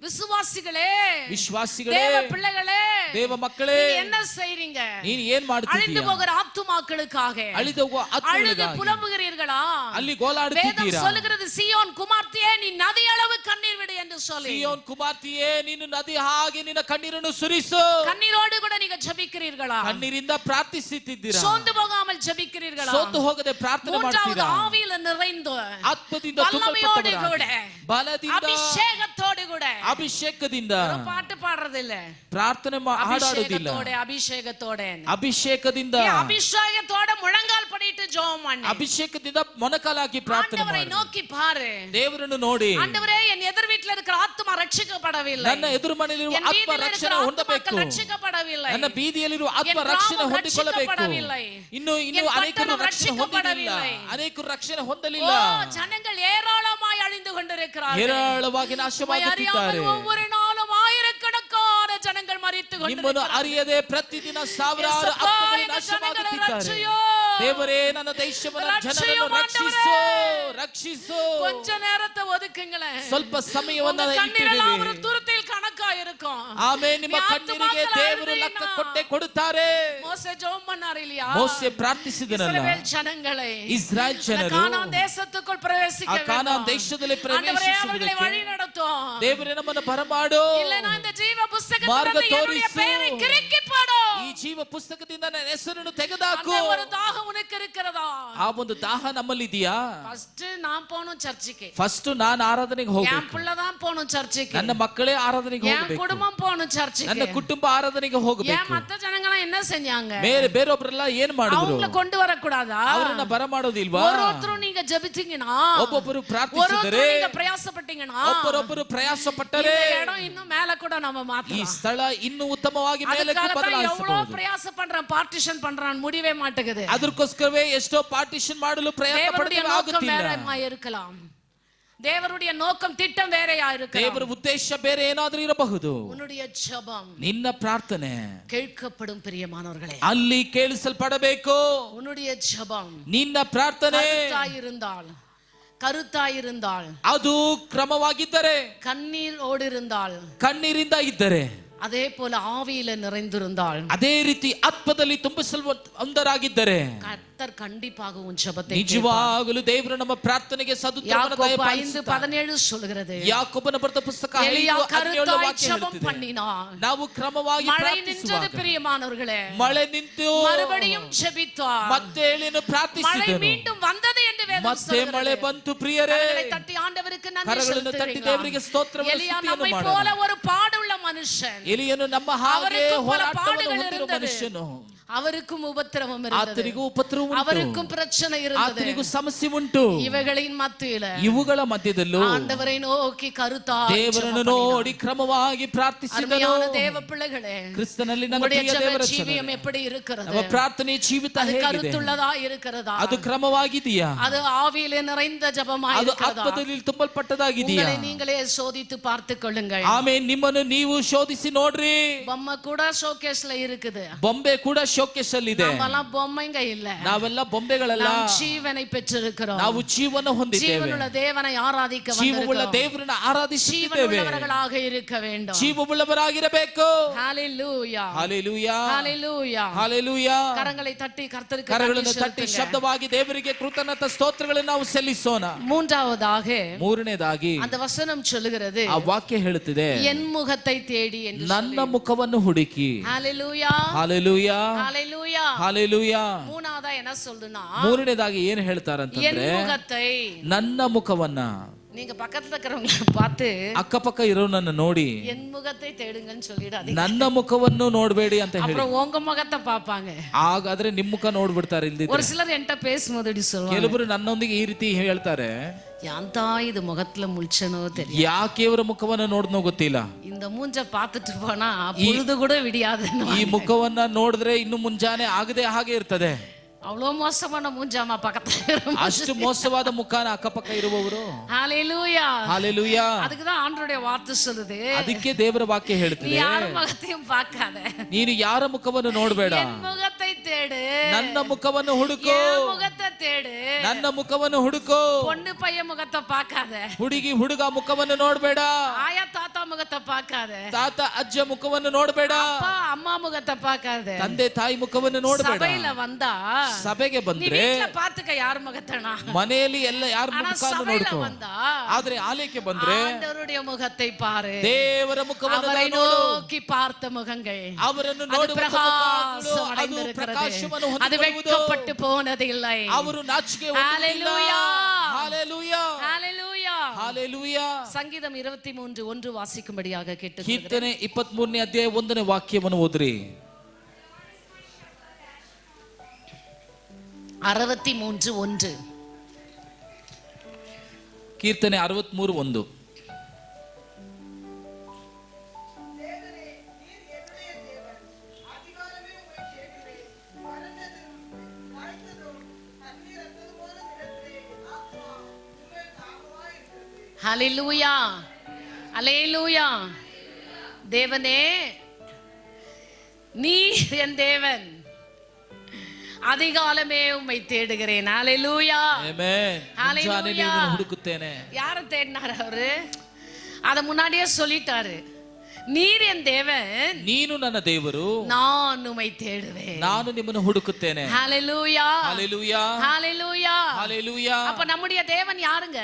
விசுவாசிகளே, ವಿಶ್ವಾಸಿಗಳೇ, தேவ பிள்ளைகளே, ದೇವ ಮಕ್ಕಳೇ, நீங்க என்ன செய்றீங்க? ನೀನು ಏನ್ அழிந்து ಮಾಡ್ತಿದ್ದೀಯ? போகிற ஆத்துமாக்களுக்காக ಅಳಿದು ಹೋಗುವ அழுது ಆತ್ಮಗಳಿಗಾಗಿ புலம்புகிறீர்களா? ಅಲ್ಲಿ வேதம் ಗೋಳಾಡುತ್ತಿದ್ದೀರಾ? சொல்லுகிறது, சீயோன் குமார்த்தியே நீ நதி அளவு கண்ணீர் விடு என்று சொல்லி. ಸಿಯೋನ್ ಕುಮಾರ್ತಿಯೇ, ನೀನು ನದಿ ಹಾಗೆ ನಿನ್ನ ಕಣ್ಣೀರನ್ನು ಸುರಿಸು. கண்ணீரோடு கூட நீங்க ஜெபிக்கிறீர்களா? ಕಣ್ಣೀರಿಂದ ಪ್ರಾರ್ಥಿಸುತ್ತಿದ್ದೀರಾ? சோர்ந்து போகாமல் ஜெபிக்கிறீர்களா? ಸೋತು ಹೋಗದೆ ಪ್ರಾರ್ಥನೆ மூன்றாவது ಮಾಡ್ತೀರಾ? ஆவியில நிறைந்து ಆತ್ಮದಿಂದ வல்லமையோடு கூட ತುಂಬಲ್ಪಟ್ಟವರಾಗಿ, ಬಲದಿಂದ, அபிஷேகத்தோடு கூட. ಅಭಿಷೇಕದಿಂದ ஒரு பாட்டு பாடுறது இல்ல, ಪ್ರಾರ್ಥನೆ ಹಾಡಾಡುವುದಿಲ್ಲ. அபிஷேகத்தோட ಅಭಿಷೇಕದಿಂದ, அபிஷேகத்தோட முழங்கால் படிட்டு ஜெபம் பண்ணு. ಅಭಿಷೇಕದಿಂದ ಮೊಣಕಾಲಾಗಿ ಪ್ರಾರ್ಥನೆ ஆண்டவரை ಮಾಡು. நோக்கி பாரு. ದೇವರನ್ನು ನೋಡಿ, ஆண்டவரே, என் எதிர் வீட்டில் இருக்கிற ஆத்துமா ரட்சிக்கப்படவில்லை. ನನ್ನ ಎದುರು ಮನೆಯಲ್ಲಿರುವ என் ಆತ್ಮ வீட்டில் ರಕ್ಷಣೆ இருக்கிற ಹೊಂದಬೇಕು. ஆத்துமாக்கள் ரட்சிக்கப்படவில்லை. ನನ್ನ ಬೀದಿಯಲ್ಲಿರುವ ಆತ್ಮ என் ರಕ್ಷಣೆ கிராமம் ಹೊಂದಿಕೊಳ್ಳಬೇಕು. ரட்சிக்கப்படவில்லை. ಇನ್ನು என் ಅನೇಕರು பட்டணம் ರಕ್ಷಣೆ ಹೊಂದಿಲ್ಲ, ரட்சிக்கப்படவில்லை. ಅನೇಕರು ರಕ್ಷಣೆ ஓ, ಹೊಂದಲಿಲ್ಲ. ஜனங்கள் ஏராளமாய் அழிந்து கொண்டிருக்கிறார்கள். ಹೇರಳವಾಗಿ உம்மை ನಾಶವಾಗುತ್ತಿದ್ದಾರೆ. அறியாமல் ஒவ்வொரு நாளும் ஆயிரக்கணக்கான ஜனங்கள் மரித்து ನಿಮ್ಮನ್ನು கொண்டிருக்கிறார்கள். ಅರಿಯದೆ ಪ್ರತಿದಿನ ಸಾವಿರಾರು ಯೇಸಪ್ಪ, ಆತ್ಮಗಳು இந்த ಜನங்களை ನಾಶವಾಗುತ್ತಿದ್ದಾರೆ. ರಕ್ಷಿಯೋ. ದೇವರೇ, ನನ್ನ ದೇಶವನ್ನು ರಕ್ಷಿಯೋ ಜನರನ್ನು ರಕ್ಷಿಸು, ಆಂಡವರೇ. ರಕ್ಷಿಸು. கொஞ்ச நேரத்தை ஒதுக்குங்களேன். ಸ್ವಲ್ಪ ಸಮಯವನ್ನ உங்க கண்ணீரெல்லாம் ஒரு ಇಟ್ಟಿರಿ. துருத்தில் கணக்கா இருக்கும். ಆಮೇಲೆ ನಿಮ್ಮ நீ ಕಣ್ಣೀರಿಗೆ ಆತ್ಮಗಳ ದೇವರು ಅಳ್ದೀನಾ? ಲೆಕ್ಕ ಕೊಟ್ಟೆ ಕೊಡುತ್ತಾರೆ. மோசே ஜெபம் பண்ணார் இல்லையா? ಮೋಸೆ ಪ್ರಾರ್ಥಿಸಿದನಲ್ಲ, இஸ்ரவேல் ஜனங்களை ಇಸ್ರಾಯೇಲ್ ಜನರು கானான் தேசத்துக்குள் பிரவேசிக்க ಆ ಕಾನಾನ್ வேண்டும். ದೇಶದಲ್ಲಿ ஆண்டவரೇ, அவர்களை ಪ್ರವೇಶಿಸುವುದಕ್ಕೆ வழி நடத்தும். ದೇವರೇ ನಮ್ಮನ್ನು ಬರಮಾಡು. இல்லைனா இந்த ஜீவ புஸ்தகத்திலிருந்து ಮಾರ್ಗ என்னுடைய ತೋರಿಸು. பெயரை கிறுக்கி போடு. ಈ ಜೀವ ಪುಸ್ತಕದಿಂದ ನನ್ನ ಹೆಸರನ್ನು ತೆಗೆದಾಕು. அந்த ஒரு தாகம் உனக்கு இருக்கிறதா? ಆ ಒಂದು ದಾಹ ನಮ್ಮಲ್ಲಿದೆಯಾ? ஃபர்ஸ்ட் நான் போணும் சர்ச்சுக்கு. ಫಸ್ಟ್ ನಾನು ಆರಾಧನೆಗೆ என் ಹೋಗ್ಬೇಕು. பிள்ளை தான் போணும் சர்ச்சுக்கு. ನನ್ನ ಮಕ್ಕಳೇ ಆರಾಧನೆಗೆ என் ಹೋಗಬೇಕು. குடும்பம் போணும் சர்ச்சுக்கு. ನನ್ನ ಕುಟುಂಬ ಆರಾಧನೆಗೆ ஏன் ಹೋಗಬೇಕು. மத்த ஜனங்கலாம் என்ன செஞ்சாங்க? ಬೇರೊಬ್ಬರೆಲ್ಲ ಏನ್ ಮಾಡಿದ್ರು? அவங்கள கொண்டு வரக்கூடாதா? ಅವರನ್ನ ಬರಮಾಡೋದಿಲ್ವಾ? ஒருத்தரும் நீங்க நீங்க ஜெபிச்சீங்கன்னா, ಒಬ್ಬೊಬ್ಬರು ஒரு ಪ್ರಾರ್ಥಿಸಿದರೆ, நீங்க பிரயாசப்பட்டீங்கன்னா, ಒಬ್ಬರೊಬ್ಬರು ಪ್ರಯಾಸ ಪಟ್ಟರೆ இந்த இடம் இன்னும் மேல கூட நம்ம ಈ மாத்தலாம். ಸ್ಥಳ ಇನ್ನೂ ಉತ್ತಮವಾಗಿ ಮೇಲಕ್ಕೆ அதுக்காக எவ்வளவு ಬದಲಾಯಿಸಬಹುದು. பிரயாச பண்றான், பார்ட்டிஷன் பண்றான், முடிவே மாட்டேங்குது. ಅದಕ್ಕೋಸ್ಕರವೇ ಎಷ್ಟೋ ಪಾರ್ಟಿಷನ್ ಮಾಡಲು ಪ್ರಯತ್ನ தேவனுடைய ಪಡ್ತೀವಿ, நோக்கம் ಆಗುತ್ತಿಲ್ಲ. வேறமா இருக்கலாம். தேவனுடைய நோக்கம் திட்டம் வேறையா ದೇವರ இருக்கலாம். ಉದ್ದೇಶ ಬೇರೆ ಏನಾದ್ರೂ ಇರಬಹುದು. உன்னுடைய ஜெபம் ನಿನ್ನ ಪ್ರಾರ್ಥನೆ கேட்கப்படும் பிரியமானவர்களே. ಅಲ್ಲಿ ಕೇಳಿಸಲ್ಪಡಬೇಕು. உன்னுடைய ஜெபம் ನಿನ್ನ ಪ್ರಾರ್ಥನೆ கருத்தாயிருந்தால், ಅದು ಕ್ರಮವಾಗಿದ್ದರೆ, கண்ணீர் ஓடிருந்தால், ಕಣ್ಣೀರಿಂದ ಇದ್ದರೆ, அதே போல ஆவியில நிறைந்திருந்தால், ಅದೇ ರೀತಿ ಆತ್ಮದಲ್ಲಿ ತುಂಬಿಸಲ್ಪಟ್ಟವರಾಗಿದ್ದರೆ, கர்த்தர் கண்டிப்பாக உன் ஜெபத்தை ನಿಜವಾಗಲೂ ದೇವರು ನಮ್ಮ ಪ್ರಾರ್ಥನೆಗೆ ಸದುತ್ತರವನ್ನು ದಯಪಾಲಿಸುತ್ತಾರೆ. 5:17 சொல்கிறது, ಯಾಕೋಬನ ಬರೆದ ಪುಸ್ತಕ ಎಲಿಯಾ 5:17 கருத்தாய் ವಾಕ್ಯ ஜெபம் ಹೇಳುತ್ತದೆ, பண்ணினான். ನಾವು ಕ್ರಮವಾಗಿ மழை நின்றது ಪ್ರಾರ್ಥಿಸುವಾಗ பிரியமானவர்களே. ಮಳೆ ನಿಂತು மறுபடியும் ஜெபித்தார். ಮತ್ತೆ ಏಳೇನು மழை ಪ್ರಾರ್ಥಿಸಿದನು, மீண்டும் வந்தது என்று வேதம் ಮತ್ತೆ ಮಳೆ சொல்கிறது. ಬಂತು. ಪ್ರಿಯರೇ, கரங்களை ತಟ್ಟಿ ಆಂಡವருக்கு ನನ್ನಿ ಕರಗಳನ್ನು ತಟ್ಟಿ ದೇವರಿಗೆ ಸ್ತೋತ್ರವನ್ನು ಎಲಿಯಾ ಸ್ತುತಿಯನ್ನು நம்மை ಮಾಡೋಣ. போல ஒரு பாடுள்ள மனுஷன், ಎಲಿಯನು ನಮ್ಮ ಹಾಗೆ ಅವರಿಗೂ ಪಲ ಹೋರಾಟವನ್ನು ಪಾಡುಗಳು ಹೊಂದಿರುವ ಇರುತ್ತದೆ. ಮನುಷ್ಯನು, அவருக்கும் உபத்திரவம் இருந்தது, ಆತನಿಗೂ ಉಪದ್ರವ ಉಂಟು, அவருக்கும் பிரச்சனை இருந்தது. ಆತನಿಗೂ ಸಮಸ್ಯೆ ಉಂಟು. இவைகளின் மத்தியில ಇವುಗಳ ಮಧ್ಯದಲ್ಲೂ ஆண்டவரை நோக்கி கருத்தா ದೇವರನ್ನು ನೋಡಿ ಕ್ರಮವಾಗಿ ಪ್ರಾರ್ಥಿಸಿದನು. அருமையான தேவ பிள்ளைகளே, ಕ್ರಿಸ್ತನಲ್ಲಿ ನನ್ನ உங்களுடைய ಪ್ರಿಯ ದೇವರ ஜெப ஜீவியம் எப்படி இருக்கிறது? ನಮ್ಮ ಪ್ರಾರ್ಥನೆ ಜೀವಿತ அது ಹೇಗಿದೆ? கருத்துள்ளதா இருக்கிறதா? ಅದು ಕ್ರಮವಾಗಿದೆಯಾ? அது ஆவியிலே நிறைந்த ஜெபமா ಅದು இருக்கிறதா? ಆತ್ಮದಲ್ಲಿ ತುಂಬಲ್ಪಟ್ಟದಾಗಿದೆಯಾ? உங்களை நீங்களே சோதித்து பார்த்துக் கொள்ளுங்கள். ಆಮೇಲೆ ನಿಮ್ಮನ್ನು ನೀವು ಶೋಧಿಸಿ ನೋಡ್ರಿ. பொம்மை கூட ஷோகேஸ்ல இருக்குது. ಬೊಂಬೆ ಕೂಡ ಶೋಕೇಸ್ ಅಲ್ಲಿ ಇದೆ. நம்மலாம் பொம்மைங்க இல்ல, ನಾವೆಲ್ಲ ಬೊಂಬೆಗಳಲ್ಲ, நாம் ஜீவனை பெற்றிருக்கிறோம். ನಾವು ಜೀವನ ಹೊಂದಿದ್ದೇವೆ. ஜீவனுள்ள தேவனை ஆராதிக்க ಜೀವವುಳ್ಳ வந்திருக்கிறோம். ದೇವರನ್ನ ಆರಾಧಿಸುತ್ತಿದ್ದೇವೆ. ஜீவனுள்ளவர்களாக இருக்க வேண்டும். ಜೀವವುಳ್ಳವರಾಗಿರಬೇಕು. ஹalleluya, ಹಲ್ಲೆಲೂಯಾ, ஹalleluya. ಹಲ್ಲೆಲೂಯಾ. கரங்களை தட்டி கர்த்தருக்கு ಕರಗಳನ್ನು நன்றி ತಟ್ಟಿ செலுத்துங்க. ಶಬ್ದವಾಗಿ ದೇವರಿಗೆ ಕೃತಜ್ಞತಾ ಸ್ತೋತ್ರಗಳನ್ನು ನಾವು ಸಲ್ಲಿಸೋಣ. மூன்றாவதாக ಮೂರನೇದಾಗಿ அந்த வசனம் சொல்லுகிறது, ಆ ವಾಕ್ಯ ಹೇಳುತ್ತಿದೆ, என் முகத்தை தேடி என்று. ನನ್ನ ಮುಖವನ್ನು ಹುಡುಕಿ. ஹalleluya, ಹಲ್ಲೆಲೂಯಾ, ஹalleluya. ಹಲ್ಲೆಲೂಯಾ. மூணாவதா என்ன சொல்லுனா, ಮೂರನೇದಾಗಿ ಏನು ಹೇಳ್ತಾರಂತಂದ್ರೆ, என் முகத்தை. ನನ್ನ ಮುಖವನ್ನ, நீங்க பக்கத்துல இருக்கிறவங்கள பார்த்து ಅಕ್ಕಪಕ್ಕ ಇರೋನನ್ನ ನೋಡಿ என் முகத்தை தேடுங்கன்னு சொல்லிடாதீங்க. ನನ್ನ ಮುಖವನ್ನು ನೋಡ್ಬೇಡಿ ಅಂತ ಹೇಳಿ. அப்புறம் உங்க முகத்தை பாப்பாங்க. ಹಾಗಾದ್ರೆ ನಿಮ್ ಮುಖ ನೋಡ್ಬಿಡ್ತಾರೆ. ಇಲ್ದಿದ್ರೆ ஒரு சிலர் என்கிட்ட பேசும்போது இப்படி சொல்லுவாங்க, ಕೆಲವರು ನನ್ನೊಂದಿಗೆ ಈ ರೀತಿ ಹೇಳ್ತಾರೆ, ಯಾಂತಾ ಇದು ಮುಖத்துல ಮುಳ್ಚನೋ தெரியும், ಯಾಕೆ ಇವರ ಮುಖವನ್ನ ನೋಡ್ನೋ ಗೊತ್ತಿಲ್ಲ, இந்த மூஞ்ச பார்த்துட்டு போனா பொழுது கூட விடியாது. ಈ ಮುಖವನ್ನ ನೋಡಿದ್ರೆ ಇನ್ನು ಮುಂಜಾನೆ ಆಗದೆ ಹಾಗೆ ಇರ್ತದೆ. அவ்வளோ மோசமான மூஞ்சாமா பக்கத்துல. ಅಷ್ಟು ಮೋಸವಾದ ಮುಖನ ಅಕ್ಕಪಕ್ಕ ಇರುವವರು. ஹalleluya, ಹಲ್ಲೆಲೂಯಾ. அதுக்குதான் ஆண்டவருடைய வார்த்தை சொல்லுது, ಅದಕ್ಕೆ ದೇವರ ವಾಕ್ಯ நீ ಹೇಳ್ತದೆ, யார முகத்தையும் பார்க்காத, ನೀನು ಯಾರ ಮುಖವನ್ನು ನೋಡ್ಬೇಡ, என் முகத்தை தேடு. ನನ್ನ ಮುಖವನ್ನು ಹುಡುಕು, என் முகத்தை தேடு. ನನ್ನ ಮುಖವನ್ನು ಹುಡುಕು. பொண்ணு பையன் முகத்தை பார்க்காத, ಹುಡುಗಿ ಹುಡುಗ ಮುಖವನ್ನು ನೋಡ್ಬೇಡ, ஆயா தாத்தா முகத்தை பார்க்காத, ತಾತ ಅಜ್ಜ ಮುಖವನ್ನು ನೋಡ್ಬೇಡ, அப்பா அம்மா முகத்தை பார்க்காத. ತಂದೆ ತಾಯಿ ಮುಖವನ್ನು ನೋಡ್ಬೇಡ. சபையில வந்தா ಸಭೆಗೆ நீ ಬಂದ್ರೆ வீட்ல பாத்துக்க யார் முகத்தனா, ಮನೆಯಲ್ಲಿ ಎಲ್ಲ ಯಾರ ஆனா ಮುಖವನ್ನು சபையில ನೋಡ್ಕೋ. வந்தா ಆದ್ರೆ ಆಲಯಕ್ಕೆ ಬಂದ್ರೆ ஆண்டவருடைய முகத்தை பாரு. ದೇವರ ಮುಖವನ್ನು அவரை ನೋಡು. நோக்கி பார்த்த முகங்கள் ಅವರನ್ನು அது ನೋಡುವ பிரகாசம் ಮುಖಗಳು, ಅದು அடைந்திருக்கிறது, ಪ್ರಕಾಶವನ್ನು அது ಹೊಂದಿರುವುದು. வெட்கப்பட்டு போனதில்லை. ಅವರು ನಾಚಿಕೆ ஹalleluya, ಹಲ್ಲೆಲೂಯಾ, ஹalleluya. ಹಲ್ಲೆಲೂಯಾ. சங்கீதம் 23:1 வாசிக்கும்படியாக கேட்டு. ಕೀರ್ತನೆ 23ನೇ ಅಧ್ಯಾಯ 1ನೇ ವಾಕ್ಯವನ್ನು ಓದ್ರಿ. 63:1. ಕೀರ್ತನೆ 63:1. ஹalleluya, ஹalleluya. தேவனே நீர் என் தேவன், அதிகாலமே உம்மை தேடுகிறேன். ஹalleluya, ಆಮೆನ್. ಮುಂಜಾನೆ ನಿನ್ನನ್ನು ಹುಡುಕುತ್ತೇನೆ. யார தேடினார் அவரு? அத முன்னாடியே சொல்லிட்டாரு, நீர் என் தேவன், ನೀನು ನನ್ನ ದೇವರು, நான் உம்மை தேடுவேன். ನಾನು ನಿಮ್ಮನ್ನು ಹುಡುಕುತ್ತೇನೆ. ஹalleluya, ಹಲ್ಲೆಲೂಯಾ, ஹalleluya. ಹಲ್ಲೆಲೂಯಾ. அப்ப நம்முடைய தேவன் யாருங்க?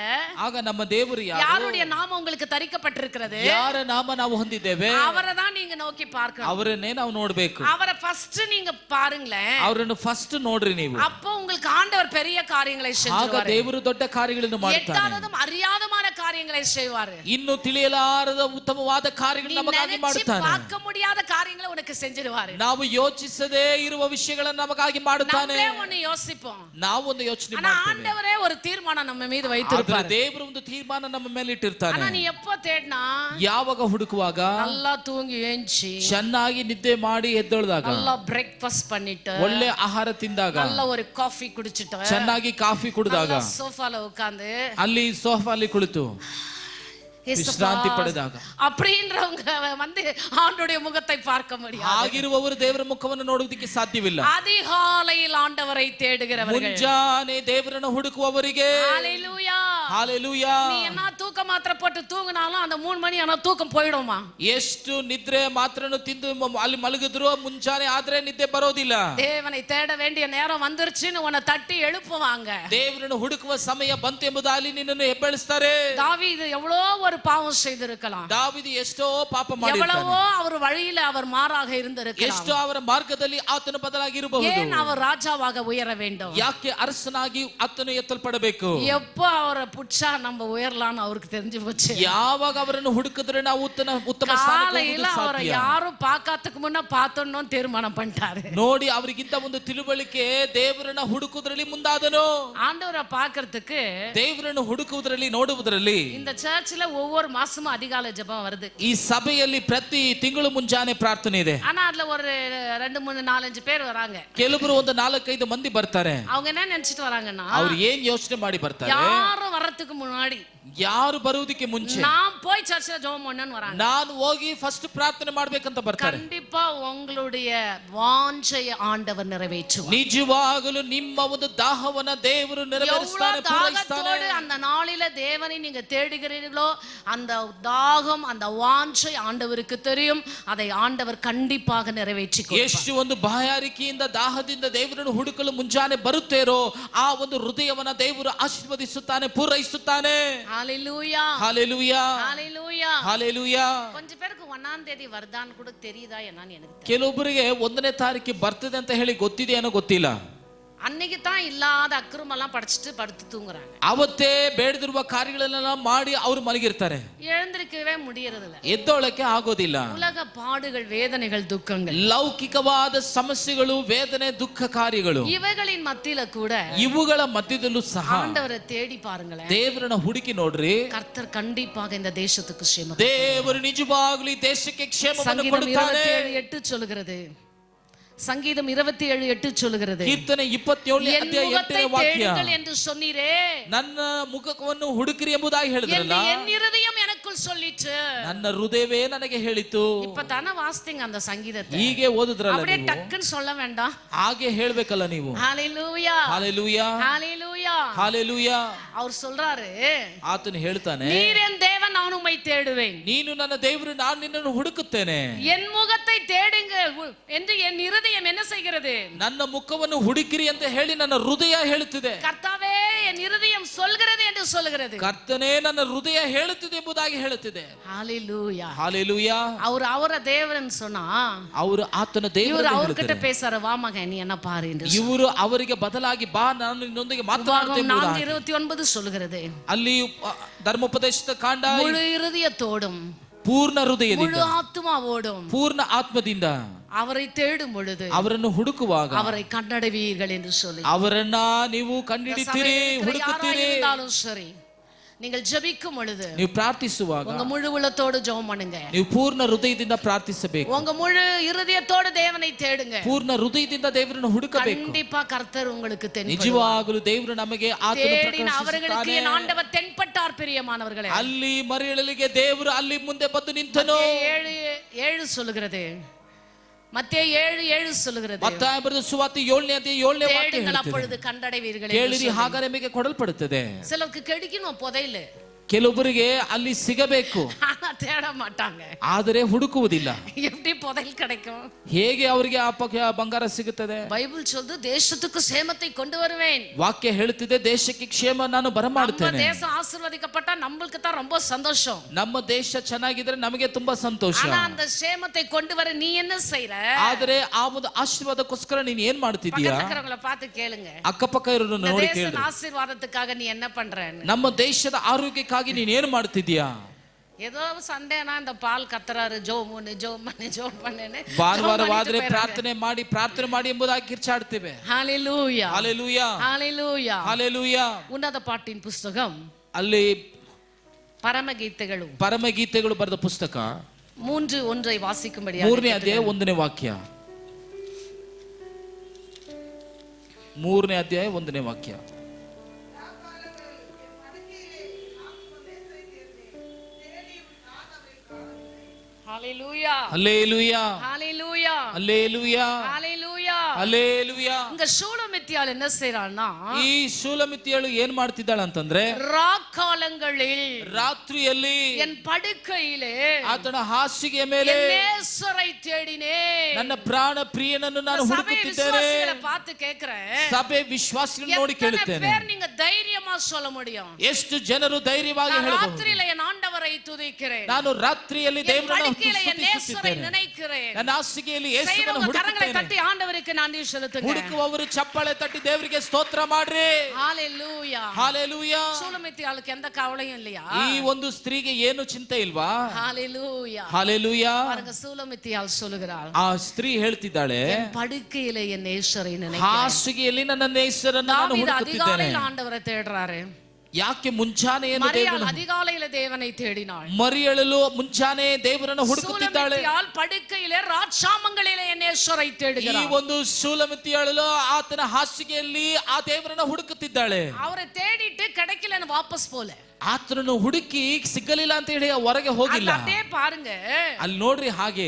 ಆಗ ನಮ್ಮ ದೇವರು ಯಾರು? யாருடைய நாமம் உங்களுக்கு தரிக்கப்பட்டிருக்கிறது? ಯಾರ ನಾಮ ನಾವು ಹೊಂದಿದ್ದೇವೆ அவரை தான் நீங்க நோக்கி பார்க்கணும். ಅವರನ್ನೇ ನಾವು ನೋಡಬೇಕು. அவரை ஃபர்ஸ்ட் நீங்க பாருங்களேன், ಅವರನ್ನು ಫಸ್ಟ್ ನೋಡ್ರಿ ನೀವು. அப்போ உங்களுக்கு ஆண்டவர் பெரிய காரியங்களை ಆಗ செய்வார். ದೇವರು ದೊಡ್ಡ ಕಾರ್ಯಗಳನ್ನು ಮಾಡುತ್ತಾನೆ. எட்டாவதும் அறியாதமான காரியங்களை செய்வார். ಇನ್ನು ತಿಳಿಯಲಾರದ ಉತ್ತಮವಾದ ಕಾರ್ಯಗಳನ್ನು ನಮಗಾಗಿ ಮಾಡುತ್ತಾನೆ. பார்க்க முடியாத காரியங்களை உனக்கு செஞ்சிடுவார். ನಾವು ಯೋಚಿಸದೇ ಇರುವ ವಿಷಯಗಳನ್ನು ನಮಗಾಗಿ ಮಾಡುತ್ತಾನೆ. ನಾವೇ ಒಂದು ಯೋಚಿಸೋம், ನಾವು ಒಂದು ಯೋಚನೆ ஆனா ಮಾಡ್ತೇವೆ. ஆண்டவரே ஒரு தீர்மானம் நம்ம மீது வைத்திருப்பார். ದೇವರು ಒಂದು ತೀರ್ಮಾನ ನಮ್ಮ ಮೇಲೆ ಇಟ್ಟಿರ್ತಾನೆ. ஆனா நீ எப்போ தேடினா, ಯಾವಾಗ ಹುಡುಕುವಾಗ, நல்லா தூங்கி ஏஞ்சி ಚೆನ್ನಾಗಿ ನಿದ್ದೆ ಮಾಡಿ ಎದ್ದೇಳಿದಾಗ, நல்லா பிரேக்ஃபாஸ்ட் பண்ணிட்டு, ಒಳ್ಳೆ ಆಹಾರ ತಿಂದಾಗ, நல்ல ஒரு காஃபி குடிச்சிட்டு, ಚೆನ್ನಾಗಿ ಕಾಫಿ ಕುಡಿದಾಗ, சோஃபால உட்கார்ந்து ಅಲ್ಲಿ ಸೋಫಾಲಿ ಕುಳಿತು ವಿಶ್ರಾಂತಿ ಪಡೆದಾಗ, அப்படின்றவங்க வந்து ஆண்டவருடைய முகத்தை பார்க்க முடியாது. ಆಗಿರುವವರು ದೇವರ ಮುಖವನ್ನು ನೋಡುವುದಕ್ಕೆ ಸಾಧ್ಯವಿಲ್ಲ. அதிகாலையில் ஆண்டவரை தேடுகிறவர்கள், ಮುಂಜಾನೆ ದೇವರನ್ನು ಹುಡುಕುವವರಿಗೆ ஹalleluya ಹಾಲೆಲೂಯಾ. நீ என்ன தூக்க மாத்திரை போட்டு தூங்கினாலும் அந்த 3 மணி ஆனா தூக்கம் போய்டுமா? ಎಷ್ಟು ನಿದ್ರೆ ಮಾತ್ರನು ತಿಂದು ಅಲ್ಲಿ ಮಲಗಿದ್ರು ಮುಂಜಾನೆ ಆದ್ರೆ ನಿದ್ದೆ ಬರೋದಿಲ್ಲ. தேவனை தேட வேண்டிய நேரம் வந்துருச்சுன்னு உன்னை தட்டி எழுப்புவாங்க. ದೇವರನ್ನು ಹುಡುಕುವ ಸಮಯ ಬಂತು ಎಂಬುದಾಗಿ ನಿನ್ನನ್ನು ಎಬ್ಬಳಿಸ್ತಾರೆ. தாவீது எவ்வளோ ஒரு பாவம் செய்திருக்கலாம், ದಾವೀದು ಎಷ್ಟೋ ಪಾಪ ಮಾಡಿದ್ದಾನೆ, எவ்வளவோ அவர் வழியில அவர் மாறாக இருந்திருக்கலாம். ಎಷ್ಟೋ ಅವರ ಮಾರ್ಗದಲ್ಲಿ ಆತನು ಬದಲಾಗಿರಬಹುದು. ஏன் அவர் ராஜாவாக உயர வேண்டும்? ಯಾಕೆ ಅರಸನಾಗಿ ಆತನು ಎತ್ತಲ್ಪಡಬೇಕು? எப்போ அவரை புடிச்சா நம்ம உயரலாம்னு அவருக்கு தெரிஞ்சு போச்சு. ಯಾವಾಗ ಅವರನ್ನು ಹುಡುಕಿದ್ರೆ ನಾವು ಉತ್ತಮ ಸ್ಥಾನಕ್ಕೆ காலையில ಹೋಗುವುದು அவரை ಸಾಧ್ಯ. யாரும் பார்க்காததுக்கு முன்ன பார்த்தோன்னு தீர்மானம் பண்ணிட்டாரு. ನೋಡಿ ಅವರಿಗಿಂತ ಒಂದು ತಿಳುವಳಿಕೆ ದೇವರನ್ನ ಹುಡುಕುವುದರಲ್ಲಿ ಮುಂದಾದನು. ஆண்டவரை பார்க்கிறதுக்கு ದೇವರನ್ನು ಹುಡುಕುವುದರಲ್ಲಿ ನೋಡುವುದರಲ್ಲಿ இந்த சர்ச்சில் ஒவ்வொரு மாசமும் அதிகாலை ஜெபம் வருது. ಈ ಸಭೆಯಲ್ಲಿ ಪ್ರತಿ ತಿಂಗಳು ಮುಂಜಾನೆ ಪ್ರಾರ್ಥನೆ ಇದೆ. ஆனா அதுல ஒரு 2 3 4 5 பேர் வராங்க. ಕೆಲವರು ಒಂದು 4-5 ಮಂದಿ ಬರ್ತಾರೆ. அவங்க என்ன நினைச்சிட்டு வராங்கன்னா, ಅವ್ರು ಏನ್ ಯೋಚನೆ ಮಾಡಿ ಬರ್ತಾರೆ? யாரும் வரதுக்கு முன்னாடி, ಯಾರು ಬರುವುದಕ್ಕೆ ಮುಂಚೆ நான் போய் சர்ச்சில் ஜெபம் பண்ணனும்னு வராங்க. ನಾನು ಹೋಗಿ ಫಸ್ಟ್ ಪ್ರಾರ್ಥನೆ ಮಾಡ್ಬೇಕಂತ ಬರ್ತಾರೆ. கண்டிப்பா உங்களுடைய வாஞ்சையை ஆண்டவர் நிறைவேற்றுவார். ನಿಜವಾಗಲೂ ನಿಮ್ಮ ಒಂದು ದಾಹವನ್ನ ದೇವರು ನೆರವೇರಿಸ್ತಾನೆ, ಪೂರೈಸ್ತಾನೆ. அந்த நாளில தேவனை நீங்க தேடுகிறீர்களோ அந்த தாகம், அந்த வாஞ்சை ஆண்டவருக்கு தெரியும். அதை ஆண்டவர் கண்டிப்பாக நிறைவேற்றி கொடுப்பார். ಎಷ್ಟು ಒಂದು ಬಾಯಾರಿಕೆಯಿಂದ ದಾಹದಿಂದ ದೇವರನ್ನು ಹುಡುಕಲು ಮುಂಜಾನೆ ಬರುತ್ತೇರೋ ಆ ಒಂದು ಹೃದಯವನ್ನ ದೇವರು ಆಶೀರ್ವದಿಸುತ್ತಾನೆ, ಪೂರೈಸುತ್ತಾನೆ. ஹalleluya ஹalleluya ஹalleluya ஹalleluya. கொஞ்ச பேருக்கு 1ஆம் தேதி வருதான்னு கூட தெரியுதா என்னன்னு எனக்கு தெரியல. ಕೆಲವೊಬ್ಬರಿಗೆ 1ನೇ ತಾರೀಕಿಗೆ ಬರ್ತದೆ ಅಂತ ಹೇಳಿ ಗೊತ್ತಿದೆಯೇನೋ ಗೊತ್ತಿಲ್ಲ. அன்னைக்கு தான் இல்லாத அக்கிரமெல்லாம் படிச்சுட்டு படுத்து தூங்குறாங்க. ಅವತ್ತೇ ಬೇಡದಿರುವ ಕಾರ್ಯಗಳನ್ನೆಲ್ಲ ಮಾಡಿ ಅವರು ಮಲಗಿರ್ತಾರೆ. எழுந்திருக்கவே முடியறதில்ல, ಎದ್ದೋಳಕ್ಕೆ ಆಗೋದಿಲ್ಲ. உலக பாடுகள், வேதனைகள், துக்கங்கள், ಲೌಕಿಕವಾದ ಸಮಸ್ಯೆಗಳು, ವೇದನೆ, ದುಃಖ ಕಾರ್ಯಗಳು, இவைகளின் மத்தியில கூட ಇವುಗಳ ಮಧ್ಯದಲ್ಲೂ ಸಹ ஆண்டவரை தேடி பாருங்களேன். ದೇವರನ್ನ ಹುಡುಕಿ ನೋಡ್ರಿ. கர்த்தர் கண்டிப்பாக இந்த தேசத்துக்கு ಕ್ಷೇಮ. ದೇವರು ನಿಜವಾಗ್ಲೂ ಈ ದೇಶಕ್ಕೆ ಕ್ಷೇಮವನ್ನು சங்கீதம் ಕೊಡುತ್ತಾನೆ. 27:8 சொல்லுகிறது. சங்கீதம் 27:8 சொல்லுகிறது, ಕೀರ್ತನೆ 27 ಅಧ್ಯಾಯ 8ನೇ ವಾಕ್ಯ, தேடுங்கள் என்று சொன்னீரே, ನನ್ನ ಮುಖವನ್ನು ಹುಡುಕಿರಿ ಎಂಬುದಾಗಿ ಹೇಳಿದ್ರಲ್ಲ, என் இருதயம் எனக்குள் சொல்லிட்டு. ನನ್ನ ಹೃದಯವೇ ನನಗೆ ಹೇಳಿತು. இப்பதானே வாசித்தீங்க அந்த சங்கீதத்தை, ಹೀಗೆ ಓದಿದ್ರಲ್ಲ அப்படியே ನೀವು. டக்குன்னு சொல்ல வேண்டாம். ಹಾಗೆ ಹೇಳ್ಬೇಕಲ್ಲ ನೀವು. ஹalleluya ಹಾಲೆಲೂಯಾ ஹalleluya. ಹಾಲೆಲೂಯಾ. அவர் சொல்றாரு, ಆತನು ಹೇಳ್ತಾನೆ, நீர் என் தேவன், நான் உம்மை தேடுவேன். ನೀನು ನನ್ನ ದೇವರು, ನಾನು ನಿನ್ನನ್ನು ಹುಡುಕುತ್ತೇನೆ. என் முகத்தை தேடுங்க என்று என் இருதயம் என்ன செய்கிறது? ನನ್ನ ಮುಖವನ್ನು ಹುಡುಕಿರಿ ಅಂತ ಹೇಳಿ ನನ್ನ ಹೃದಯ ಹೇಳುತ್ತಿದೆ. கர்த்தாவே என் இருதயம் சொல்கிறது என்று சொல்கிறது. ಕರ್ತನೇ ನನ್ನ ಹೃದಯ ಹೇಳುತ್ತಿದೆ ಎಂಬುದಾಗಿ ಹೇಳುತ್ತಿದೆ. ஹalleluya ಹಾಲೆಲೂಯಾ. அவர தேவன் சொன்னா, ಅವರು ಆತನ இவர் ದೇವರು அவர்கிட்ட பேசாரு, வா மகன் நீ என்ன பாரு என்று. ಇವರು ಅವರಿಗೆ ಬದಲಾಗಿ ಬಾ, ನಾನು ನಿನ್ನೊಂದಿಗೆ ಮಾತನಾಡುತ್ತೇನೆ ಎಂಬುದಾಗಿ. 4:29 சொல்லுகிறது, ಅಲ್ಲಿ ಧರ್ಮೋಪದೇಶದ ಕಾಂಡ, முழு இருதயத்தோடும், ಪೂರ್ಣ ಹೃದಯದಿಂದ, முழு ஆத்துமாவோடும், ಪೂರ್ಣ ಆತ್ಮದಿಂದ அவரை தேடும் பொழுது ಅವರನ್ನು ಹುಡುಕುವಾಗ அவரை கண்டடைவீர்கள் என்று சொல்லி, ಅವರನ್ನ ನೀವು ಕಂಡುಹಿಡಿತೀರಿ, ಹುಡುಕುತ್ತೀರಿ. இருந்தாலும் சரி, நீங்கள் ஜெபிக்கும் பொழுது, ನೀವು ಪ್ರಾರ್ಥಿಸುವಾಗ உங்க முழு உள்ளத்தோடு ஜெபம் பண்ணுங்க. ನೀವು ಪೂರ್ಣ ಹೃದಯದಿಂದ ಪ್ರಾರ್ಥಿಸಬೇಕು. உங்க முழு இருதயத்தோடு தேவனை தேடுங்க. ಪೂರ್ಣ ಹೃದಯದಿಂದ ದೇವರನ್ನು ಹುಡುಕಬೇಕು. கண்டிப்பா கர்த்தர் உங்களுக்கு தென்படுவார். ನಿಜವಾಗಲೂ ದೇವರು ನಮಗೆ ಆತನು தேடின அவர்களுக்கு ಪ್ರಕಾಶಿಸುತ್ತಾನೆ. என் ஆண்டவர் தென்பட்டார் பிரியமானவர்களே. ಅಲ್ಲಿ ಮರೆಯಲಿಗೆ ದೇವರು ಅಲ್ಲಿ ಮುಂದೆ ಬಂದು ನಿಂತನು. 7:7 சொல்லுகிறது, மத்தேயு 7:7 சொல்லுகிறது, ಮತ್ತಾಯ ಬರೆದ ಸುವಾರ್ತೆ 7ನೇ ಅಧ್ಯಾಯ 7ನೇ ವಾಕ್ಯ தேடுங்கள் ಹೇಳುತ್ತದೆ, அப்பொழுது கண்டடைவீர்கள். ಕೇಳಿರಿ ಆಗ ನಿಮಗೆ ಕೊಡಲ್ಪಡುತ್ತದೆ. சிலருக்கு கிடைக்கணும் புதையில, ಕೆಲವೊಬ್ಬರಿಗೆ ಅಲ್ಲಿ ಸಿಗಬೇಕು, ஆனா தேட மாட்டாங்க. ಆದರೆ ಹುಡುಕುವುದಿಲ್ಲ. எப்படி புதையல் கிடைக்கும்? ಹೇಗೆ ಅವರಿಗೆ ಆ ಬಂಗಾರ ಸಿಗುತ್ತದೆ? பைபிள் சொல்லுது தேசத்துக்கு சேமத்தை கொண்டு வருவேன். ವಾಕ್ಯ ಹೇಳುತ್ತಿದೆ ದೇಶಕ್ಕೆ ಕ್ಷೇಮ ನಾನು நம்ம ಬರಮಾಡುತ್ತೇನೆ. தேசம் ஆசீர்வதிக்கப்பட்டா நம்மளுக்கு தான் ரொம்ப சந்தோஷம். ನಮ್ಮ ದೇಶ ಚೆನ್ನಾಗಿದ್ರೆ ನಮಗೆ ತುಂಬಾ ಸಂತೋಷ. ஆனா அந்த சேமத்தை கொண்டு வர நீ என்ன செய்யற? ಆದರೆ ಆ ಒಂದು ಆಶೀರ್ವಾದಕ್ಕೋಸ್ಕರ ನೀನು ಏನ್ ಮಾಡ್ತಿದ್ದೀಯಾ? பக்கத்துல பார்த்து ಕೇಳುங்க. ಅಕ್ಕಪಕ್ಕ ಇರೋರನ್ನು ನೋಡಿ தேச ಕೇಳು. ஆசீர்வாதத்துக்காக நீ என்ன பண்றன்னு. ನಮ್ಮ ದೇಶದ ಆರೋಗ್ಯಕ್ಕಾಗಿ ನೀನ್ ಏನ್ ಮಾಡ್ತಿದ್ದೀಯಾ? ஏதோ சண்டேனா இந்த பால் கத்துறாரு, ஜோம் பண்ணேன்னு ಭಾನುವಾರವಾದ್ರೆ ಪ್ರಾರ್ಥನೆ ಮಾಡಿ ಎಂಬುದಾಗಿ ಕಿರ್ಚಾಡ್ತೇವೆ. ஹalleluya ಹಲ್ಲೆಲೂಯಾ ஹalleluya ಹಲ್ಲೆಲೂಯಾ. ಉನ್ನತ ಪಾಠಿನ ಪುಸ್ತಕಂ ಅಲ್ಲಿ ಪರಮಗೀತೆಗಳು ಬರೆದ ಪುಸ್ತಕ 3:1 ವಾಸಿக்கும்படியாக 3ನೇ ಅಧ್ಯಾಯ 1ನೇ ವಾಕ್ಯ. 3ನೇ ಅಧ್ಯಾಯ 1ನೇ ವಾಕ್ಯ. ஹalleluya ಹಲ್ಲೆಲೂಯಾ ஹalleluya ಹಲ್ಲೆಲೂಯಾ ஹalleluya ಹಲ್ಲೆಲೂಯಾ. இங்க சூலமித்தியாள் என்ன செய்றான்னா, ಈ ಶೂಲಮಿತಿಯಳು ಏನ್ ಮಾಡ್ತಿದ್ದಾಳೆ ಅಂತಂದ್ರೆ, ராக்காலங்களில் ರಾತ್ರಿಯಲ್ಲಿ என் படுக்கையிலே ಆತನ ಹಾಸಿಗೆಯ ಮೇಲೆ நேசரை தேடினேன். ನನ್ನ ಪ್ರಾಣ ಪ್ರಿಯನನ್ನು ನಾನು சபை ಹುಡುಕುತ್ತಿದ್ದೇನೆ. விசுவாசிகளை பார்த்து கேக்குறேன், ಸಭೆ ವಿಶ್ವಾಸಿಗಳನ್ನು ನೋಡಿ எத்தனை ಕೇಳುತ್ತೇನೆ, பேர் நீங்க தைரியமா சொல்ல முடியும்? ಎಷ್ಟು ಜನರು ಧೈರ್ಯವಾಗಿ நான் ಹೇಳಬಹುದು, ராத்திரியில என் ஆண்டவரை துதிக்கிறேன், ನಾನು ರಾತ್ರಿಯಲ್ಲಿ என் ದೇವರನ್ನು படுக்கையில என் நேசரை ಸ್ತುತಿಸುತ್ತೇನೆ, நினைக்கிறேன். ನನ್ನ ಹಾಸಿಗೆಯಲ್ಲಿ ಯೇಸುವನ್ನು செய்றவங்க கரங்களை ಹುಡುಕುತ್ತೇನೆ. தட்டி ஆண்டவருக்கு நன்றி செலுத்துங்க. ಹುಡುಕುವವರು ಚಪ್ಪಾಳೆ ತಟ್ಟಿ ದೇವರಿಗೆ ಸ್ತೋತ್ರ ಮಾಡ್ರಿ. ஹalleluya ಹಾಲೆಲೂಯಾ. சூலமித்தியாளுக்கு எந்த கவலையும் இல்லையா? ಈ ಒಂದು ಸ್ತ್ರೀಗೆ ಏನು ಚಿಂತೆ ಇಲ್ವಾ? ஹalleluya ಹಾಲೆಲೂಯಾ. பாருங்க, சூலமித்தியாள் சொல்லுகிறாள், ಆ ಸ್ತ್ರೀ ಹೇಳ್ತಿದ್ದಾಳೆ, என் படுக்கையில என் நேசரை நினைக்கிறேன். ಹಾಸಿಗೆಯಲ್ಲಿ ನನ್ನ ನೇಸರನ್ನು ನಾನು தாவீது ಹುಡುಕುತ್ತಿದ್ದೇನೆ. அதிகாலையில ஆண்டவரை தேடுறாரு. ಯಾಕೆ ಮುಂಜಾನೆ மரியாள் அதிகாலையில தேவனை தேடினாள். ಮರಿಯಳಲು ಮುಂಜಾನೆ ದೇವರನ್ನು ಹುಡುಕುತ್ತಿದ್ದಾಳೆ. சூலமித்தியாள் படுக்கையிலே ராட்சாமங்களிலே என் நேசரை ಈ தேடுகிறாள். ಒಂದು ಶೂಲಮಿತಿಯಳು ಆತನ ಹಾಸಿಗೆಯಲ್ಲಿ ಆ ದೇವರನ್ನು ಹುಡುಕುತ್ತಿದ್ದಾಳೆ. அவரை தேடிட்டு கிடைக்கலன்னு வாபஸ் போல, ಆತನನ್ನು ಹುಡುಕಿ ಸಿಗಲಿಲ್ಲ ಅಂತ ಹೇಳಿ ಹೊರಗೆ ಹೋಗಿಲ್ಲ. அப்படியே பாருங்க, ಅಲ್ಲಿ ನೋಡ್ರಿ, ಹಾಗೆ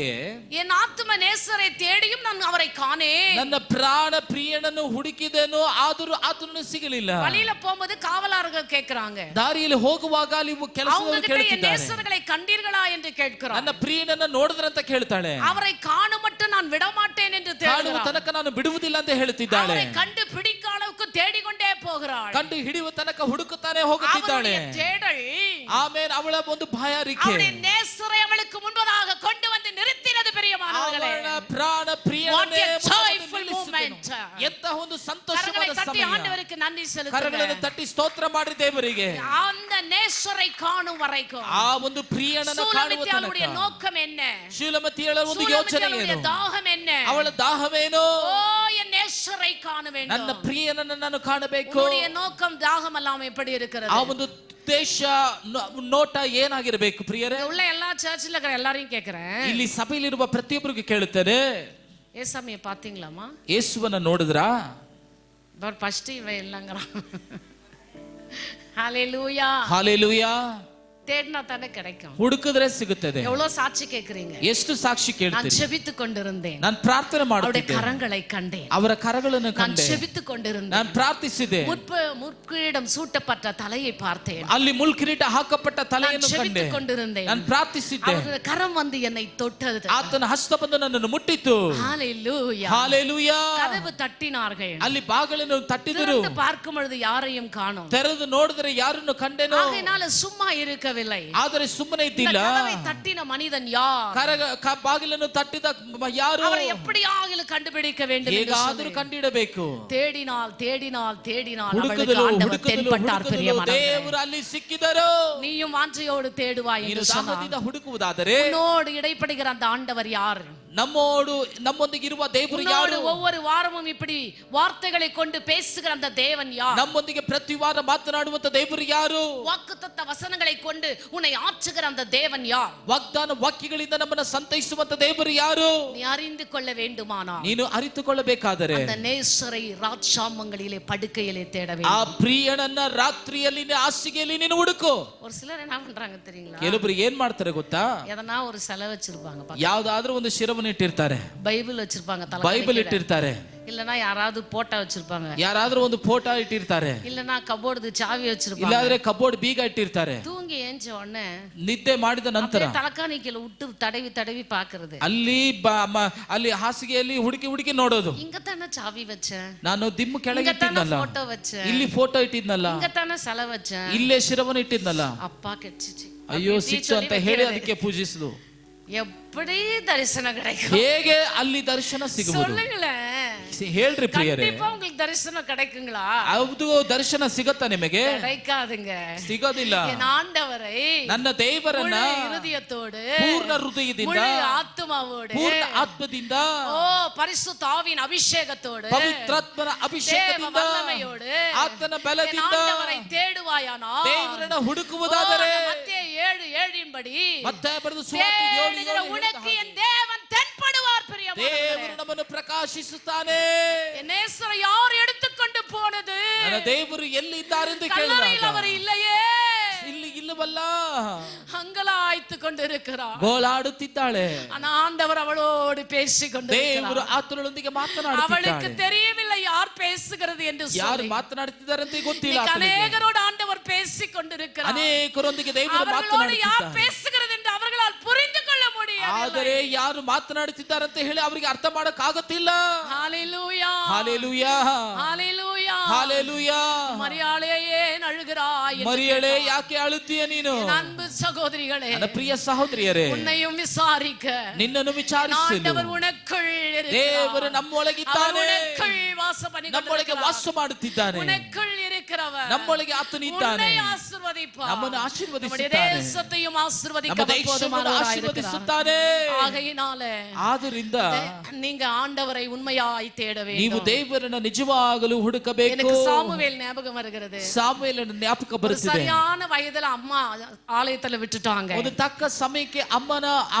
என் ஆத்தும நேசரை தேடியும் நான் அவரை காணேன். ನನ್ನ ಪ್ರಾಣ ಪ್ರಿಯನನ್ನು ಹುಡುಕಿದೆನು, ಆದರೂ ಆತನನ್ನು ಸಿಗಲಿಲ್ಲ. வழியில போகும்போது காவலாளர்கள் கேக்குறாங்க, ದಾರಿಯಲ್ಲಿ ಹೋಗುವಾಗ ಅಲ್ಲಿ அவங்க ಕೆಲಸದವರು கிட்ட என் ಕೇಳುತ್ತಿದ್ದಾರೆ, நேசர்களை கண்டீர்களா என்று கேட்கிறார். ನನ್ನ ಪ್ರಿಯನನ್ನ ನೋಡಿದ್ರಂತ ಕೇಳ್ತಾಳೆ. அவரை காணும் மட்டும் நான் விட மாட்டேன் என்று ಕಾಣುವ தேடுகிறார். ತನಕ ನಾನು ಬಿಡುವುದಿಲ್ಲ ಅಂತ ಹೇಳ್ತಿದ್ದಾಳೆ. அவரை கண்டு பிடிக்க அளவுக்கு தேடிக்கொண்டே போகிறாள். ಕಂಡು ಹಿಡಿಯುವ ತನಕ ಹುಡುಕುತ್ತಾನೆ ಹೋಗುತ್ತಿದ್ದಾಳೆ. அவளுடைய தேடல், ಆಮೇಲೆ ಅವಳ ಒಂದು ಬಾಯಾರಿಕೆ, அவருடைய நேசரை அவளுக்கு முன்பதாக கொண்டு வந்து நிறுத்தினது. பிரியமானவர்களே, ಅವಳ ಪ್ರಾಣ What ಪ್ರಿಯನನ್ನೇ a ಮುಂದೆ joyful ನಿಲ್ಲಿಸಿದನು. moment. ಎಂತಹ ಒಂದು கரங்களை ಸಂತೋಷವಾದ தட்டி ಸಮಯ. ஆண்டவருக்கு நன்றி ಕರಗಳನ್ನು செலுத்துங்க. ತಟ್ಟಿ ಸ್ತೋತ್ರ ಮಾಡಿ ದೇವರಿಗೆ. அந்த நேசரை காணும் வரைக்கும் ಆ ಒಂದು ಪ್ರಿಯನನ್ನು ಕಾಣುವ சூலமித்தியாளுடைய ತನಕ நோக்கம் என்ன? ಶೂಲಮತಿಯಳ ಒಂದು ಯೋಚನೆ சூலமித்தியாளுடைய ಏನು? தாகம் என்ன? ಅವಳ ದಾಹವೇನು? ஓ, என் நேசரை காண ನನ್ನ வேண்டும். ಪ್ರಿಯನನ್ನು ನಾನು ಕಾಣಬೇಕು. உன்னுடைய நோக்கம் தாகம் எல்லாம் எப்படி இருக்கிறது? ಆ ಒಂದು ಉದ್ದೇಶ ನೋಟ ಏನಾಗಿರಬೇಕು ಪ್ರಿಯರೇ? உள்ள எல்லா சர்ச்சில் இருக்கிற எல்லாரையும் கேக்குறேன், ಇಲ್ಲಿ ಸಭೆಯಲ್ಲಿರುವ ಪ್ರತಿಯೊಬ್ಬರಿಗೂ ಕೇಳುತ್ತೇನೆ, ஏசாமியை பாத்தீங்களாமா? ಯೇಸುವನ್ನ ನೋಡಿದ್ರಾ? பட் ஃபர்ஸ்ட் இவன் இல்லங்கறான். ஹalleluya ಹಾಲೆಲೂಯಾ. தேடினா தானே கிடைக்கும். ಹುಡುಕಿದ್ರೆ ಸಿಗುತ್ತದೆ. எவ்வளவு சாட்சி கேக்குறீங்க? ಎಷ್ಟು ಸಾಕ್ಷಿ நான் ಕೇಳ್ತೀರಿ? ஜெபித்துக் கொண்டிருந்தேன், ನಾನು ಪ್ರಾರ್ಥನೆ அவருடைய ಮಾಡುತ್ತಿದ್ದೆ, கரங்களை கண்டேன். ಅವರ ಕರಗಳನ್ನು நான் ಕಂಡೆ, ஜெபித்துக் கொண்டிருந்தேன், ನಾನು ಪ್ರಾರ್ಥಿಸಿದೆ, முற்கிரீடம் சூட்டப்பட்ட தலையை பார்த்தேன். ಅಲ್ಲಿ ಮುಳ್ಕಿರೀಟ ಹಾಕப்பட்ட நான் ತಲೆಯನ್ನು ಕಂಡೆ, ஜெபித்துக் கொண்டிருந்தேன், ನಾನು ಪ್ರಾರ್ಥಿಸಿದ್ದೆ, அவருடைய கரம் வந்து என்னை தொட்டது. ಆತನ ಹಸ್ತ ಬಂದು ನನ್ನನ್ನು ಮುಟ್ಟಿತು. ஹalleluya ಹಾಲೆಲೂಯಾ. கதவு தட்டினார்கள், ಅಲ್ಲಿ ಬಾಗಿಲನ್ನು ತಟ್ಟಿದರು. திறந்து பார்க்கும் பொழுது யாரையும் காணோம். ತೆರೆದು ನೋಡಿದ್ರೆ ಯಾರನ್ನು ಕಂಡೆನೋ, ஆகையினால சும்மா இருக்கவில்லை. ಆದರೆ ಸುಮ್ಮನೆ இந்த ಇದ್ದಿಲ್ಲ. கதவை தட்டின மனிதன் யார்? ಬಾಗಿಲನ್ನು ತಟ್ಟಿದ ಯಾರು? அவரை எப்படியாவது கண்டுபிடிக்க வேண்டும் என்று ಹೇಗಾದರೂ சொல்லி ಕಂಡಿಡಬೇಕು. தேடினால் தேடினால் தேடினால் அவளுக்கு ಹುಡುಕದಲು ஆண்டவர் ಹುಡುಕದಲು தென்பட்டார். ಹುಡುಕದಲು பிரியமானவர்களே, ದೇವರು ಅಲ್ಲಿ ಸಿಕ್ಕಿದರು. நீயும் வாஞ்சையோடு தேடுவாய் ನೀನು என்று சொன்னார். ದಾಹದಿಂದ ಹುಡುಕುವುದಾದರೆ உன்னோடு இடைப்படுகிற அந்த ஆண்டவர் யார்? ನಮ್ಮೊಂದಿಗಿರುವ ದೇವರು உன்னோடு ಯಾರು? ஒவ்வொரு வாரமும் இப்படி வார்த்தைகளை கொண்டு பேசுகிற அந்த தேவன் யார்? ನಮ್ಮೊಂದಿಗೆ ಪ್ರತಿ ವಾರ ಮಾತನಾಡುವಂತ ದೇವರು ಯಾರು? வாக்குத்தத்த வசனங்களை கொண்டு உன்னை ஆற்றுகிற அந்த தேவன் யார்? ವಾಗ್ದಾನ ವಾಕ್ಯಗಳಿಂದ ನಮ್ಮನ್ನ ಸಂತೈಸುವಂತ ದೇವರು ಯಾರು? நீ அறிந்து கொள்ள வேண்டுமானால் ನೀನು ಅರಿತುಕೊಳ್ಳಬೇಕಾದರೆ அந்த நேசரை ராட்சாமங்களிலே படுக்கையிலே தேட ಆ வேண்டும். ಪ್ರಿಯನನ್ನ ರಾತ್ರಿಯಲ್ಲಿ ಹಾಸಿಗೆಯಲ್ಲಿ ನೀನು ಹುಡುಕು. ஒரு சிலர் என்ன பண்றாங்க தெரியுங்களா? ಕೆಲವರು ಏನ್ ಮಾಡ್ತಾರೆ ಗೊತ್ತಾ? எதனா ஒரு செலை வச்சிருப்பாங்க, ಯಾವ್ದಾದ್ರೂ ಒಂದು ಶಿರವನ್ನು ಇಟ್ಟಿರ್ತಾರೆ, பைபிள் வச்சிருப்பாங்க, ಬೈಬಲ್ ಇಟ್ಟಿರ್ತಾರೆ, இல்லனா யாராவது போட்டோ வச்சிருப்பாங்க, ಯಾರಾದ್ರೂ ಒಂದು ಫೋಟೋ ಇಟ್ಟಿರ್ತಾರೆ, இல்லனா ಕಬೋರ್ಡ್ ಚಾವಿ வச்சிருப்பாங்க. ಇಲ್ಲಾದ್ರೆ ಕಬೋರ್ಡ್ ಬೀಗ ಇಟ್ಟಿರ್ತಾರೆ. தூங்கி ஏஞ்ச உடனே ನಿದ್ದೆ ಮಾಡಿದ ನಂತರ ತಲಕಾಣಿಕೆಲ್ಲ ಉಟ್ಟು ತಡವಿ ತಡವಿ ಪಾಕறது, ಅಲ್ಲಿ ಹಾಸಿಗೆಯಲ್ಲಿ ಹುಡುಕಿ ಹುಡುಕಿ ನೋಡೋದು. இங்க தான ಚಾವಿ வச்சேன், ನಾನು ದಿಮ್ಮು ಕೆಳಗೆ ಇಟ್ಟಿದ್ನಲ್ಲ, ಫೋಟೋ வச்சேன், ಇಲ್ಲಿ ಫೋಟೋ ಇಟ್ಟಿದ್ನಲ್ಲ, இங்க தான ಸಲ வச்சேன், ಇಲ್ಲೇ ಶಿರವನ್ನು ಇಟ್ಟಿದ್ನಲ್ಲ, அப்பா ಕೆಚ್ಚಿச்சு, ಅಯ್ಯೋ ಸಿಕ್ತು ಅಂತ ಹೇಳಿ ಅದಕ್ಕೆ ಪೂಜಿಸಿದ್ರು. எப்படி தரிசனம் கிடைக்கும்? ಹೇಗೆ ಅಲ್ಲಿ ದರ್ಶನ ಸಿಗಬಹುದು? சொல்லுங்களேன், ಹೇಳ್ರಿ ಪ್ರಿಯರೇ. கண்டிப்பா உங்களுக்கு தரிசனம் கிடைக்குங்களா? ಹೌದು, ದರ್ಶನ ಸಿಗುತ್ತಾ ನಿಮಗೆ? கிடைக்காதுங்க, ಸಿಗೋದಿಲ್ಲ. என் ஆண்டவரை ನನ್ನ ದೇವರನ್ನ இருதயத்தோடு, ಪೂರ್ಣ ಹೃದಯದಿಂದ, முழு ஆத்துமாவோடு, ಪೂರ್ಣ ಆತ್ಮದಿಂದ, ஓ பரிசுத்த ஆவியின் அபிஷேகத்தோடு, ಪವಿತ್ರಾತ್ಮನ ಅಭಿಷೇಕದಿಂದ, வல்லமையோடு, ಆತನ என் ಬಲದಿಂದ ஆண்டவரை தேடுவாயானால், ದೇವರನ್ನ ಹುಡುಕುವುದಾದರೆ, மத்தேயு 7:7 படி, ಮತ್ತಾಯ ಬರೆದ ಸುವಾರ್ತೆ 7:7 உனக்கு என் தேவன் தென்படுவார். பிரியமானவர்களே, ದೇವರು ನಮ್ಮನ್ನು ಪ್ರಕಾಶಿಸುತ್ತಾನೆ. என் நேசரை யார் எடுத்துக்கொண்டு போனது? ನನ್ನ ದೇವರು ಎಲ್ಲಿ ಇದ್ದಾರೆಂದು கல்லறையில் ಕೇಳಿದಾಗ அவர் இல்லையே, ಇಲ್ಲಿ ಇಲ್ಲವಲ್ಲ, அங்கலாய்த்து கொண்டிருக்கிறார். ಗೋಳಾಡುತ್ತಿದ್ದಾಳೆ. ஆனா ஆண்டவர் அவளோடு பேசிக் ದೇವರು கொண்டிருக்கிறார். ಆತನೊಂದಿಗೆ அவளுக்கு ಮಾತನಾಡುತ್ತಿದ್ದಾಳೆ. தெரியவில்லை யார் பேசுகிறது என்று ಯಾರು சொல்லி. ಮಾತನಾಡುತ್ತಿದ್ದಾರೆ ಅಂತ ಗೊತ್ತಿಲ್ಲ இன்னைக்கு ಆತನಿಗೆ. அநேகரோடு ஆண்டவர் பேசிக் கொண்டிருக்கிறார். ಅನೇಕರೊಂದಿಗೆ ದೇವರು அவர்களோடு யார் ಮಾತನಾಡುತ್ತಿದ್ದಾರೆ. பேசுகிறது என்று அவர்களால் புரிந்து கொள்ள முடியாது. ಆದರೆ ಯಾರು ಮಾತನಾಡುತ್ತಿದ್ದಾರೆ ಅಂತ ಹೇಳಿ ಅವರಿಗೆ ಅರ್ಥ ಮಾಡಕ್ ಆಗುತ್ತಿಲ್ಲ. ஹalleluya, ಹಾಲೆಲೂಯಾ, ஹalleluya, ಹಾಲೆಲೂಯಾ. மரியாளே ஏன் அழுகிறாய்? ಮರಿಯಳೇ, ಯಾಕೆ ಅಳುತ್ತೀಯ ನೀನು? என் அன்பு சகோதரிகளே, ನನ್ನ ಪ್ರಿಯ ಸಹೋದರಿಯರೇ, உன்னையும் விசாரிக்க ನಿನ್ನನ್ನು ವಿಚಾರಿಸಲು ஆண்டவர் உனக்குள் ದೇವರು இருக்கிறார். ನಮ್ಮೊಳಗಿದ್ದಾನೆ, உனக்குள் வாசம் பண்ணி ನಮ್ಮೊಳಗೆ ವಾಸ ಮಾಡುತ್ತಿದ್ದಾನೆ. உனக்குள் இருக்கிறவர் ನಮ್ಮೊಳಗೆ ಆತನಿದ್ದಾನೆ, உன்னை ஆசீர்வதிப்பார். ನಮ್ಮನ್ನು நம்முடைய ಆಶೀರ್ವದಿಸುತ್ತಾನೆ, தேசத்தையும் ஆசீர்வதிக்க ನಮ್ಮ ದೇಶವನ್ನು ಆಶೀರ್ವದಿಸುತ್ತಾನೆ. ஆகையினாலே ಆದ್ದರಿಂದ நீங்க ஆண்டவரை உண்மையாய் தேட ನೀವು வேண்டும். ದೇವರನ್ನು ನಿಜವಾಗಲೂ ಹುಡುಕಬೇಕು. எனக்கு சாமுவேல் ஞாபகம் வருகிறது. ಸಾಮುವೇಲನ ಜ್ಞಾಪಕ ஒரு ಬರುತ್ತಿದೆ. சரியான வயதுல அம்மா ஆலயத்துல விட்டுட்டாங்க. ಒಂದು ತಕ್ಕ ಸಮಯಕ್ಕೆ ಅಮ್ಮನ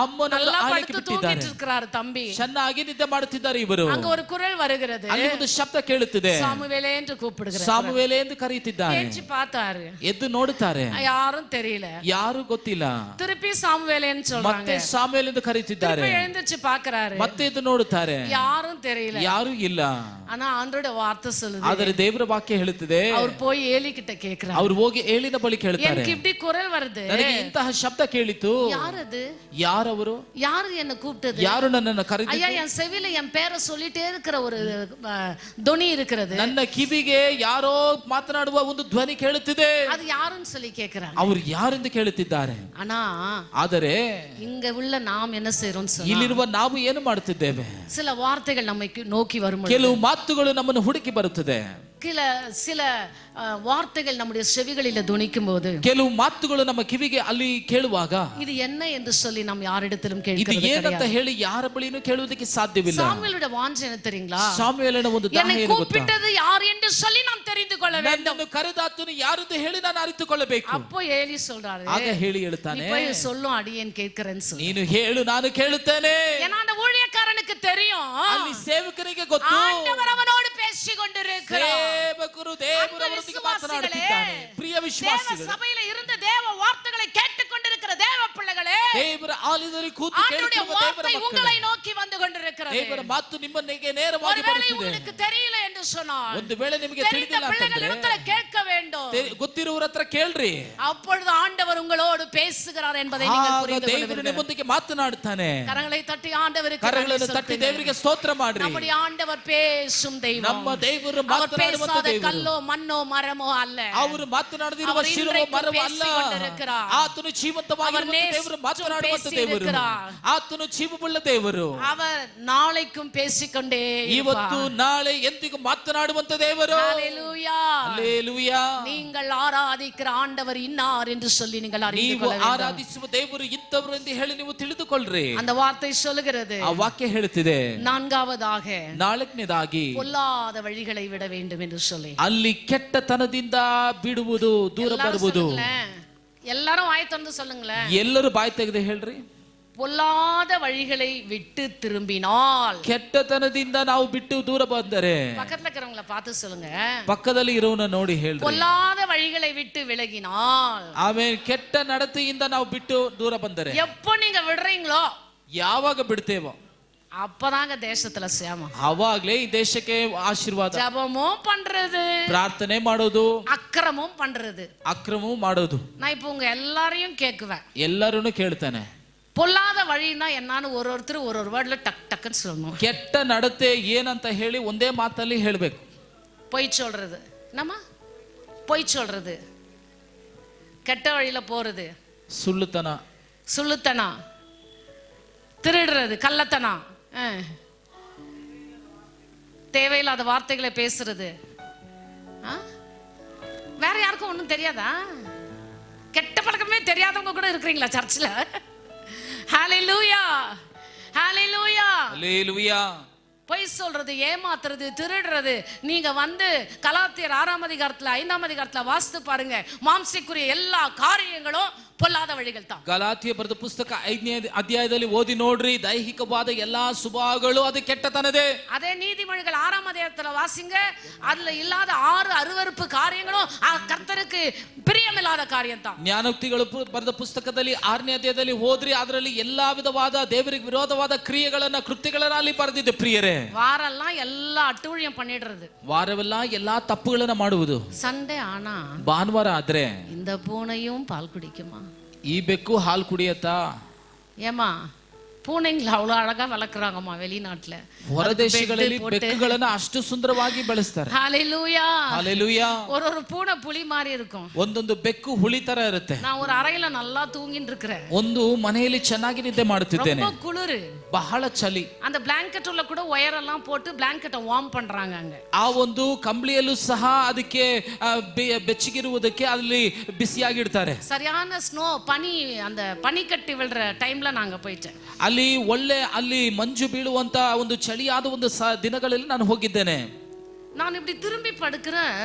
நல்லா ಆಳಿಕೆ படுத்து ಬಿಟ್ಟಿದ್ದಾರೆ. தூங்கிட்டு இருக்கிறாரு தம்பி. ಚೆನ್ನಾಗಿ ನಿದ್ದೆ ಮಾಡುತ್ತಿದ್ದಾರೆ ಇವರು. அங்க ஒரு குரல் வருகிறது. ಅಲ್ಲಿ ಒಂದು ಶಬ್ದ ಕೇಳುತ್ತಿದೆ, சாமுவேலே என்று கூப்பிடுகிறார். ಸಾಮುವೇಲೆ ಎಂದು ಕರೆಯುತ್ತಿದ್ದಾರೆ. ஏஞ்சி பார்த்தாரு, ಎದ್ದು ನೋಡುತ್ತಾರೆ, யாரும் தெரியல. ಯಾರು ಗೊತ್ತಿಲ್ಲ. திருப்பி சாமுவேலேன்னு ಮತ್ತೆ சொல்றாங்க. ಸಾಮುವೇಲ್ ಎಂದು ಕರೆಯುತ್ತಿದ್ದಾರೆ. திருப்பி எழுந்திருச்சு பார்க்கறாரு, ಮತ್ತೆ ಎದ್ದು ನೋಡುತ್ತಾರೆ, யாரும் தெரியல. ಯಾರು ಇಲ್ಲ. ஆனா ஆண்டவருடைய வார்த்தை சொல்லுது, ಆದರೆ ದೇವರ ವಾಕ್ಯ ಹೇಳುತ್ತದೆ, அவர் போய் ஏலி கிட்ட கேக்குறாரு. ಅವರು ಹೋಗಿ ಏಲಿನ ಬಳಿ ಕೇಳ್ತಾರೆ, எனக்கு இப்படி குரல் வருது, ನನಗೆ ಇಂತಹ ಶಬ್ದ ಕೇಳಿತು, யார் அது? ಯಾರವರು? யாரு என்ன கூப்பிட்டது? ಯಾರು ನನ್ನನ್ನು ಕರೆದಿದ್ದು? ஐயா, என் செவில என் பேரை சொல்லிட்டே இருக்கிற ஒரு துணி இருக்கிறது. ನನ್ನ ಕಿವಿಗೆ ಯಾರೋ ಮಾತನಾಡುವ ಒಂದು ಧ್ವನಿ ಕೇಳುತ್ತಿದೆ. அது யாருன்னு சொல்லி கேக்குறாங்க. ಅವರು ಯಾರೆಂದು ಕೇಳುತ್ತಿದ್ದಾರೆ. ஆனா ಆದರೆ இங்க உள்ள நாம் என்ன செய்றோம் சொன்னா, ಇಲ್ಲಿರುವ ನಾವು ಏನು ಮಾಡುತ್ತಿದ್ದೇವೆ? சில வார்த்தைகள் நம்மை நோக்கி வரும், ಕೆಲವು ಮಾತುಗಳು ನಮ್ಮನ್ನು ಹುಡುಕಿ ಬರುತ್ತದೆ. சில வார்த்தைகள் நம்முடைய செவிகளில துணிக்கும் போது, ಕೆಲವು ಮಾತುಗಳು ನಮ್ಮ ಕಿವಿಗೆ ಅಲ್ಲಿ ಕೇಳುವಾಗ இது என்ன என்று சொல்லி நாம் யாரிடத்திலும் ಇದು கேட்கிறது ಏನಂತ கிடையாது. ಹೇಳಿ ಯಾರ ಬಳಿನೂ ಕೇಳುವುದಕ್ಕೆ ಸಾಧ್ಯವಿಲ್ಲ. சாமுவேலுடைய வாஞ்சை என்ன தெரியுங்களா? ಸಾಮುವೇಲನ ಒಂದು ದಾಹ என்னை ಏನು ಗೊತ್ತಾ? கூப்பிட்டது யார் என்று சொல்லி நாம் தெரிந்து கொள்ள வேண்டும். ನನ್ನನ್ನು ಕರೆದಾತನು ಯಾರೆಂದು ಹೇಳಿ ನಾನು ಅರಿತುಕೊಳ್ಳಬೇಕು. அப்போ ஏலி சொல்றாரு, ಆಗ ಹೇಳಿ நீ ಹೇಳ್ತಾನೆ, போய் சொல்லும் அடியேன் கேட்கிறேன்னு சொல்லி. ನೀನು ಹೇಳು, ನಾನು ಕೇಳುತ್ತೇನೆ. ஏன்னா அந்த ஊழியக்காரனுக்கு தெரியும், ಅಲ್ಲಿ ಸೇವಕರಿಗೆ ಗೊತ್ತು, ஆண்டவர் அவனோடு பேசிக் கொண்டிருக்கிறார். ಸೇವಕರು ದೇವರು ಅವರೊಂದಿಗೆ ಮಾತನಾಡುತ್ತಿದ್ದಾರೆ. ಪ್ರಿಯ தேவ ವಿಶ್ವಾಸಿಗಳು, சபையில இருந்து தேவ வார்த்தைகளை கேட்டுக்கொண்டிருக்கிற தேவ பிள்ளைகளே, ದೇವರ ಆಲಯದಲ್ಲಿ ಕೂತು ஆண்டவருடைய ಕೇಳುತ್ತಿರುವ ದೇವರ வார்த்தை ಮಕ್ಕಳೇ, உங்களை நோக்கಿ வந்து கொண்டிருக்கிறது. ದೇವರ ಮಾತು ನಿಮ್ಮನ್ನಿಗೆ ನೇರವಾಗಿ ஒருவேளை ಬರುತ್ತಿದೆ. உங்களுக்கு தெரியல என்று சொன்னால், ಒಂದು ವೇಳೆ ನಿಮಗೆ தெரிந்த ತಿಳಿದಿಲ್ಲ பிள்ளைகளிடத்துல ಅಂತಂದ್ರೆ கேட்க வேண்டும். ಗೊತ್ತಿರುವರ ಹತ್ರ ಕೇಳ್ರಿ. அப்பொழுது ஆண்டவர் உங்களோடு பேசுகிறார் என்பதை நீங்கள் ಆಗ புரிந்து கொள்ள ದೇವರು வேண்டும். ನಿಮ್ಮೊಂದಿಗೆ ಮಾತನಾಡುತ್ತಾನೆ. கரங்களை தட்டி ஆண்டவருக்கு ಕರಗಳನ್ನು நன்றி ತಟ್ಟಿ சொல்லுங்கள். ದೇವರಿಗೆ ಸ್ತೋತ್ರ ಮಾಡ್ರಿ. நம்முடைய ஆண்டவர் பேசும் தெய்வம். ನಮ್ಮ ದೇವರು அவர் ಮಾತನಾಡುವಂತ பேசாத ದೇವರು. கல்லோ மண்ணோ மரமோ அல்ல. ಅವರು ಮಾತನಾಡದಿರುವ அவர் ಶಿರವೋ இன்றைக்கும் ಮರವೋ ಅಲ್ಲ. பேசிக்கொண்டிருக்கிறார். ಆತನು ಜೀವಂತವಾಗಿರುವ அவர் ದೇವರು, ಮಾತನಾಡುವಂತ ದೇವರು. பேசியிருக்கிறார். ಆತನು ಜೀವವುಳ್ಳ ದೇವರು. அவர் நாளைக்கும் பேசிக்கொண்டே ಇವತ್ತು ನಾಳೆ ಎಂದಿಗೂ ಮಾತನಾಡುವಂತ ದೇವರು. ஹalleluya. ಹಲ್ಲೆಲೂಯಾ. நீங்கள் ஆராதிக்கிற ஆண்டவர் இன்னார் என்று சொல்லி நீங்கள் அறிந்து ನೀವು கொள்ள வேண்டும். ಆರಾಧಿಸುವ ದೇವರು ಇಂಥವರು ಎಂದು ಹೇಳಿ ನೀವು ತಿಳಿದುಕೊಳ್ಳ್ರಿ. அந்த வார்த்தை சொல்லுகிறது. ಆ ವಾಕ್ಯ ಹೇಳುತ್ತಿದೆ, நான்காவதாக ನಾಲ್ಕನೇದಾಗಿ பொல்லாத வழிகளை விட வேண்டும் என்று சொல்லி. ಅಲ್ಲಿ ಕೆಟ್ಟತನದಿಂದ ಬಿಡುವುದು, ದೂರ ಬರುವುದು. எல்லாரும் வாய் திறந்து சொல்லுங்களேன். ಎಲ್ಲರೂ ಬಾಯಿ ತೆಗೆದು ಹೇಳ್ರಿ. பொல்லாத வழிகளை விட்டு திரும்பினால், ಕೆಟ್ಟತನದಿಂದ ನಾವು ಬಿಟ್ಟು ದೂರ ಬಂದರೆ, பக்கத்துல இருக்கிறவங்கள பார்த்து சொல்லுங்க, ಪಕ್ಕದಲ್ಲಿ ಇರೋನ ನೋಡಿ ಹೇಳ್ರಿ. பொல்லாத வழிகளை விட்டு விலகினால், ಆಮೇಲೆ ಕೆಟ್ಟ ನಡತೆಯಿಂದ ನಾವು ಬಿಟ್ಟು ದೂರ ಬಂದರೆ, எப்போ நீங்க விடுறீங்களோ ಯಾವಾಗ ಬಿಡ್ತೇವೋ அப்பதாங்க தேசத்துல சேமம். ಅವಾಗ್ಲೇ ಈ ದೇಶಕ್ಕೆ ಆಶೀರ್ವಾದ. ஜபமும் பண்றது, ಪ್ರಾರ್ಥನೆ ಮಾಡೋದು, அக்கிரமும் பண்றது, ಅಕ್ರಮವೂ ಮಾಡೋದು. நான் இப்போ உங்க எல்லாரையும் கேக்குவேன், ಎಲ್ಲರನ್ನು ಕೇಳ್ತಾನೆ. பொல்லாத வழின்னா என்னன்னு ஒருத்தர் ஒரு வேர்ட்ல டக் டக்குன்னு சொல்லணும். ಕೆಟ್ಟ ನಡತೆ ಏನಂತ ಹೇಳಿ ಒಂದೇ ಮಾತಲ್ಲಿ ಹೇಳ್ಬೇಕು. பொய் சொல்றது, நம்ம பொய் சொல்றது, கெட்ட வழியில போறது, ಸುಳ್ಳುತನ, சுள்ளுத்தனம், திருடுறது, கள்ளத்தனம், தேவையில்லாத வார்த்தைகளை பேசுறது. வேற யாருக்கும் ஒண்ணும் தெரியாதா? கெட்ட பழக்கமே தெரியாதவங்க கூட இருக்கிறீங்களா சர்ச்சில்? ஹalleluya, ஹalleluya, ஹalleluya. பொய் சொல்றது, ஏமாத்துறது, திருடுறது. நீங்க வந்து கலாத்தியர் 6ஆம் அதிகாரத்துல 5ஆம் அதிகாரத்துல வாசித்து பாருங்க. மாம்சிக்குரிய எல்லா காரியங்களும் பொல்லாத வழிகள் தான். ಗಲಾತ್ಯ ಬರೆದ ಪುಸ್ತಕ 5ನೇ ಅಧ್ಯಾಯದಲ್ಲಿ ಓದಿ ನೋಡ್ರಿ. ದೈಹಿಕವಾದ ಎಲ್ಲಾ ಸ್ವಭಾವಗಳು ಅದು ಕೆಟ್ಟತನದೇ. அதே நீதிமொழிகள் 6ஆம் அதிகாரத்துல வாசிங்க. அதுல இல்லாத 6 அருவருப்பு காரியங்களும் கர்த்தருக்கு பிரியமில்லாத காரியம் தான். ಜ್ಞಾನೋಕ್ತಿಗಳು ಬರೆದ ಪುಸ್ತಕದಲ್ಲಿ 6ನೇ ಅಧ್ಯಾಯದಲ್ಲಿ ಹೋದ್ರಿ. ಅದರಲ್ಲಿ ಎಲ್ಲಾ ವಿಧವಾದ ದೇವರಿಗೆ ವಿರೋಧವಾದ ಕ್ರಿಯೆಗಳನ್ನ ಕೃತ್ಯಗಳನ್ನ ಅಲ್ಲಿ ಬರೆದಿದೆ. ಪ್ರಿಯರೇ, வாரெல்லாம் எல்லா அட்டூழியம் பண்ணிடுறது, ವಾರವೆಲ್ಲ ಎಲ್ಲಾ ತಪ್ಪುಗಳನ್ನ ಮಾಡುವುದು. சண்டே ஆனா ಭಾನುವಾರ ಆದ್ರೆ இந்த பூனையும் பால் குடிக்குமா? ಈ ಬೆಕ್ಕು ಹಾಲು ಕುಡಿಯತ್ತಾ? ஏமா பூனைங்களை அவ்வளோ அழகா வளர்க்குறாங்கம்மா வெளிநாட்டுல. ಹೊರ ದೇಶಗಳಲ್ಲಿ ಬೆಕ್ಕುಗಳನ್ನ ಅಷ್ಟು ಸುಂದರವಾಗಿ ಬೆಳೆಸ್ತಾರೆ. ஹalleluya, ஹalleluya. ஒரு பூனை புலி மாதிரி இருக்கும். ಒಂದೊಂದು ಬೆಕ್ಕು ಹುಳಿ ತರ ಇರುತ್ತೆ. நான் ஒரு ಅறையில நல்லா தூங்கிட்டு இருக்கிறேன். ಒಂದು ಮನೆಯಲ್ಲಿ ಚೆನ್ನಾಗಿ ನಿದ್ದೆ ಮಾಡುತ್ತಿದ್ದೇನೆ. ரொம்ப குளிரு, ಬಹಳ ಚಳಿ. அந்த பிளாங்கெட் உள்ள கூட ஒயர் எல்லாம் போட்டு பிளாங்கெட்டை வார்ம் பண்றாங்க அங்க. ಆ ಒಂದು ಕಂಬಳಿಯಲ್ಲೂ ಸಹ ಅದಕ್ಕೆ ಬೆಚ್ಚಗಿರುವುದಕ್ಕೆ ಅಲ್ಲಿ ಬಿಸಿಯಾಗಿಡ್ತಾರೆ. சரியான ஸ்னோ, பனி, அந்த பனிக்கட்டி விழுற டைம்ல நாங்க போயிட்டேன். ಅಲ್ಲಿ ಒಳ್ಳೆ ಅಲ್ಲಿ ಮಂಜು ಬೀಳುವಂತ ಒಂದು ಚಳಿಯಾದ ಒಂದು ದಿನಗಳಲ್ಲಿ ನಾನು ಹೋಗಿದ್ದೇನೆ. ನಾನು இப்படி திரும்பி படுக்கிறேன்,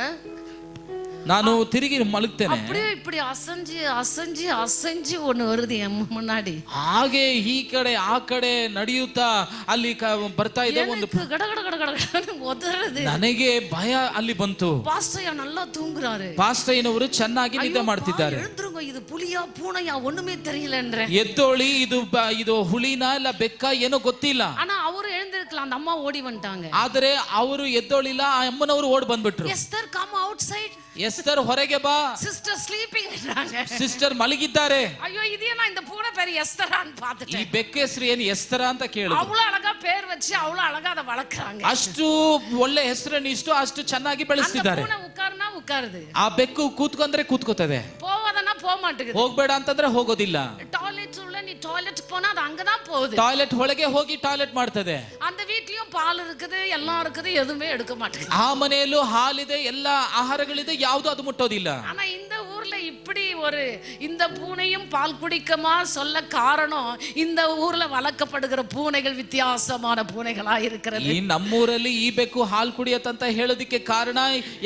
ನಾನು ತಿರುಗಿ ಮಲಗ್ತೇನೆ. அப்படியே இப்படி அசைஞ்சு அசைஞ்சு அசைஞ்சு ஒண்ணு வருது ಎನ್ ಮುನ್ನಾಡಿ. ಹಾಗೆ ಈ ಕಡೆ ಆ ಕಡೆ ನಡೆಯುತ್ತಾ ಅಲ್ಲಿ ಬರ್ತಾ ಇದೆ ಒಂದು ಗಡ ಗಡ ಗಡ ಗಡ ಒದರದು. ನನಗೆ ಭಯ ಅಲ್ಲಿ ಬಂತು. ಪಾಸ್ಟಯ್ಯ நல்லா தூங்குறாரு. ಪಾಸ್ಟಯ್ಯನವರು ಚೆನ್ನಾಗಿ ನಿದ್ದೆ ಮಾಡ್ತಿದ್ದಾರೆ. எழுந்துருங்க, இது புலியா பூனையா ஒண்ணுமே தெரியலன்ற. ಎದ್ದೋಳಿ, ಇದು ಹುಲಿನಾ ಇಲ್ಲ ಬೆಕ್ಕ ಏನೋ ಗೊತ್ತಿಲ್ಲ. ஆனா ಅವರು எழுந்திருக்கலாம், அந்த ಅಮ್ಮ ಓಡಿ வந்துட்டாங்க. ಆದರೆ ಅವರು ಎದ್ದೋಳಿಲ್ಲ, ಆ ಅಮ್ಮನವರು ಓಡ್ ಬಂದ್ಬಿಟ್ರು. ಎಸ್ತರ್ ಕಮ್ ಔಟ್ಸೈಡ್, ಎಸ್ತರ್ ಹೊರಗೆ ಬಾ. Sister sleeping ಇದ್ರಾங்க. ಸಿಸ್ಟರ್ ಮಲಗಿದ್ದಾರೆ. ಅಯ್ಯೋ ಇದೇನಾ இந்த பூனை பேரு எஸ்தரா ಅಂತ ಈ பார்த்துட்டேன். ಬೆಕ್ಕ ಹೆಸರು ಏನು ಎಸ್ತರ ಅಂತ ಕೇಳಿದ್ರು. அவ்வளவு அழகா பேர் வச்சு அவ்வளவு அழகா அதை வளர்க்கறாங்க. ಅಷ್ಟು ಒಳ್ಳೆ ಹೆಸರನ್ನು ಅಷ್ಟು ಚೆನ್ನಾಗಿ ಬೆಳೆಸ್ತಿದ್ದಾರೆ. பூனை உட்கார்னா உட்காருது, ಆ ಬೆಕ್ಕು ಕೂತ್ಕೊಂಡ್ರೆ ಕೂತ್ಕೋತದೆ, போவாதனா போக மாட்டேங்குது. ಹೋಗ್ಬೇಡ ಅಂತಂದ್ರೆ ಹೋಗೋದಿಲ್ಲ. டாய்லெட் உள்ள நீ டாய்லெட் போனா அது அங்கதான் போகுது. ಟಾಯ್ಲೆಟ್ ಒಳಗೆ ಹೋಗಿ ಟಾಯ್ಲೆಟ್ ಮಾಡ್ತದೆ. அந்த வீட்லயும் பால் இருக்குது, எல்லாம் இருக்குது, எதுவுமே எடுக்க மாட்டேங்குது. ಆ ಮನೆಯಲ್ಲೂ ಹಾಲಿದೆ, ಎಲ್ಲಾ ಆಹಾರಗಳಿದೆ, ಯಾವುದು ಅದು ಮುಟ್ಟೋದಿಲ್ಲ. ஆனா இந்த ஊர்ல இப்படி ஒரு இந்த பூனையும் பால் குடிக்குமா சொல்ல காரணம், இந்த ஊர்ல வளர்க்கப்படுகிற பூனைகள் வித்தியாசமான பூனைகளா இருக்கிறது. ಈ ನಮ್ಮೂರಲ್ಲಿ ಈ ಬೆಕ್ಕು ಹಾಲು ಕುಡಿಯತ್ತಂತ ಹೇಳೋದಕ್ಕೆ ಕಾರಣ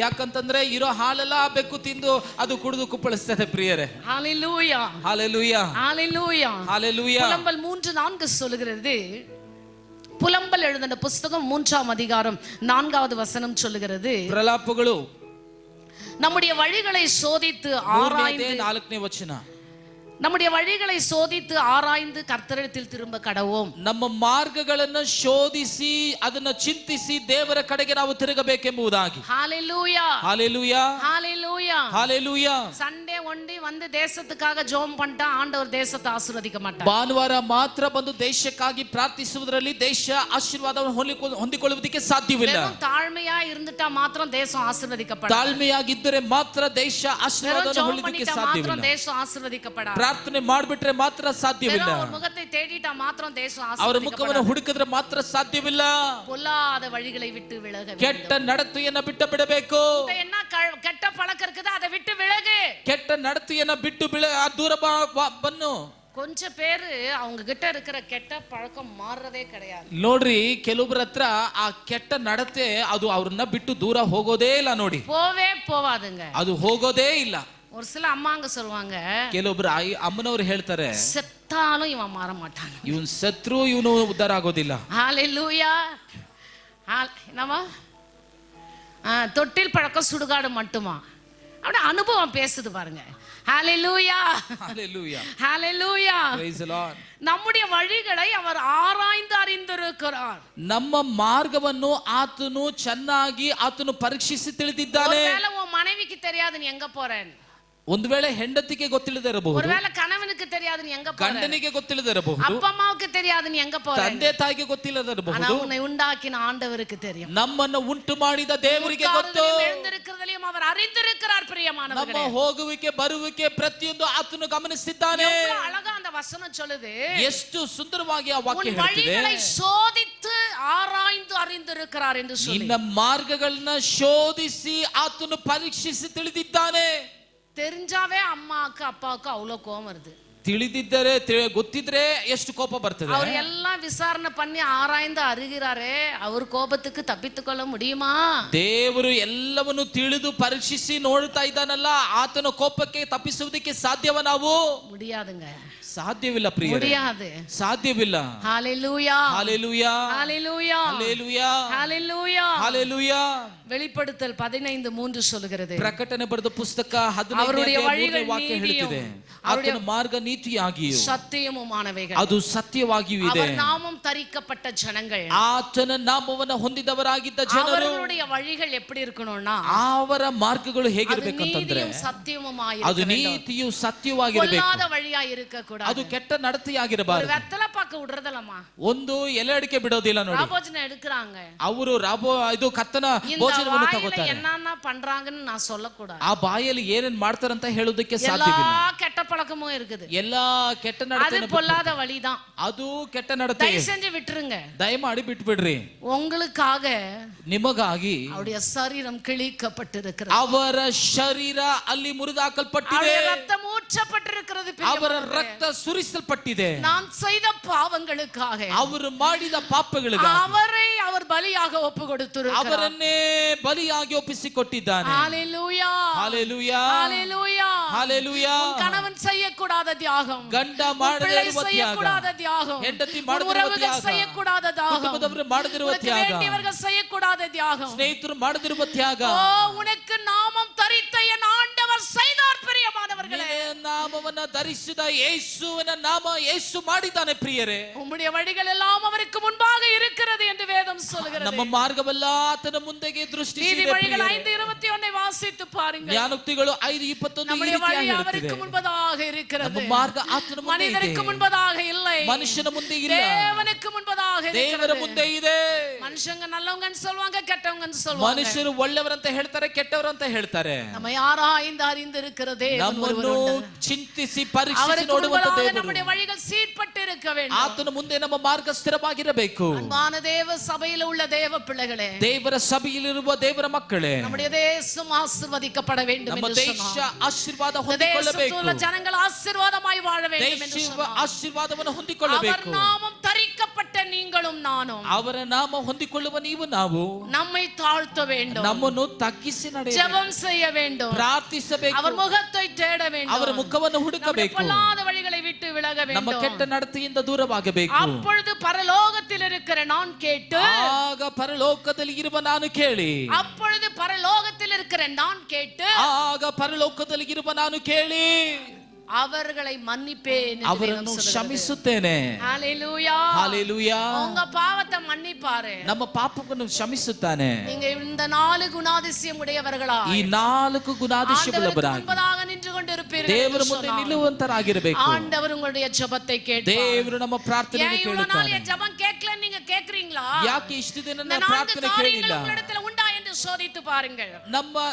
ಯಾಕಂತಂದ್ರೆ ಇರೋ ಹಾಲೆಲ್ಲ ಆ ಬೆಕ್ಕು ತಿಂದು ಅದು ಕುಡಿದು ಕುಪ್ಪಳಿಸ್ತದೆ. ಪ್ರಿಯರೇ, ஹalleluya, ஹalleluya, ஹalleluya, ஹalleluya. புலம்பல் 3:4 சொல்லுகிறது. புலம்பல் எழுதின புஸ்தகம் 3ஆம் அதிகாரம் 4வது வசனம் சொல்லுகிறது, ಪ್ರಲಾಪಗಳು நம்முடைய வழிகளை சோதித்து ஆராய்ந்து 4ನೇ ವಚನ, நம்முடைய வழிகளை சோதித்து ஆராய்ந்து கர்த்தரிடத்தில் திரும்ப கடவோம். ನಮ್ಮ ಮಾರ್ಗಗಳನ್ನು ಶೋಧಿಸಿ ಅದನ್ನ ಚಿಂತಿಸಿ ದೇವರ ಕಡೆಗೆ ನಾವು ತಿರುಗಬೇಕೆಂಬುದಾಗಿ. ஹalleluya, ஹalleluya, ஹalleluya, ஹalleluya. சண்டே ஒண்டி வந்து தேசத்துக்காக ஜெபம் பண்ணிட்டா ஆண்டவர் தேசத்தை ஆசீர்வதிக்க மாட்டார். ಭಾನುವಾರ ಮಾತ್ರ ಬಂದು ದೇಶಕ್ಕಾಗಿ ಪ್ರಾರ್ಥಿಸುವುದರಲ್ಲಿ ದೇಶ ಆಶೀರ್ವಾದವನ್ನು ಹೊಂದಿಕೊಳ್ಳುವುದಕ್ಕೆ ಸಾಧ್ಯವಿಲ್ಲ. வெறும் தாழ்மையா இருந்துட்டா மாத்திரம் தேசம் ஆசீர்வதிக்கப்படாது. ತಾಳ್ಮೆಯಾಗಿದ್ದರೆ ಮಾತ್ರ ದೇಶ ಆಶೀರ್ವಾದವನ್ನು ಹೊಂದಿಕೊಳ್ಳುವುದಕ್ಕೆ ಸಾಧ್ಯವಿಲ್ಲ. தேசம் ஆசீர்வதிக்கப்படாது. ಪ್ರಾರ್ಥನೆ ಮಾಡಿಬಿಟ್ರೆ ಮಾತ್ರ ಸಾಧ್ಯವಿಲ್ಲ. அவர் முகத்தை தேடிட்டா மாத்திரம் தேசம் ಅವರ ஆசீர்வதிக்கப்படாது. ಮುಖವನ್ನು ಹುಡುಕಿದ್ರೆ ಮಾತ್ರ ಸಾಧ್ಯವಿಲ್ಲ. பொல்லாத வழிகளை விட்டு விலக வேண்டும். ಕೆಟ್ಟ ನಡತೆಯನ್ನು ಬಿಟ್ಟು ಬಿಡಬೇಕು. என்ன கெட்ட பழக்கம் இருக்குது அதை விட்டு விலகு. ಕೆಟ್ಟ ನಡತೆಯನ್ನು ಬಿಟ್ಟು ದೂರ ಬನ್ನು. கொஞ்சம் பேரு அவங்க கிட்ட இருக்கிற கெட்ட பழக்கம் மாறதே கிடையாது. ನೋಡ್ರಿ, ಕೆಲವೊಬ್ಬರ ಹತ್ರ ಆ ಕೆಟ್ಟ ನಡತೆ ಅದು ಅವ್ರನ್ನ ಬಿಟ್ಟು ದೂರ ಹೋಗೋದೇ ಇಲ್ಲ. ನೋಡಿ, போவே போவாதுங்க, ಅದು ಹೋಗೋದೇ ಇಲ್ಲ. ஒரு சில அம்மாங்க சொல்லுவாங்க, ಕೆಲವೊಬ್ರು ಅಮ್ಮನವ್ರು ಹೇಳ್ತಾರೆ, செத்தாலும் இவன் மாற மாட்டான், ಇವನ್ ಸತ್ರು ಇವನು ಉದ್ಧಾರ ಆಗೋದಿಲ್ಲ. ஹalleluya. என்னவா தொட்டில் பழக்கம் சுடுகாடு மட்டுமா? அப்படி அனுபவம் பேசுது பாருங்க. ஹalleluya Hallelujah. Hallelujah Praise the Lord. நம்முடைய வழிகளை அவர் ஆராய்ந்து அறிந்திருக்கிறார். ನಮ್ಮ ಮಾರ್ಗವನ್ನು ಆತನು ಚೆನ್ನಾಗಿ ಆತನು ಪರೀಕ್ಷಿಸಿ ತಿಳಿದಿದ್ದಾನೆ. ஒருவேளை உன் மனைவிக்கு தெரியாது நீ எங்க போறேன்னு, ಒಂದು ವೇಳೆ ಹೆಂಡತಿಗೆ ಗೊತ್ತಿಲ್ಲದೆ ಇರಬಹುದು, ஒருவேளை கணவனுக்கு தெரியாது நீ எங்க போற, ಗಂಡನಿಗೆ ಗೊತ್ತಿಲ್ಲದೆ ಇರಬಹುದು, அப்பா அம்மாவுக்கு தெரியாது நீ எங்க போற, ತಂದೆ ತಾಯಿಗೆ ಗೊತ್ತಿಲ್ಲದೆ ஆனா ಇರಬಹುದು. உன்னை உண்டாக்கின ஆண்டவருக்கு தெரியும். ನಮ್ಮನ್ನು ಉಂಟು ಮಾಡಿದ ದೇವರಿಗೆ ಗೊತ್ತು. எழுந்திருக்கிறதையும் அவர் அறிந்திருக்கிறார். ನಮ್ಮ பிரியமானவர்களே, ಹೋಗುವಿಕೆ ಬರುವಿಕೆ ಪ್ರತಿಯೊಂದು ಆತನು ಗಮನಿಸಿದ್ದಾನೆ. எவ்வளவு அழகா அந்த வசனம் சொல்லுது. ಎಷ್ಟು ಸುಂದರವಾಗಿ ಆ ವಾಕ್ಯ உன் ಹೇಳ್ತಿದೆ. வழிகளை சோதித்து ஆராய்ந்து அறிந்திருக்கிறார் என்று சொல்லி. ನಿನ್ನ ಮಾರ್ಗಗಳನ್ನ ಶೋಧಿಸಿ ಆತನು ಪರೀಕ್ಷಿಸಿ ತಿಳಿದಿದ್ದಾನೆ. தெரிஞ்சாவே அம்மாவுக்கு அப்பாவுக்கு அவ்வளவு கோபம் வருது. ತಿಳಿದಿದ್ದರೆ ಗೊತ್ತಿದ್ರೆ ಎಷ್ಟು ಕೋಪ ಬರ್ತದೆ. அவர் எல்லாம் விசாரணை பண்ணி ஆராய்ந்து அறிகிறாரே, அவர் கோபத்துக்கு தப்பித்துக்கொள்ள முடியுமா? ದೇವರು ಎಲ್ಲವನ್ನು ತಿಳಿದು ಪರೀಕ್ಷಿಸಿ ನೋಡ್ತಾ ಇದ್ದಾನಲ್ಲ, ಆತನ ಕೋಪಕ್ಕೆ ತಪ್ಪಿಸುವುದಕ್ಕೆ ಸಾಧ್ಯವ ನಾವು? முடியாதுங்க, ಸಾಧ್ಯವಿಲ್ಲ ಪ್ರಿಯರೇ, முடியாது. ಸಾಧ್ಯವಿಲ್ಲ. ஹalleluya ஹalleluya ஹalleluya ஹalleluya ஹalleluya ஹalleluya. வெளிப்படுத்தல் 15:3 சொல்கிறது. ಪ್ರಕಟಣೆ ಬರೆದ ಪುಸ್ತಕ அவருடைய 15ನೇ வழிகள் ವಾಕ್ಯ ಹೇಳುತ್ತಿದೆ, அவருடைய ಆತನ ಮಾರ್ಗ ನೀತಿಯಾಗಿಯೂ சத்தியமுமானவைகள், ಅದು ಸತ್ಯವಾಗಿಯೂ ಇದೆ. அவர் நாமம் தரிக்கப்பட்ட ஜனங்கள், ಆತನ ನಾಮವನ್ನು ಹೊಂದಿದವರಾಗಿದ್ದ ಜನರು, அவர்களுடைய வழிகள் எப்படி இருக்கணும்னா ಅವರ ಮಾರ್ಗಗಳು அது ಹೇಗಿರಬೇಕಂತಂದ್ರೆ நீதியும் சத்தியமுமாய் ಅದು இருக்க வேண்டும். ನೀತಿಯು ಸತ್ಯವಾಗಿರಬೇಕು. பொல்லாத வழியா இருக்க கூடாது. ಅದು ಕೆಟ್ಟ ஒரு ನಡತೆಯಾಗಿರಬಾರದು. வெத்தலை பாக்க விடுறதಲ್ಲம்மா, ಒಂದು ಎಲೆ ಅಡಿಕೆ ಬಿಡೋದಿಲ್ಲ ನೋಡಿ. ராபோஜனை எடுக்கிறாங்க. ಅವರು ಇದು ಕತ್ತನ இந்த ಭೋಜನವನ್ನು வாயில ತಗೋತಾರೆ. என்னன்னா பண்றாங்கன்னு நான் சொல்லக்கூடாது. ಆ ಬಾಯಲ್ಲಿ ಏನೇನ್ ಮಾಡ್ತಾರಂತ ಹೇಳೋದಕ್ಕೆ எல்லா ಸಾಧ್ಯವಿಲ್ಲ. கெட்ட பழக்கமும் இருக்குது. ಎಲ್ಲಾ ಕೆಟ್ಟ அது ನಡತೆ பொல்லாத வழிதான். ಅದು ಕೆಟ್ಟ ನಡತೆ. தயவு செஞ்சு விட்டுருங்க. ದಯಮಾಡಿ ಬಿಟ್ಬಿಡ್ರಿ. உங்களுக்காக ನಿಮಗಾಗಿ அவருடைய சரீரம் கிழிக்கப்பட்டிருக்கிறது. ಅವರ ಶರೀರ ಅಲ್ಲಿ ಮುರಿದಾಕಲ್ಪಟ್ಟಿದೆ. அவருடைய ரத்தம் ஊற்றப்பட்டிருக்கிறது. ಅವರ ರಕ್ತ ಸುರಿಸಲ್ಪಟ್ಟಿದೆ. நான் செய்த பாவங்களுக்காக ಅವರು ಮಾಡಿದ ಪಾಪಗಳಿಗಾಗಿ அவரை அவர் பலியாக ஒப்பு கொடுத்திருக்கிறார். ಅವರನ್ನೇ ಬಲಿಯಾಗಿ ಒಪ್ಪಿಸಿಕೊಟ್ಟಿದ್ದಾನೆ. ஹalleluya ஹalleluya ஹalleluya ஹalleluya. உன் கணவன் செய்யக்கூடாத தியாகம், ಗಂಡ உன் ಮಾಡದಿರುವ பிள்ளை ತ್ಯಾಗ, செய்யக்கூடாத தியாகம், ಹೆಂಡತಿ உன் ಮಾಡದಿರುವ உறவுகள் ತ್ಯಾಗ, செய்யக்கூடாத தியாகம், ಕುಟುಂಬದವರು ಮಾಡದಿರುವ உனக்கு ತ್ಯಾಗ, வேண்டியவர்கள் செய்யக்கூடாத தியாகம், ಸ್ನೇಹಿತರು ಮಾಡದಿರುವ ತ್ಯಾಗ, ஓ உனக்கு நாமம் தரித்த என் ஆண்டவர் செய்தார். பிரியமானவர்களே, ನಿನ್ನ ನಾಮವನ್ನ ಧರಿಸಿದ ಯೇಸುವಿನ ನಾಮ ಯೇಸು ಮಾಡಿದ್ದಾನೆ. ಪ್ರಿಯರೇ, உம்முடைய வழிகள் எல்லாம் அவருக்கு முன்பாக இருக்கிறது என்று வேதம் சொல்கிறது. ನಮ್ಮ ಮಾರ್ಗವೆಲ್ಲ ಆತನ ಮುಂದೆಗೆ ದೃಷ್ಟಿಸಿದೆ. நீதிமொழிகள் 5:21 வாசித்து பாருங்கள். ಜ್ಞಾನೋಕ್ತಿಗಳು 5:21 ಈ நம்முடைய வழி ರೀತಿಯಾಗಿ அவருக்கு ಹೇಳುತ್ತಿದೆ. முன்பதாக இருக்கிறது. ನಮ್ಮ ಮಾರ್ಗ ಆತನ ಮುಂದೆ ಇದೆ. மனிதனுக்கு முன்பதாக இல்லை, ಮನುಷ್ಯನ ಮುಂದೆ ಇಲ್ಲ, தேவனுக்கு முன்பதாக ದೇವರ இருக்கிறது. ಮುಂದೆ ಇದೆ. மனுஷங்க நல்லவங்கன்னு சொல்வாங்க, கெட்டவங்கன்னு சொல்வாங்க. ಮನುಷ್ಯರು ಒಳ್ಳೆಯವರಂತ ಹೇಳ್ತಾರೆ, ಕೆಟ್ಟವರಂತ ಹೇಳ್ತಾರೆ. நம்ம ஆராய்ந்து அறிந்திருக்கிறதே ನಮ್ಮನ್ನು ಚಿಂತಿಸಿ ಪರೀಕ್ಷಿಸಿ அவருக்கு ನೋಡುವಂತ முன்பதாக ದೇವರು. நம்முடைய வழிகள் சீர்பட்டு இருக்க வேண்டும். ಆತನ ಮುಂದೆ ನಮ್ಮ ಮಾರ್ಗ ಸ್ಥಿರವಾಗಿರಬೇಕು. அன்பான தேவ சபையில் உள்ள தேவ பிள்ளைகளே, ದೇವರ ಸಭೆಯಲ್ಲಿರುವ ದೇವರ ಮಕ್ಕಳೇ, நம்முடைய தேசம் ஆசீர்வதிக்கப்பட வேண்டும் ನಮ್ಮ என்று ದೇಶ சொன்னார். ಆಶೀರ್ವಾದ இந்த ಹೊಂದಿಕೊಳ್ಳಬೇಕು. தேசத்தில் உள்ள ஜனங்கள் ஆசீர்வாதமாய் வாழ வேண்டும் என்று ದೇಶ சொன்னார். ಆಶೀರ್ವಾದವನ್ನು அவர் ಹೊಂದಿಕೊಳ್ಳಬೇಕು. நாமம் தரிக்கப்பட்ட நீங்களும் நானும் ಅವರ ನಾಮ ಹೊಂದಿಕೊಳ್ಳುವ ನೀವು ನಾವು நம்மை தாழ்த்த வேண்டும், ನಮ್ಮನ್ನು ತಗ್ಗಿಸಿ ನಡೆಯಬೇಕು, ஜெபம் செய்ய வேண்டும், ಪ್ರಾರ್ಥಿಸಬೇಕು, அவர் முகத்தை தேட ಅವರ வேண்டும், ಮುಖವನ್ನು நம்முடைய ಹುಡುಕಬೇಕು, பொல்லாத வழிகளை விட்டு விலக ನಮ್ಮ ಕೆಟ್ಟ வேண்டும். ನಡತೆಯಿಂದ ದೂರವಾಗಬೇಕು. அப்பொழுது பரலோகத்தில் இருக்கிற நான் கேட்டு, ಆಗ ಪರಲೋಕದಲ್ಲಿ ಇರುವ ನಾನು ಕೇಳಿ, அப்பொழுது பரலோகத்தில் இருக்கிற நான் கேட்டு ಆಗ ಪರಲೋಕದಲ್ಲಿ ಇರುವ ನಾನು ಕೇಳಿ அவர்களை மன்னிப்பேன் என்று ಅವರನ್ನು வேதம் சொல்கிறது. ಕ್ಷಮಿಸುತ್ತೇನೆ. ஹalleluya ஹalleluya. உங்க பாவத்தை மன்னிப்பாரு. ನಮ್ಮ ಪಾಪವನ್ನು ಕ್ಷಮಿಸುತ್ತಾನೆ. நீங்க இந்த 4 குணாதிசயம் உடையவர்களா ಈ 4 ಗುಣಾದಿಶವುಳ್ಳವರಾಗಿ முன்பதாக நின்று கொண்டிருப்பீர்கள் ದೇವರ என்று ಮುಂದೆ சொன்னார். ನಿಲ್ಲುವಂತರಾಗಿರಬೇಕು. ஆண்டவர் உங்களுடைய ஜெபத்தை கேட்பார். ದೇವರು ನಮ್ಮ ಪ್ರಾರ್ಥನೆಯನ್ನು ஏன் இவ்வளவு நாள் ಕೇಳುತ್ತಾನೆ. என் ஜெபம் கேட்கல நீங்க கேக்குறீங்களா? ಯಾಕೆ ಇಷ್ಟು ದಿನ இந்த ನನ್ನ 4 ಪ್ರಾರ್ಥನೆ காரியங்கள் ಕೇಳಿಲ್ಲ? உங்களிடத்தில் உண்டா என்று சோதித்து பாருங்கள். ನಮ್ಮ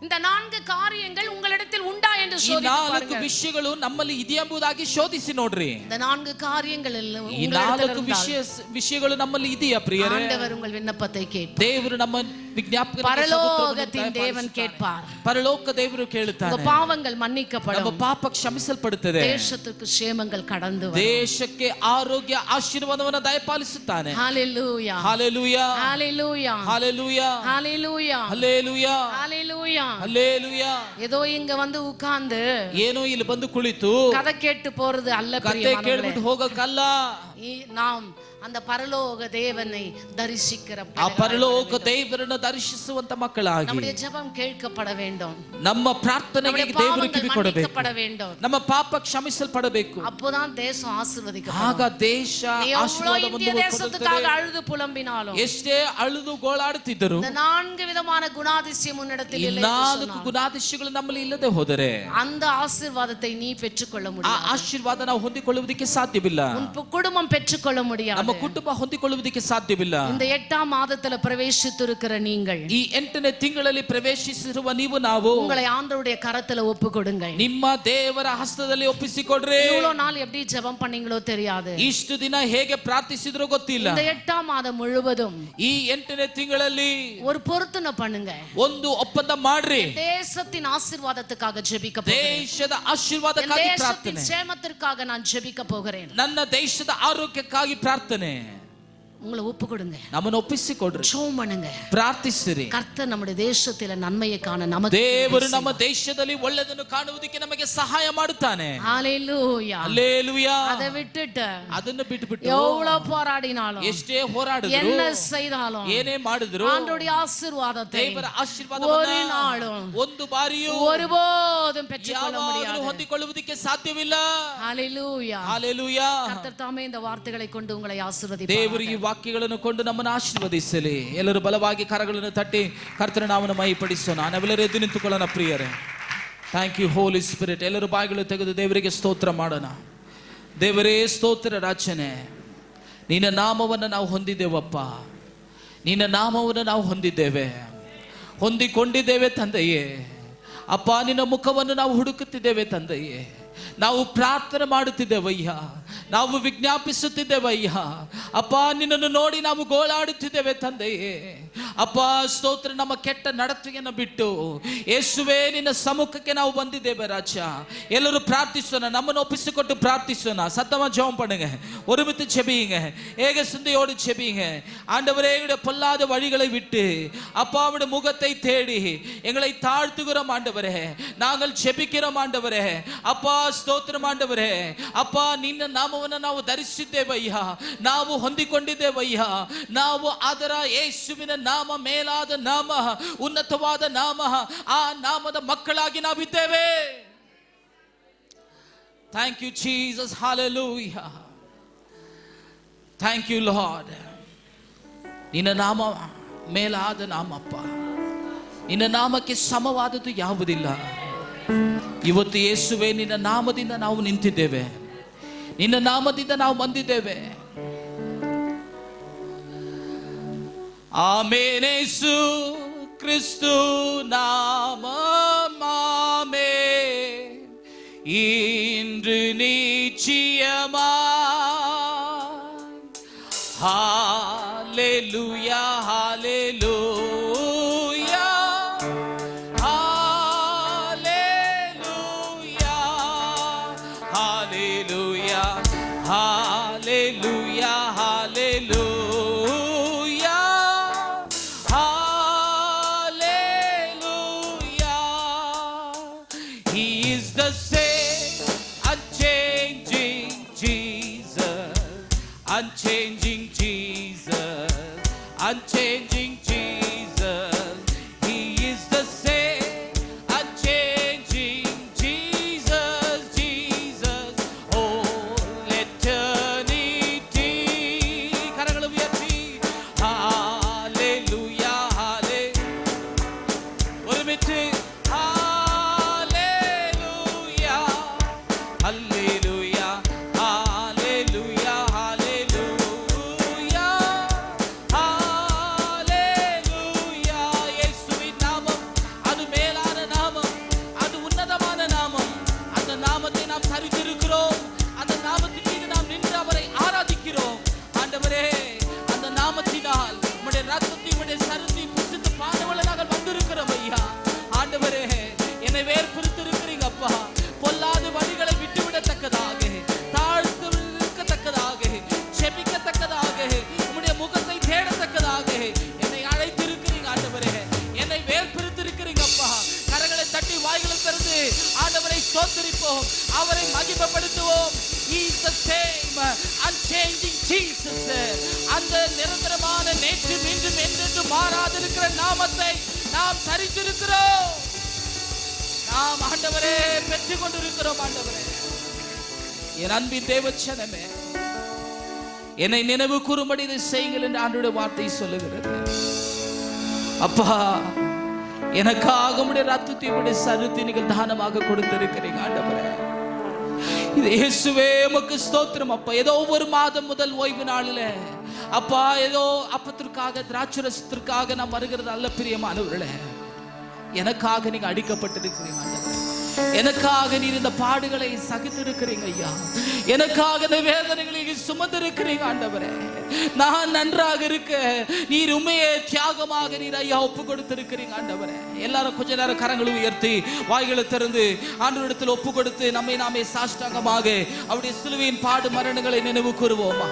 இந்த 4 காரியங்கள் உங்களிடத்தில் உண்டா என்று ಈ சோதித்து 4 பாருங்கள். ವಿಷಯಗಳು ನಮ್ಮಲ್ಲಿ ಇದೆಯೆಂಬುದಾಗಿ ಶೋಧಿಸಿ ನೋಡ್ರಿ. இந்த 4 காரியங்கள் ಈ 4 ವಿಷಯಗಳು ನಮ್ಮಲ್ಲಿ ಇದೆಯಾ ಪ್ರಿಯರೇ? ஆண்டவர் உங்கள் விண்ணப்பத்தை கேட்பார். ದೇವರು ನಮ್ಮ ವಿಜ್ಞಾಪನೆ பரலோகத்தின் தேவன் கேட்பார். ಪರಲೋಕ ದೇವರು ಕೇಳುತ್ತಾನೆ. உங்க பாவங்கள் ನಮ್ಮ மன்னிக்கப்படும், ಪಾಪ ಕ್ಷಮಿಸಲ್ಪಡುತ್ತದೆ, தேசத்துக்கு ಕ್ಷೇಮங்கள் கடந்து வரும். ದೇಶಕ್ಕೆ ಆರೋಗ್ಯ ಆಶೀರ್ವಾದವನ್ನು ದಯಪಾಲಿಸುತ್ತಾನೆ. ஹalleluya ಹalleluya ஹalleluya ಹalleluya ஹalleluya ಹalleluya ஹalleluya. ಹalleluya. ஏதோ இங்க வந்து உட்கார்ந்து ಏನೋ ಇಲ್ಲಿ ಬಂದು ಕುಳಿತು கதை கேட்டு போறது அல்ல ಕತೆ பிரியமானவர்களே. ಕೇಳ್ಬಿಟ್ಟು ಹೋಗಕ್ಕಲ್ಲ. நாம் அந்த பரலோக தேவனை தரிசிக்கிற ಆ ಪರಲೋಕ ದೇವರನ್ನು ದರ್ಶಿಸುವಂತ ಮಕ್ಕಳಾಗಿ நம்முடைய ஜெபம் கேட்கப்பட வேண்டும். ನಮ್ಮ ಪ್ರಾರ್ಥನೆಗೆ ದೇವರು ಕಿವಿ ಕೊಡಬೇಕು. வேண்டும். ನಮ್ಮ ಪಾಪ ಕ್ಷಮಿಸಲ್ಪಡಬೇಕು. அப்போதான் தேசம் ஆசீர்வதிக்கப்படும். ಆಗ ದೇಶ ಆಶೀರ್ವಾದವನ್ನು இந்திய தேசத்துக்காக அழுது புலம்பினாலும் ಎಷ್ಟೇ ಅಳುದು ಗೋಳಾಡುತ್ತಿದ್ದರು இந்த 4 விதமான குணாதிசயம் உன்னிடத்தில் இல்லை என்று 4 ಗುಣಾದಿಶಯಗಳು ನಮ್ಮಲ್ಲಿ ಇಲ್ಲದೆ ಹೋದರೆ அந்த ஆசீர்வாதத்தை நீ பெற்றுக்கொள்ள ಆ முடியாது. ಆಶೀರ್ವಾದ ನಾವು ಹೊಂದಿಕೊಳ್ಳುವುದಕ್ಕೆ ಸಾಧ್ಯವಿಲ್ಲ. உன் குடும்பம் பெற்றுக்கொள்ள முடியாது. ನಮ್ಮ ಕುಟುಂಬ ಹೊಂದಿಕೊಳ್ಳುವುದಕ್ಕೆ ಸಾಧ್ಯವಿಲ್ಲ. இந்த 8ஆம் மாதத்துல பிரவேசித்திருக்கிற நீங்கள் ಈ 8ನೇ ತಿಂಗಳಲ್ಲಿ ಪ್ರವೇಶಿಸಿರುವ ನೀವು ನಾವು உங்களை ஆண்டவருடைய கரத்துல ஒப்பு கொடுங்க. ನಿಮ್ಮ ದೇವರ ಹಸ್ತದಲ್ಲಿ ಒಪ್ಪಿಸಿಕೊಡ್ರಿ. இவ்வளவு நாள் எப்படி ஜெபம் பண்ணீங்களோ தெரியாது. ಇಷ್ಟು ದಿನ ಹೇಗೆ ಪ್ರಾರ್ಥಿಸಿದ್ರೋ ಗೊತ್ತಿಲ್ಲ. இந்த 8ஆம் மாதம் முழுவதும் ಈ 8ನೇ ತಿಂಗಳಲ್ಲಿ ஒரு பொருத்தனை பண்ணுங்க. ಒಂದು ಒಪ್ಪಂದ ಮಾಡ್ರಿ. தேசத்தின் ஆசீர்வாதத்துக்காக ஜெபிக்க போகிறேன். ದೇಶದ ಆಶೀರ್ವಾದಕ್ಕಾಗಿ ಪ್ರಾರ್ಥನೆ. தேசத்தின் சேமத்திற்காக நான் ஜெபிக்க போகிறேன். ನನ್ನ ದೇಶದ ಆರೋಗ್ಯಕ್ಕಾಗಿ ಪ್ರಾರ್ಥನೆ. உங்களை ஒப்பு கொடுங்க. ನಮ್ಮನ್ನು ಒಪ್ಪಿಸಿಕೊಡ್ರಿ. ஜெபம் பண்ணுங்க. ಪ್ರಾರ್ಥಿಸಿರಿ. கர்த்தர் நம்முடைய தேசத்தில நன்மையை காண நமக்கு ದೇವರು ನಮ್ಮ ದೇಶದಲ್ಲಿ ಒಳ್ಳೆಯದನ್ನು ಕಾಣುವುದಕ್ಕೆ ನಮಗೆ ಸಹಾಯ ಮಾಡುತ್ತಾನೆ. ஹalleluya. ಹಲ್ಲೆಲೂಯಾ. அதை விட்டுட்டு ಅದನ್ನು ಬಿಟ್ಟುಬಿಟ್ಟು எவ்வளவு போராடினாலும் ಎಷ್ಟೇ ಹೋರಾಡಿದ್ರು என்ன செய்தாலும் ಏನೇ ಮಾಡಿದ್ರು ஆண்டவருடைய ஆசீர்வாதத்தை ದೇವರ ಆಶೀರ್ವಾದವನ್ನು ஒரு நாளும் ಒಂದು ಬಾರಿಯೂ ஒருபோதும் பெற்றுக்கொள்ள ಯಾವಾಗಲೂ முடியாது. ಹೊಂದಿಕೊಳ್ಳುವುದಕ್ಕೆ ಸಾಧ್ಯವಿಲ್ಲ. ஹalleluya. ಹಲ್ಲೆಲೂಯಾ. கர்த்தர் தாமே இந்த வார்த்தைகளை கொண்டு உங்களை ஆசீர்வதிப்பார். ದೇವರು ಈ ವಾಕ್ಯಗಳನ್ನು ಕೊಂಡು ನಮ್ಮನ್ನು ಆಶೀರ್ವದಿಸಲಿ. ಎಲ್ಲರೂ ಬಲವಾಗಿ ಕರಗಳನ್ನು ತಟ್ಟಿ ಕರ್ತನ ನಾಮವನ್ನು ಮಹಿಪಡಿಸೋಣ. ನಾವೆಲ್ಲರೂ ಎದ್ದು ನಿಂತುಕೊಳ್ಳೋಣ ಪ್ರಿಯರೇ. Thank you Holi Spirit. ಎಲ್ಲರೂ ಬಾಯಿಗಳು ತೆಗೆದು ದೇವರಿಗೆ ಸ್ತೋತ್ರ ಮಾಡೋಣ. ದೇವರೇ ಸ್ತೋತ್ರ ರಾಜನೇ, ನಿನ್ನ ನಾಮವನ್ನು ನಾವು ಹೊಂದಿದ್ದೇವಪ್ಪ. ನಿನ್ನ ನಾಮವನ್ನು ನಾವು ಹೊಂದಿಕೊಂಡಿದ್ದೇವೆ ತಂದೆಯೇ. ಅಪ್ಪ, ನಿನ್ನ ಮುಖವನ್ನು ನಾವು ಹುಡುಕುತ್ತಿದ್ದೇವೆ ತಂದೆಯೇ. ನಾವು ಪ್ರಾರ್ಥನೆ ಮಾಡುತ್ತಿದ್ದೇವಯ್ಯ, ನಾವು ವಿಜ್ಞಾಪಿಸುತ್ತಿದ್ದೇವಯ್ಯ. ಅಪ್ಪ, ನಿನ್ನನ್ನು ನೋಡಿ ನಾವು ಗೋಳಾಡುತ್ತಿದ್ದೇವೆ ತಂದೆಯೇ. ಅಪ್ಪ ಸ್ತೋತ್ರ. ನಮ್ಮ ಕೆಟ್ಟ ನಡತೆಯನ್ನು ಬಿಟ್ಟು ಯೇಸುವೇ ನಿನ್ನ ಸಮ್ಮುಖಕ್ಕೆ ನಾವು ಬಂದಿದ್ದೇವೆ ರಾಜ. ಎಲ್ಲರೂ ಪ್ರಾರ್ಥಿಸೋಣ, ನಮ್ಮನ್ನು ಒಪ್ಪಿಸಿಕೊಟ್ಟು ಪ್ರಾರ್ಥಿಸೋಣ. சத்தமா ஜெபம் பண்ணுங்க, ஒருமித்து ஜெபியுங்க, ஏக சிந்தையோடு ஜெபியுங்க. ஆண்டவரே, எங்களுடைய பொல்லாத வழிகளை விட்டு அப்பாவுடைய முகத்தை தேடி எங்களை தாழ்த்துகிறோம் ஆண்டவரே. நாங்கள் ஜெபிக்கிறோம் ஆண்டவரே. அப்பா ಸ್ತೋತ್ರಂ ಆಂಡವರೇ. ಅಪ್ಪ, ನಿನ್ನ ನಾಮವನ್ನು ನಾವು ಧರಿಸಿದ್ದೇವಯ್ಯ, ನಾವು ಹೊಂದಿಕೊಂಡಿದ್ದೇವಯ್ಯ. ನಾವು ಅದರ ಯೇಸುವಿನ ನಾಮ ಮೇಲಾದ ನಾಮ, ಉನ್ನತವಾದ ನಾಮ, ಆ ನಾಮದ ಮಕ್ಕಳಾಗಿ ನಾವಿದ್ದೇವೆ. Thank you Jesus. Hallelujah. Thank you Lord. ನಿನ್ನ ನಾಮ ಮೇಲಾದ ನಾಮಪ್ಪ. ನಿನ್ನ ನಾಮಕ್ಕೆ ಸಮವಾದದ್ದು ಯಾವುದಿಲ್ಲ. ಇವತ್ತು ಯೇಸುವೆ, ನಿನ್ನ ನಾಮದಿಂದ ನಾವು ನಿಂತಿದ್ದೇವೆ, ನಿನ್ನ ನಾಮದಿಂದ ನಾವು ಬಂದಿದ್ದೇವೆ. ಆಮೇನ್. ಯೇಸು ಕ್ರಿಸ್ತು நாமமாமே இன்று நிச்சயமாய். ஹalleluya, ஹalleluya, ஹalleluya, ஹalleluya, ஹalleluya, ஹalleluya, ஹalleluya. He is the same, unchanging Jesus, unchanging Jesus, unchanging Jesus. He is the same, unchanging Jesus, Jesus. All eternity. ಕರಗಳು ಉಯರ್ತಿ. Hallelujah, hallelujah. ഒരുമിച്ച്. Hallelujah, hallelujah, hallelujah, hallelujah, hallelujah. இயேசுவின் நாமம் அது மேலான நாமம், அது உன்னதமான நாமம். அந்த நாமத்தை நாம் தரித்திருக்கிறோம். அந்த நாமத்தின் மீது நாம் நின்று அவரை ஆராதிக்கிறோம். ஆண்டவரே, அந்த நாமத்தினால் உம்முடைய ரத்தத்தை, உம்முடைய சருந்தி புசித்த பாதங்களை நாங்கள் வந்திருக்கிறோம் ஐயா. ஆண்டவரே, என்னை வேர்பிரித்திருக்கிறீங்க அப்பா. பொல்லாத வழிகளை விட்டுவிடத்தக்கதாக, தாழ்த்து இருக்கத்தக்கதாக, ஜெபிக்கத்தக்கதாக, உம்முடைய முகத்தை தேடத்தக்கதாக என்னை அழைத்திருக்கிறீங்க ஆண்டவரே. என்னை வேர்பிரித்திருக்கிறீங்க அப்பா. கரங்களை தட்டி வாய்களை திறந்து ஆண்டவரை ஸ்தோத்திரிப்போம், அவரை மகிமைப்படுத்துவோம். He is the same unchanging Jesus. அந்த நிரந்தரமான நேற்றும் இன்றும் என்றென்றும் மாறாதிருக்கிற நாமத்தை நாம் தரித்திருக்கிறோம். நாம் ஆண்டவரே பெற்றுக் கொண்டிருக்கிறோம். ஆண்டவரே, என் அன்பின் தேவச்சனமே, என்னை நினைவு கூறும்படி இதை செய்யுங்கள் என்று ஆண்டவருடைய வார்த்தை சொல்லுகிறது. அப்பா, எனக்காக உம்முடைய ரத்தத்தை உம்முடைய சரீரத்தை நீங்கள் தானமாக கொடுத்திருக்கிறீங்க. ஆண்டவரே, இது இயேசுவே உமக்கு ஸ்தோத்திரம். அப்பா, ஏதோ ஒவ்வொரு மாதம் முதல் ஓய்வு நாளில் அப்பா ஏதோ அப்பத்திற்காக திராட்சரசத்திற்காக நாம் வருகிறது அல்ல பிரியமானவர்களே. எனக்காக நீங்க அடிக்கப்பட்டிருக்கிறீங்க. எனக்காக நீர் இந்த பாடுகளை சகித்திருக்கிறீங்க ஐயா. எனக்காக இந்த வேதனைகளை சுமந்திருக்கிறீங்க ஆண்டவரே. நான் நன்றாக இருக்க நீர் உண்மையே தியாகமாக நீர் ஐயா ஒப்பு கொடுத்திருக்கிறீங்க ஆண்டவரே. எல்லாரும் கொஞ்ச நேரம் கரங்களை உயர்த்தி வாய்களை திறந்து ஆண்டவரிடத்தில் ஒப்பு கொடுத்து நம்மை நாமே சாஷ்டாங்கமாக அவருடைய சிலுவையின் பாடு மரணங்களை நினைவு கூறுவோமா.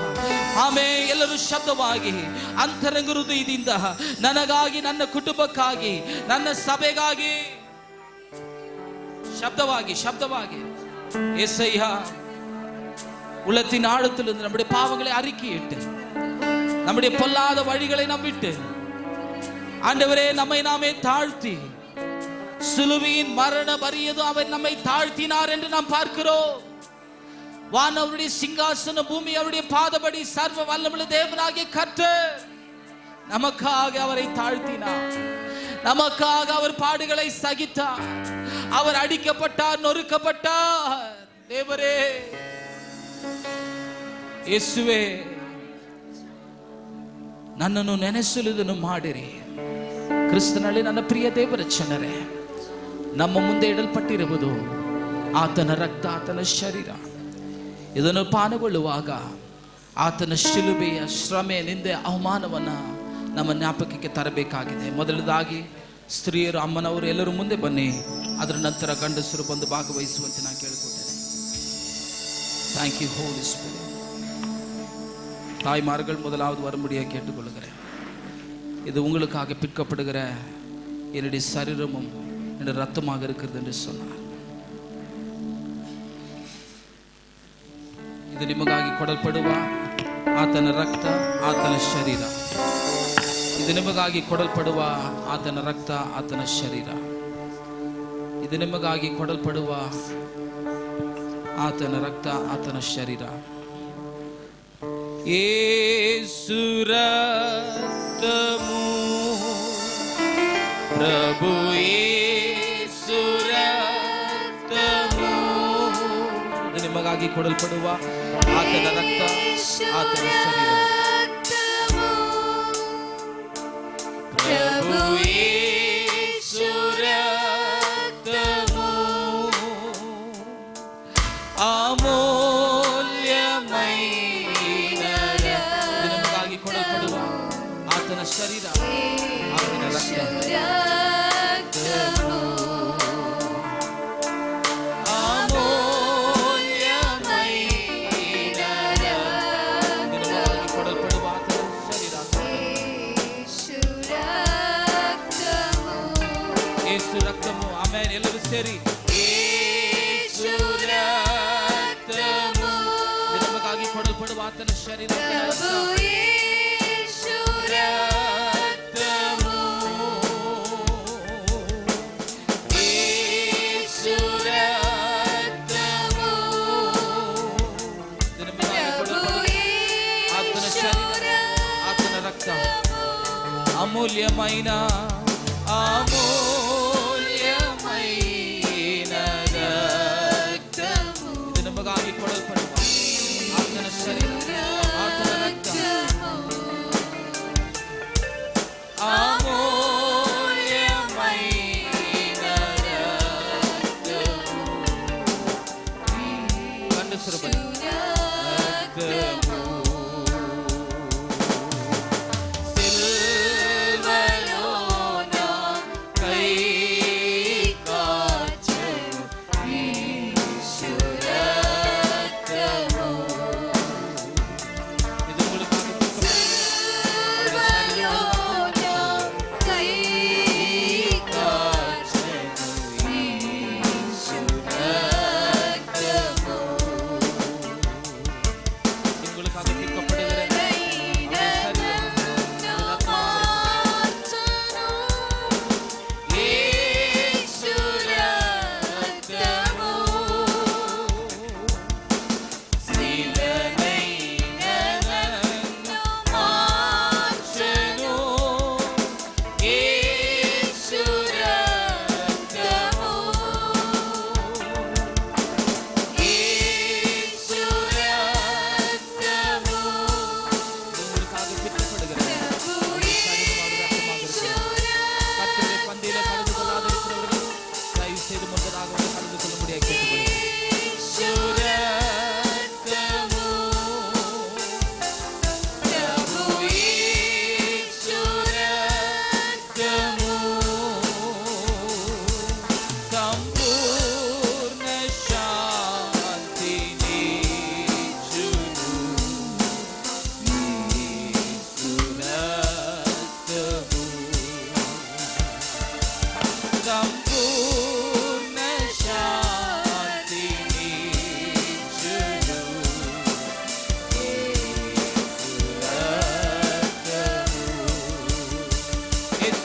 ಆಮೇ ಎಲ್ಲರೂ ಶಬ್ದವಾಗಿ ಅಂತರಂಗ ಹೃದಯದಿಂದ ನನಗಾಗಿ, ನನ್ನ ಕುಟುಂಬಕ್ಕಾಗಿ, ನನ್ನ ಸಭೆಗಾಗಿ ಶಬ್ದವಾಗಿ ஏசையா, உள்ளத்தின் ஆழத்திலிருந்து நம்முடைய பாவங்களை அறிக்கையிட்டு நம்முடைய பொல்லாத வழிகளை நம்பிட்டு ஆண்டவரே நம்மை நாமே தாழ்த்தி சிலுவையின் மரண பரியதும் அவர் நம்மை தாழ்த்தினார் என்று நாம் பார்க்கிறோம். வானவருடைய சிங்காசன பூமி அவருடைய பாதபடி சர்வ வல்லமுள்ள தேவனாகிய கர்த்தர் நமக்காக அவரை தாழ்த்தினார். நமக்காக அவர் பாடுகளை சகித்தார். அவர் அடிக்கப்பட்டார், நொறுக்கப்பட்டார். தேவரே, ಯೇಸುವೆ, ನನ್ನನ್ನು ನೆನೆಸಲುವುದನ್ನು ಮಾಡಿರಿ. ಕ್ರಿಸ್ತನಲ್ಲಿ ನನ್ನ ಪ್ರಿಯ ದೇವರ ಜನರೇ, ನಮ್ಮ ಮುಂದೆ ಇಡಲ್ಪಟ್ಟಿರುವುದು ಆತನ ರಕ್ತ, ಆತನ ಶರೀರ. ಇದನ್ನು ಪಾನಗೊಳ್ಳುವಾಗ ಆತನ ಶಿಲುಬೆಯ ಶ್ರಮೆ, ನಿಂದೆ, ಅವಮಾನವನ್ನು ನಮ್ಮ ಜ್ಞಾಪಕಕ್ಕೆ ತರಬೇಕಾಗಿದೆ. ಮೊದಲದಾಗಿ ಸ್ತ್ರೀಯರು, ಅಮ್ಮನವರು ಎಲ್ಲರೂ ಮುಂದೆ ಬನ್ನಿ. ಅದರ ನಂತರ ಗಂಡಸರು ಬಂದು ಭಾಗವಹಿಸುವಂತೆ ನಾನು ಕೇಳಿಕೊಳ್ತೇನೆ. Thank you Holi spirit. தாய்மார்கள் முதலாவது வரும்படியாக கேட்டுக்கொள்கிறேன். இது உங்களுக்காக பிற்கப்படுகிற என்னுடைய சரீரமும் என்னுடைய ரத்தமாக இருக்கிறது என்று சொன்னார். ಇದು ನಿಮಗಾಗಿ ಕೊಡಲ್ಪಡುವ ಆತನ ರಕ್ತ, ಆತನ ಶರೀರ. ಇದು ನಿಮಗಾಗಿ ಕೊಡಲ್ಪಡುವ ಆತನ ರಕ್ತ, ಆತನ ಶರೀರ. ಇದು ನಿಮಗಾಗಿ ಕೊಡಲ್ಪಡುವ ಆತನ ರಕ್ತ, ಆತನ ಶರೀರ. ಯೇಸು ರಕ್ತಮು, ಪ್ರಭು ಯೇಸು ರಕ್ತಮು. ಇದು ನಿಮಗಾಗಿ ಕೊಡಲ್ಪಡುವ ಆತನ ರಕ್ತ, ಆತನ ಶರೀರ. ಪ್ರಭು ಯೇಸು ರಕ್ತಮು ಅಮೂಲ್ಯಮಯ. ಇದು ನಿಮಗಾಗಿ ಕೊಡಲ್ಪಡುವ ಆತನ ಶರೀರ, ಆತನ ರಕ್ತ. ಎಲ್ಲರೂ ಸೇರಿ ಯೇಸು ರಕ್ತಮು, ನಿಮಗಾಗಿ ಕೊಡಲ್ಪಡುವ ಆತನ ಶರೀರ, ಯೇಸು ರಕ್ತಮು, ಯೇಸು ರಕ್ತಮು. ನಿಮಗಾಗಿ ಕೊಡಲ್ಪಡುವ ಆತನ ಶರೀರ, ಆತನ ರಕ್ತ, ಅಮೂಲ್ಯమైన ನಿಮಗಾಗಿ ಕೊಡಲ್ಪಡುವ ಆತನ ಶರೀರ, ಆತನ ರಕ್ತ, ಅಮೂಲ್ಯಮಯ ರಕ್ತಮು. ಗಂಡಸರು ಬನ್ನಿ. ಸಿಲ್ವಯೋನ ಕೈ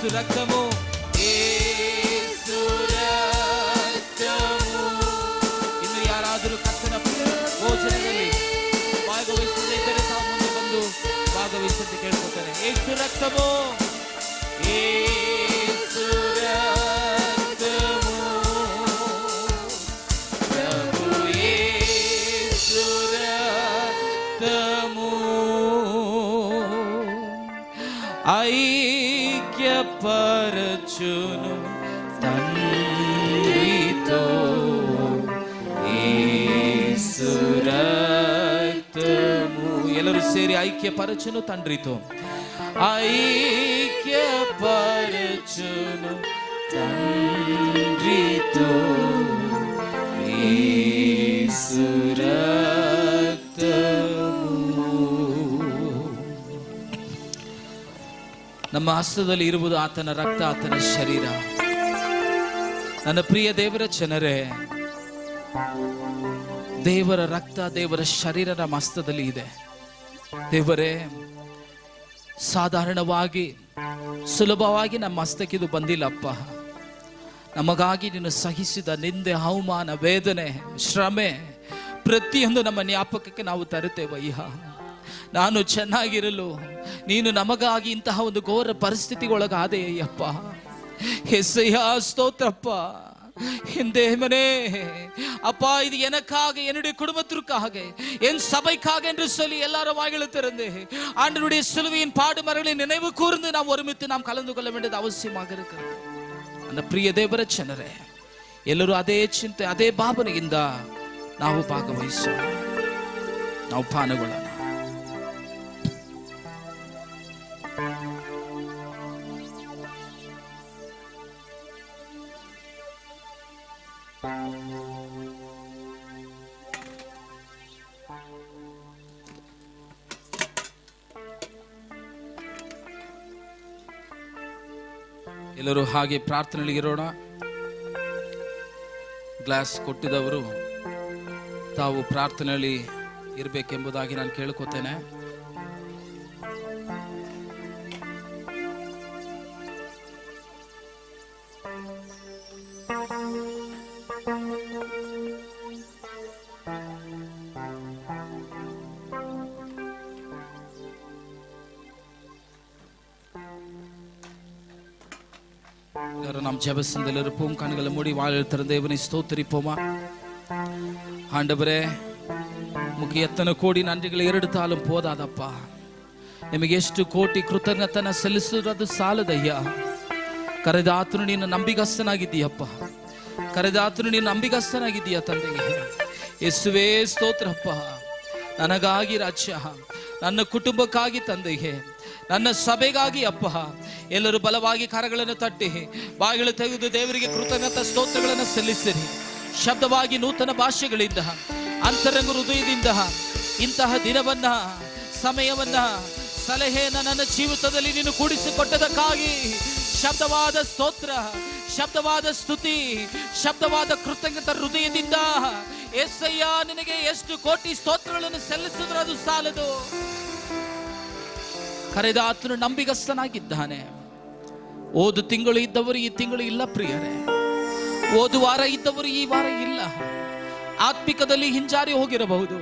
యేసు రక్తము యేసు రಕ್ತము. ಇನ್ನು ಯಾರಾದರೂ ಕರ್ತನ ಭೋಜನದಲ್ಲಿ ಭಾಗವಹಿಸದಿದ್ದರೆ ತಾವು ಮುಂದೆ ಬಂದು ಭಾಗವಹಿಸಂತೆ ಕೇಳ್ಕೊತಾನೆ. యేసు రక్తము యేసు రక్ತము ప్రభు యేసు రక్తము ఐక్యపరచును తండ్రితో యేసు రక్తము. ಎಲ್ಲರೂ ಸೇರಿ ಐಕ್ಯಪರಚುನು తండ్రితో ఐక్యపరచును తండ్రితో యేసు ರಕ್ತము. ನಮ್ಮ ಹಸ್ತದಲ್ಲಿ ಇರುವುದು ಆತನ ರಕ್ತ, ಆತನ ಶರೀರ. ನನ್ನ ಪ್ರಿಯ ದೇವರ ಜನರೇ, ದೇವರ ರಕ್ತ, ದೇವರ ಶರೀರ ನಮ್ಮ ಹಸ್ತದಲ್ಲಿ ಇದೆ. ದೇವರೇ, ಸಾಧಾರಣವಾಗಿ ಸುಲಭವಾಗಿ ನಮ್ಮ ಹಸ್ತಕ್ಕೆ ಇದು ಬಂದಿಲ್ಲಪ್ಪ. ನಮಗಾಗಿ ನೀನು ಸಹಿಸಿದ ನಿಂದೆ, ಅವಮಾನ, ವೇದನೆ, ಶ್ರಮೆ ಪ್ರತಿಯೊಂದು ನಮ್ಮ ಜ್ಞಾಪಕಕ್ಕೆ ನಾವು ತರುತ್ತೇವಯ್ಯ. ನಾನು ಚೆನ್ನಾಗಿರಲು ನೀನು ನಮಗಾಗಿ ಇಂತಹ ಒಂದು ಘೋರ ಪರಿಸ್ಥಿತಿಗೊಳಗಾದೆ ಅಯ್ಯಪ್ಪ. ಎಸ್ಸಯ್ಯ, ಸ್ತೋತ್ರಪ್ಪ. என் தேவனே அப்பா, இது எனக்காக, என்னுடைய குடும்பத்திற்காக, என் சபைக்காக என்று சொல்லி எல்லாரும் வாய்களை திறந்து ஆண்டவருடைய சிலுவையின் பாடுமரங்களை நினைவு கூர்ந்து நாம் ஒருமித்து நாம் கலந்து கொள்ள வேண்டியது அவசியமாக இருக்கிறது. அந்த ಪ್ರಿಯ ದೇವರ ಜನರೇ, ಎಲ್ಲರೂ ಅದೇ ಚಿಂತೆ, ಅದೇ ಭಾವನೆಯಿಂದ ನಾವು ಭಾಗವಹಿಸೋಣ, ನಾವು ಪಾನಗೊಳ್ಳೋಣ. ಎಲ್ಲರೂ ಹಾಗೆ ಪ್ರಾರ್ಥನೆಯಲ್ಲಿ ಇರೋಣ. ಗ್ಲಾಸ್ ಕೊಟ್ಟಿದವರು ತಾವು ಪ್ರಾರ್ಥನೆಯಲ್ಲಿ ಇರಬೇಕೆಂಬುದಾಗಿ ನಾನು ಕೇಳ್ಕೊತೇನೆ. நாம் ஜெபத்தில் இருப்போம். கண்களை மூடி வாயில் திறந்த தேவனை ஸ்தோத்திரிப்போமா. ஆண்டவரே, ಮುಗಿ ಎತ್ತನ ಕೋಡಿ ನನ್ರಿಗಳು ಎರಡುತ್ತಾலும் போதாதಪ್ಪ. ನಿಮಗೆ ಎಷ್ಟು ಕೋಟಿ ಕೃತಜ್ಞತನ ಸಲ್ಲಿಸುವುದು ಸಾಲದಯ್ಯ. ಕರೆದಾತನು ನೀನು ನಂಬಿಗಸ್ತನಾಗಿದ್ದೀಯಪ್ಪ, ಕರೆದಾತನು ನೀನು ನಂಬಿಗಸ್ತನಾಗಿದ್ದೀಯ ತಂದೆಗೆ. ಯೇಸುವೇ ಸ್ತೋತ್ರಪ್ಪ. ನನಗಾಗಿ ರಾಜ್ಯ, ನನ್ನ ಕುಟುಂಬಕ್ಕಾಗಿ ತಂದೆಗೆ, ನನ್ನ ಸಭೆಗಾಗಿ ಅಪ್ಪ, ಎಲ್ಲರೂ ಬಲವಾಗಿ ಕರಗಳನ್ನು ತಟ್ಟಿ ಬಾಗಿಲು ತೆಗೆದು ದೇವರಿಗೆ ಕೃತಜ್ಞತಾ ಸ್ತೋತ್ರಗಳನ್ನು ಸಲ್ಲಿಸಿರಿ. ಶಬ್ದವಾಗಿ ನೂತನ ಭಾಷೆಗಳಿಂದ, ಅಂತರಂಗ ಹೃದಯದಿಂದ ಇಂತಹ ದಿನವನ್ನ, ಸಮಯವನ್ನ, ಸಲಹೆಯನ್ನ ನನ್ನ ಜೀವಿತದಲ್ಲಿ ನೀನು ಕೂಡಿಸಿಕೊಟ್ಟದಕ್ಕಾಗಿ ಶಬ್ದವಾದ ಸ್ತೋತ್ರ, ಶಬ್ದವಾದ ಸ್ತುತಿ, ಶಬ್ದವಾದ ಕೃತಜ್ಞತಾ ಹೃದಯದಿಂದ ಯೇಸಯ್ಯ ನಿನಗೆ ಎಷ್ಟು ಕೋಟಿ ಸ್ತೋತ್ರಗಳನ್ನು ಸಲ್ಲಿಸಿದ್ರು ಅದು ಸಾಲದು. ಕರೆದ ಆತನು ನಂಬಿಗಸ್ತನಾಗಿದ್ದಾನೆ. ಓದು ತಿಂಗಳು ಇದ್ದವರು ಈ ತಿಂಗಳು ಇಲ್ಲ ಪ್ರಿಯರೇ, ಓದು ವಾರ ಇದ್ದವರು ಈ ವಾರ ಇಲ್ಲ. ಆತ್ಮಿಕದಲ್ಲಿ ಹಿಂಜಾರಿ ಹೋಗಿರಬಹುದು,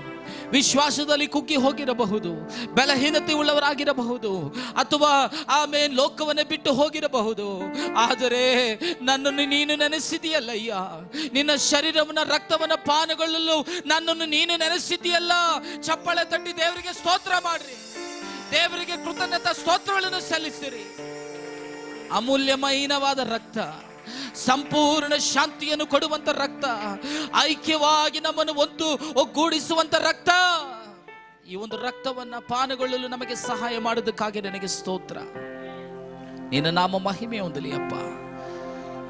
ವಿಶ್ವಾಸದಲ್ಲಿ ಕುಗ್ಗಿ ಹೋಗಿರಬಹುದು, ಬಲಹೀನತೆ ಉಳ್ಳವರಾಗಿರಬಹುದು, ಅಥವಾ ಆಮೇಲೆ ಲೋಕವನ್ನೇ ಬಿಟ್ಟು ಹೋಗಿರಬಹುದು. ಆದರೆ ನನ್ನನ್ನು ನೀನು ನೆನೆಸಿದೆಯಲ್ಲಯ್ಯ, ನಿನ್ನ ಶರೀರವನ್ನ ರಕ್ತವನ್ನ ಪಾನಗೊಳ್ಳಲು ನನ್ನನ್ನು ನೀನು ನೆನೆಸಿದೆಯಲ್ಲ. ಚಪ್ಪಾಳೆ ತಟ್ಟಿ ದೇವರಿಗೆ ಸ್ತೋತ್ರ ಮಾಡ್ರಿ, ದೇವರಿಗೆ ಕೃತಜ್ಞತಾ ಸ್ತೋತ್ರಗಳನ್ನು ಸಲ್ಲಿಸಿರಿ. ಅಮೂಲ್ಯಮಯವಾದ ರಕ್ತ, ಸಂಪೂರ್ಣ ಶಾಂತಿಯನ್ನು ಕೊಡುವಂತ ರಕ್ತ, ಐಕ್ಯವಾಗಿ ನಮ್ಮನ್ನು ಒಗ್ಗೂಡಿಸುವಂತ ರಕ್ತ. ಈ ಒಂದು ರಕ್ತವನ್ನ ಪಾನಗೊಳ್ಳಲು ನಮಗೆ ಸಹಾಯ ಮಾಡೋದಕ್ಕಾಗಿ ನನಗೆ ಸ್ತೋತ್ರ. ನಿನ್ನ ನಾಮ ಮಹಿಮೆ ಹೊಂದಲಿ ಅಪ್ಪ.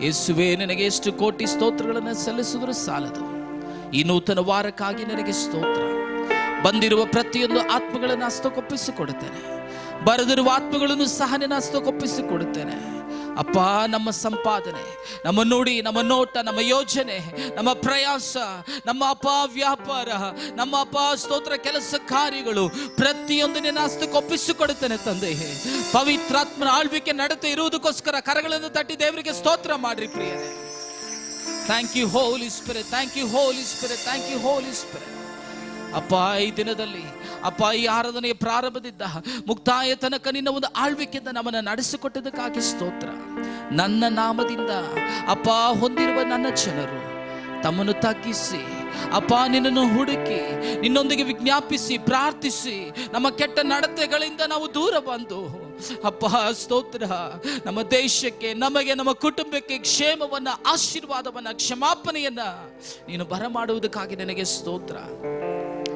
ಯೇಸುವೇ, ನಿನಗೆ ಎಷ್ಟು ಕೋಟಿ ಸ್ತೋತ್ರಗಳನ್ನು ಸಲ್ಲಿಸಿದ್ರು ಸಾಲದು. ಈ ನೂತನ ವಾರಕ್ಕಾಗಿ ನನಗೆ ಸ್ತೋತ್ರ. ಬಂದಿರುವ ಪ್ರತಿಯೊಂದು ಆತ್ಮಗಳನ್ನು ಹಸ್ತಕ್ಕೊಪ್ಪಿಸಿಕೊಡುತ್ತೇನೆ, ಬರೆದಿರುವ ಆತ್ಮಗಳನ್ನು ಸಹ ನಿನ್ನ ಹಸ್ತಕ್ಕೊಪ್ಪಿಸಿಕೊಡುತ್ತೇನೆ. ಅಪ್ಪ, ನಮ್ಮ ಸಂಪಾದನೆ, ನಮ್ಮ ನುಡಿ, ನಮ್ಮ ನೋಟ, ನಮ್ಮ ಯೋಜನೆ, ನಮ್ಮ ಪ್ರಯಾಸ, ನಮ್ಮ ಅಪ್ಪ ವ್ಯಾಪಾರ, ನಮ್ಮ ಅಪ್ಪ ಸ್ತೋತ್ರ ಕೆಲಸ ಕಾರ್ಯಗಳು ಪ್ರತಿಯೊಂದು ನಿನ್ನ ಹಸ್ತಕ್ಕೆ ಒಪ್ಪಿಸಿಕೊಡುತ್ತೇನೆ ತಂದೆ. ಪವಿತ್ರಾತ್ಮನ ಆಳ್ವಿಕೆ ನಡತೆ ಇರುವುದಕ್ಕೋಸ್ಕರ ಕರಗಳನ್ನು ತಟ್ಟಿ ದೇವರಿಗೆ ಸ್ತೋತ್ರ ಮಾಡ್ರಿ ಪ್ರಿಯರೇ. Thank you Holi Spirit, thank you Holi Spirit, thank you Holi Spirit. ಅಪ್ಪ, ಈ ದಿನದಲ್ಲಿ ಅಪ್ಪ, ಈ ಆರಾಧನೆಯ ಪ್ರಾರಂಭದಿಂದ ಮುಕ್ತಾಯ ತನಕ ನಿನ್ನ ಒಂದು ಆಳ್ವಿಕೆಯಿಂದ ನಮ್ಮನ್ನು ನಡೆಸಿಕೊಟ್ಟದಕ್ಕಾಗಿ ಸ್ತೋತ್ರ. ನನ್ನ ನಾಮದಿಂದ ಅಪ್ಪ ಹೊಂದಿರುವ ನನ್ನ ಜನರು ತಮ್ಮನ್ನು ತಗ್ಗಿಸಿ ಅಪ್ಪ ನಿನ್ನನ್ನು ಹುಡುಕಿ ನಿನ್ನೊಂದಿಗೆ ವಿಜ್ಞಾಪಿಸಿ ಪ್ರಾರ್ಥಿಸಿ ನಮ್ಮ ಕೆಟ್ಟ ನಡತೆಗಳಿಂದ ನಾವು ದೂರ ಬಂದು ಅಪ್ಪ ಸ್ತೋತ್ರ, ನಮ್ಮ ದೇಶಕ್ಕೆ, ನಮಗೆ, ನಮ್ಮ ಕುಟುಂಬಕ್ಕೆ ಕ್ಷೇಮವನ್ನ, ಆಶೀರ್ವಾದವನ್ನ, ಕ್ಷಮಾಪಣೆಯನ್ನ ನೀನು ಬರಮಾಡುವುದಕ್ಕಾಗಿ ನನಗೆ ಸ್ತೋತ್ರ.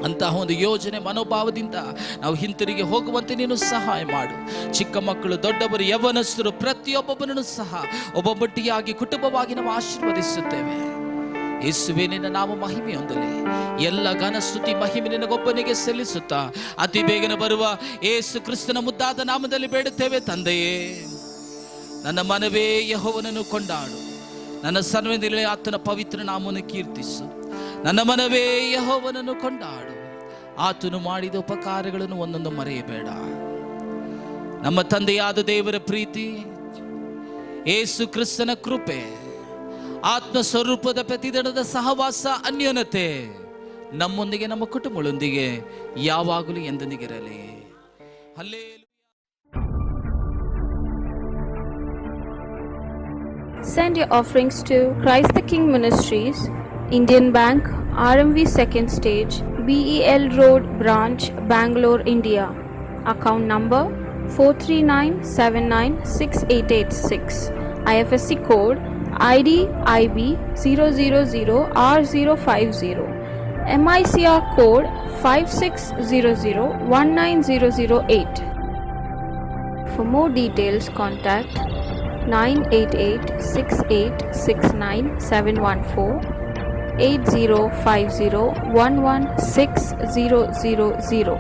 ಅಂತಹ ಒಂದು ಯೋಜನೆ ಮನೋಭಾವದಿಂದ ನಾವು ಹಿಂತಿರುಗಿ ಹೋಗುವಂತೆ ನೀನು ಸಹಾಯ ಮಾಡು. ಚಿಕ್ಕ ಮಕ್ಕಳು, ದೊಡ್ಡವರು, ಯವನಸ್ಥರು ಪ್ರತಿಯೊಬ್ಬೊಬ್ಬನನ್ನು ಸಹ ಒಬ್ಬೊಬ್ಬಟ್ಟಿಯಾಗಿ ಕುಟುಂಬವಾಗಿ ನಾವು ಆಶೀರ್ವದಿಸುತ್ತೇವೆ. ಯೇಸುವೇ, ನಿನ್ನ ನಾಮ ಮಹಿಮೆ ಹೊಂದಲಿ. ಎಲ್ಲ ಘನ ಸ್ತುತಿ ಮಹಿಮೆ ನಿನಗೊಬ್ಬನಿಗೆ ಸಲ್ಲಿಸುತ್ತಾ ಅತಿ ಬೇಗನೆ ಬರುವ ಯೇಸು ಕ್ರಿಸ್ತನ ಮುದ್ದಾದ ನಾಮದಲ್ಲಿ ಬೇಡುತ್ತೇವೆ ತಂದೆಯೇ. ನನ್ನ ಮನವೇ ಯೆಹೋವನನ್ನು ಕೊಂಡಾಡು, ನನ್ನ ಸರ್ವದಲ್ಲಿ ಆತನ ಪವಿತ್ರ ನಾಮವನ್ನು ಕೀರ್ತಿಸು. ನನ್ನ ಮನವೇ ಯೆಹೋವನನ್ನು ಕೊಂಡಾಡು, ಆತನು ಮಾಡಿದ ಉಪಕಾರಗಳನ್ನು ಒಂದೊಂದು ಮರೆಯಬೇಡ. ನಮ್ಮ ತಂದೆಯಾದ ದೇವರ ಪ್ರೀತಿ, ಯೇಸು ಕ್ರಿಸ್ತನ ಕೃಪೆ, ಆತ್ಮ ಸ್ವರೂಪದ ಪ್ರತಿದಿನದ ಸಹವಾಸ, ಅನ್ಯೋನ್ಯತೆ ನಮ್ಮೊಂದಿಗೆ, ನಮ್ಮ ಕುಟುಂಬಗಳೊಂದಿಗೆ ಯಾವಾಗಲೂ ಎಂದೆಂದಿಗಿರಲಿ. Hallelujah. Send your offerings to Christ the King Ministries, Indian Bank, RMV 2nd Stage, BEL Road Branch, Bangalore, India. Account number 439796886. IFSC code ID IB 000R050. MICR code 5600190008. For more details, contact 988-6869-714, 8050-11600.